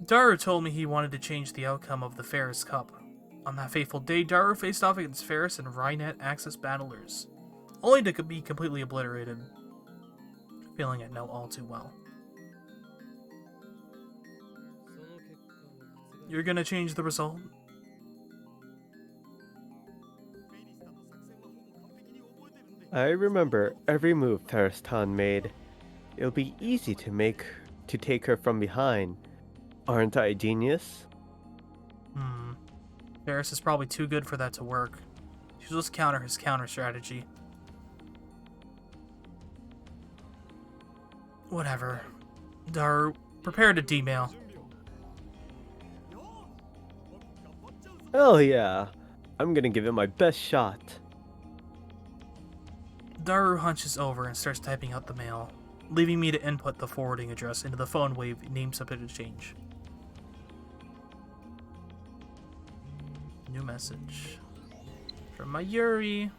Daru told me he wanted to change the outcome of the Ferris Cup. On that fateful day, Daru faced off against Ferris and Rhinet Axis battlers, only to be completely obliterated. Feeling it know all too well. You're gonna change the result? I remember every move Ferristan made. It'll be easy to take her from behind. Aren't I a genius? Ferris is probably too good for that to work. She'll just counter his counter strategy. Whatever. Daru, prepare to demail. Hell yeah. I'm gonna give it my best shot. Daru hunches over and starts typing out the mail, leaving me to input the forwarding address into the phone wave name subject change. New message. From my Yuri.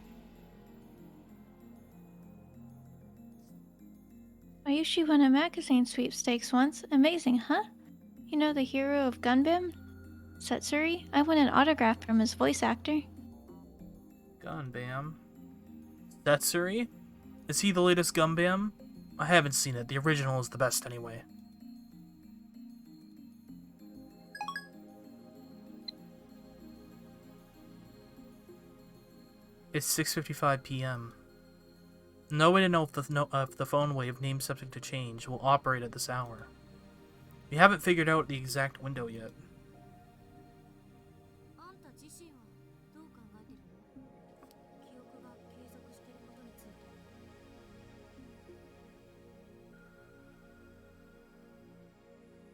Mayushi won a magazine sweepstakes once. Amazing, huh? You know the hero of Gunbim? Setsuri? I won an autograph from his voice actor. Gunbam. Setsuri? Is he the latest Gunbam? I haven't seen it. The original is the best anyway. It's 6:55 p.m. No way to know if the phone wave name subject to change will operate at this hour. We haven't figured out the exact window yet.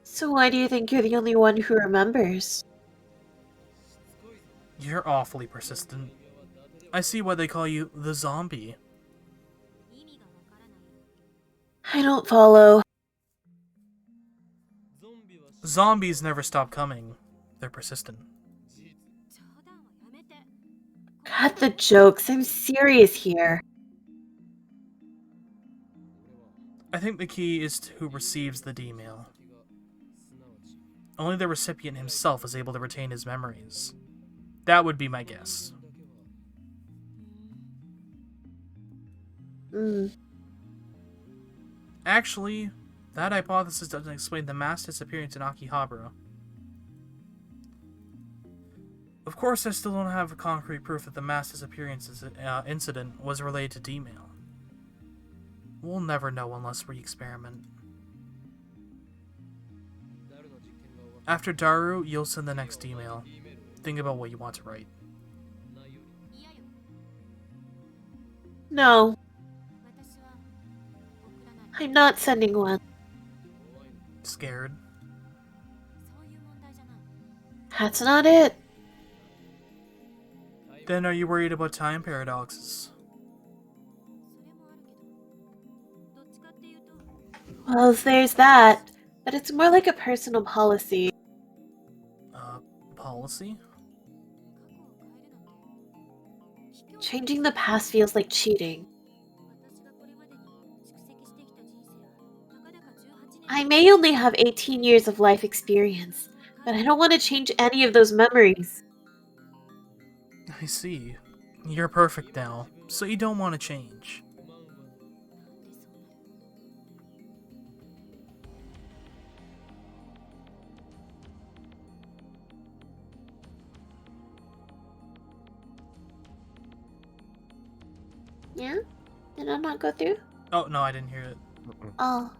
So why do you think you're the only one who remembers? You're awfully persistent. I see why they call you the zombie. I don't follow. Zombies never stop coming. They're persistent. Cut the jokes, I'm serious here. I think the key is to who receives the D-mail. Only the recipient himself is able to retain his memories. That would be my guess. Actually, that hypothesis doesn't explain the mass disappearance in Akihabara. Of course, I still don't have concrete proof that the mass disappearance incident was related to D-mail. We'll never know unless we experiment. After Daru, you'll send the next email. Think about what you want to write. No. I'm not sending one. Scared? That's not it. Then are you worried about time paradoxes? Well, there's that, but it's more like a personal policy. Policy? Changing the past feels like cheating. I may only have 18 years of life experience, but I don't want to change any of those memories. I see. You're perfect now, so you don't want to change. Did I not go through? Oh, no, I didn't hear it. Oh,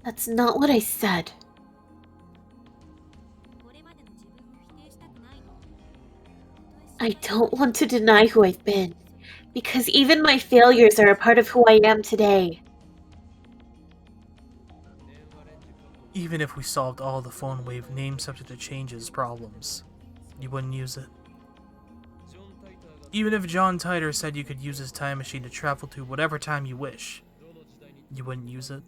that's not what I said. I don't want to deny who I've been, because even my failures are a part of who I am today. Even if we solved all the phone wave name subject to changes problems, you wouldn't use it. Even if John Titor said you could use his time machine to travel to whatever time you wish, you wouldn't use it.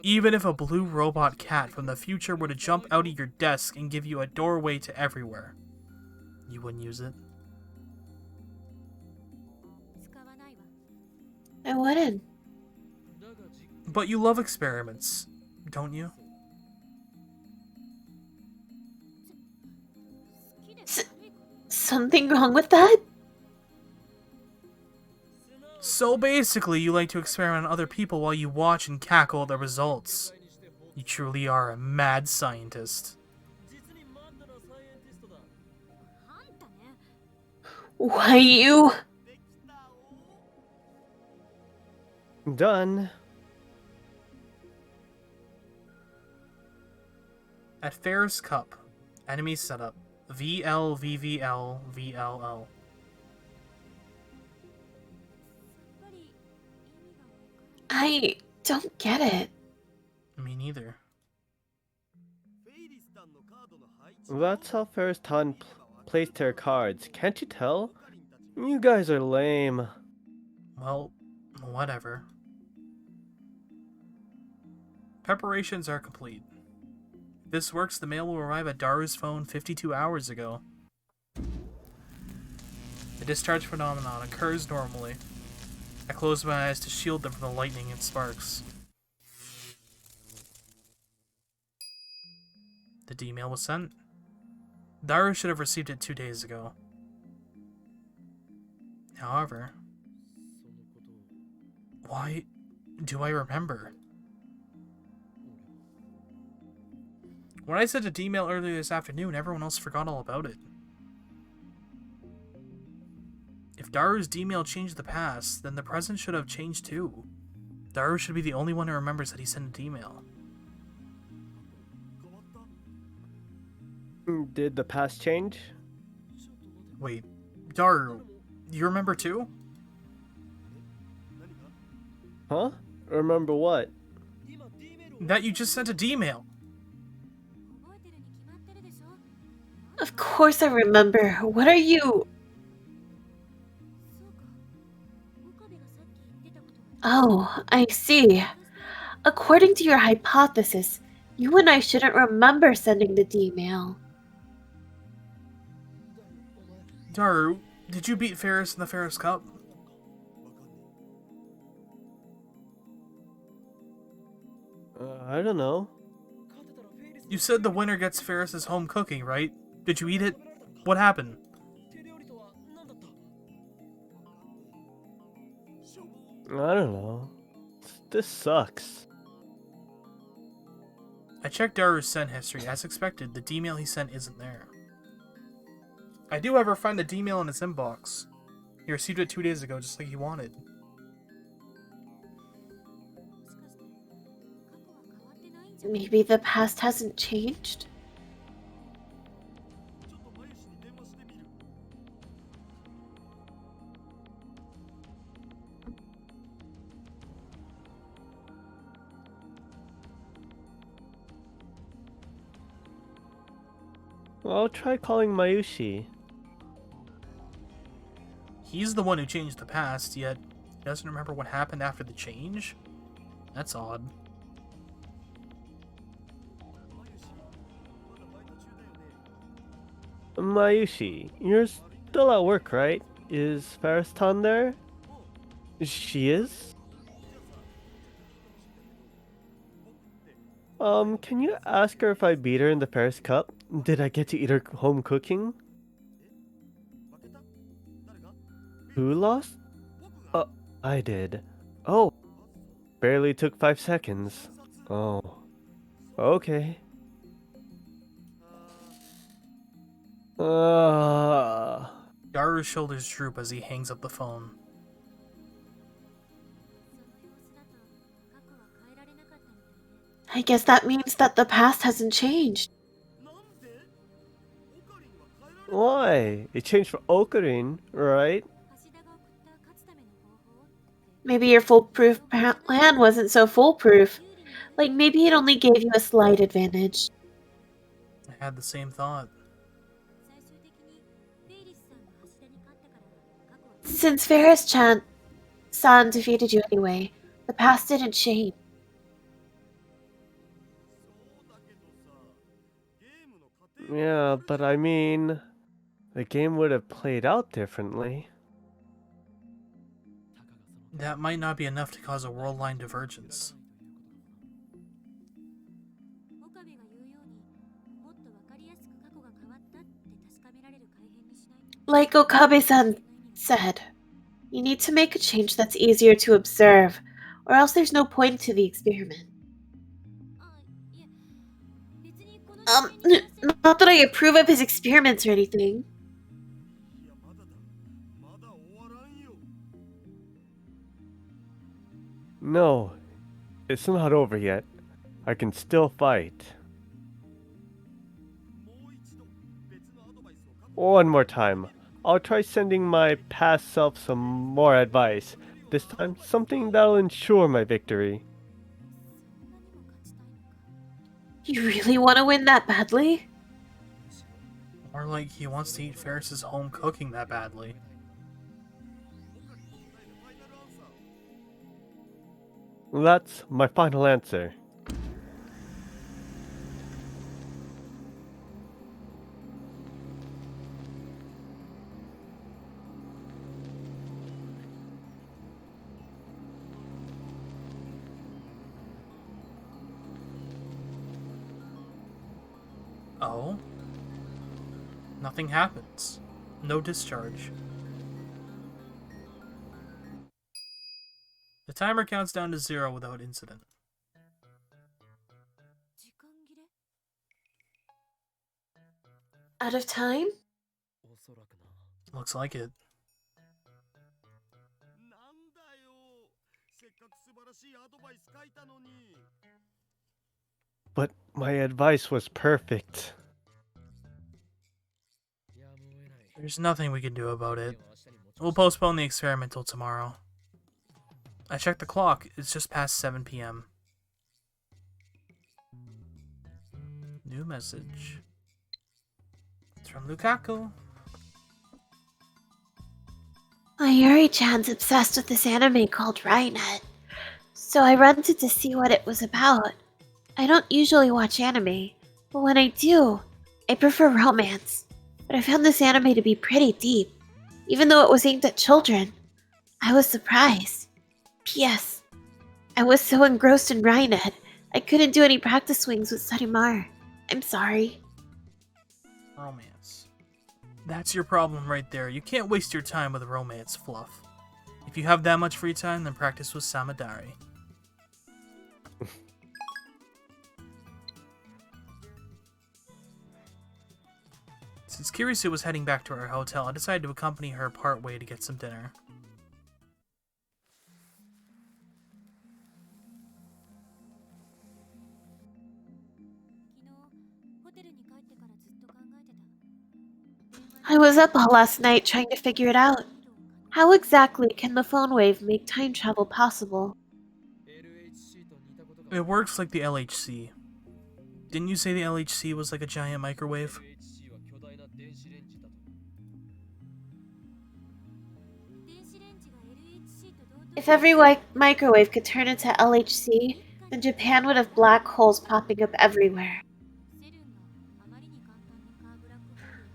Even if a blue robot cat from the future were to jump out of your desk and give you a doorway to everywhere, you wouldn't use it. I wouldn't. But you love experiments, don't you? Something wrong with that? So basically, you like to experiment on other people while you watch and cackle at the results. You truly are a mad scientist. Why you? Done. At Fair's Cup, enemy setup VLVVL. I don't get it. Me neither. That's how Ferriston placed her cards. Can't you tell? You guys are lame. Well, whatever. Preparations are complete. If this works, the mail will arrive at Daru's phone 52 hours ago. The discharge phenomenon occurs normally. I close my eyes to shield them from the lightning and sparks. The D-mail was sent. Daru should have received it 2 days ago. However, why do I remember? When I sent a D-mail earlier this afternoon, everyone else forgot all about it. If Daru's D-mail changed the past, then the present should have changed too. Daru should be the only one who remembers that he sent a D-mail. Did the past change? Wait, Daru, you remember too? Huh? Remember what? That you just sent a D-mail. Of course I remember. What are you? Oh, I see. According to your hypothesis, you and I shouldn't remember sending the D-mail. Daru, did you beat Ferris in the Ferris Cup? I don't know. You said the winner gets Ferris's home cooking, right? Did you eat it? What happened? I don't know. This sucks. I checked Daru's sent history. As expected, the D-mail he sent isn't there. I do, however, find the D-mail in his inbox. He received it 2 days ago, just like he wanted. Maybe the past hasn't changed? I'll try calling Mayushi. He's the one who changed the past, yet he doesn't remember what happened after the change? That's odd. Mayushi, you're still at work, right? Is Ferriston there? She is? Can you ask her if I beat her in the Ferris Cup? Did I get to eat her home cooking? Who lost? I did. Oh, barely took 5 seconds. Oh, okay. Daru's shoulders droop as he hangs up the phone. I guess that means that the past hasn't changed. Why? It changed for Ocarine, right? Maybe your foolproof plan wasn't so foolproof. Like, maybe it only gave you a slight advantage. I had the same thought. Since Ferris-san defeated you anyway, the past didn't change. Yeah, but I mean, the game would have played out differently. That might not be enough to cause a world-line divergence. Like Okabe-san said, you need to make a change that's easier to observe, or else there's no point to the experiment. Not that I approve of his experiments or anything. No, it's not over yet. I can still fight. One more time. I'll try sending my past self some more advice. This time, something that'll ensure my victory. You really want to win that badly? Or like he wants to eat Ferris's home cooking that badly. That's my final answer. Oh? Nothing happens. No discharge. The timer counts down to 0 without incident. Out of time? Looks like it. But my advice was perfect. There's nothing we can do about it. We'll postpone the experiment till tomorrow. I checked the clock. It's just past 7 p.m. New message. It's from Lukaku. Ayuri-chan's obsessed with this anime called Rainet, so I rented to see what it was about. I don't usually watch anime, but when I do, I prefer romance. But I found this anime to be pretty deep, even though it was aimed at children. I was surprised. P.S. I was so engrossed in Rainet, I couldn't do any practice swings with Sarimar. I'm sorry. Romance. That's your problem right there. You can't waste your time with romance fluff. If you have that much free time, then practice with Samadari. Since Kirisu was heading back to her hotel, I decided to accompany her part way to get some dinner. I was up all last night trying to figure it out. How exactly can the phone wave make time travel possible? It works like the LHC. Didn't you say the LHC was like a giant microwave? If every microwave could turn into LHC, then Japan would have black holes popping up everywhere.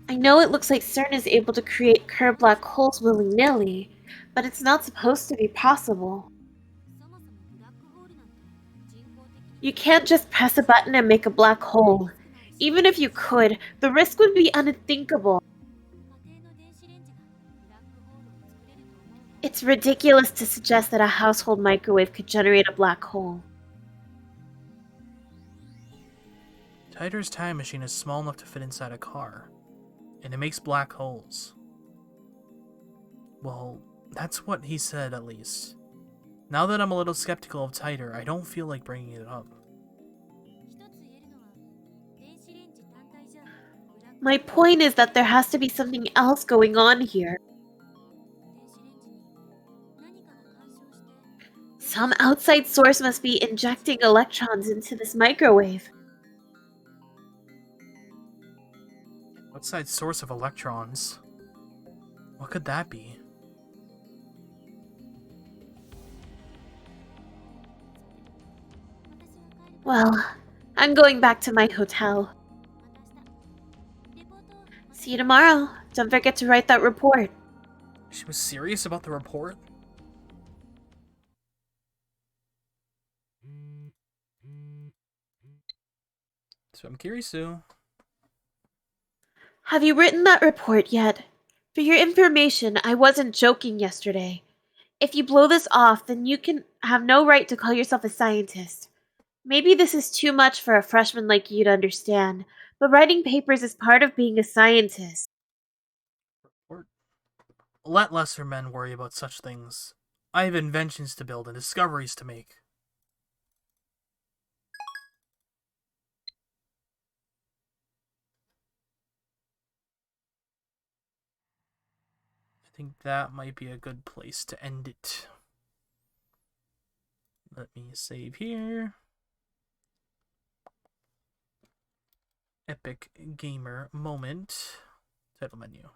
I know it looks like CERN is able to create curved black holes willy-nilly, but it's not supposed to be possible. You can't just press a button and make a black hole. Even if you could, the risk would be unthinkable. It's ridiculous to suggest that a household microwave could generate a black hole. Tider's time machine is small enough to fit inside a car, and it makes black holes. Well, that's what he said, at least. Now that I'm a little skeptical of Tider, I don't feel like bringing it up. My point is that there has to be something else going on here. Some outside source must be injecting electrons into this microwave. Outside source of electrons. What could that be? Well, I'm going back to my hotel. See you tomorrow. Don't forget to write that report. She was serious about the report? So I'm curious too. Have you written that report yet? For your information, I wasn't joking yesterday. If you blow this off, then you can have no right to call yourself a scientist. Maybe this is too much for a freshman like you to understand, but writing papers is part of being a scientist. Let lesser men worry about such things. I have inventions to build and discoveries to make. I think that might be a good place to end it. Let me save here. Epic gamer moment. Title menu.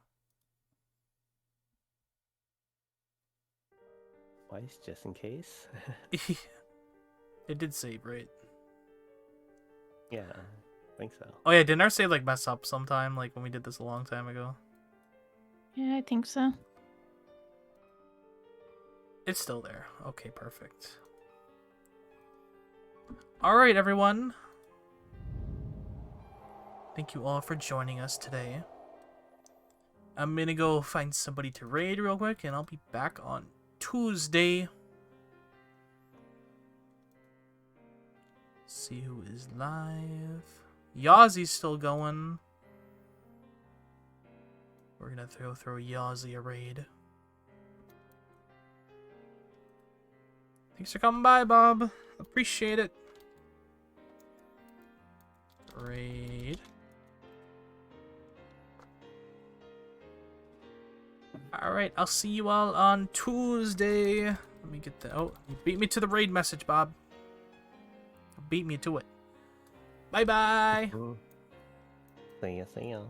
Twice, just in case. It did save, right? Yeah, I think so. Oh yeah, didn't our save like mess up sometime, like when we did this a long time ago? Yeah, I think so. It's still there. Okay, perfect. Alright, everyone. Thank you all for joining us today. I'm gonna go find somebody to raid real quick, and I'll be back on Tuesday. See who is live. Yazi's still going. We're gonna throw Yazi a raid. Thanks for coming by, Bob. Appreciate it. Raid. Alright, I'll see you all on Tuesday. Let me get the... Oh, you beat me to the raid message, Bob. You beat me to it. Bye-bye. See ya, see ya.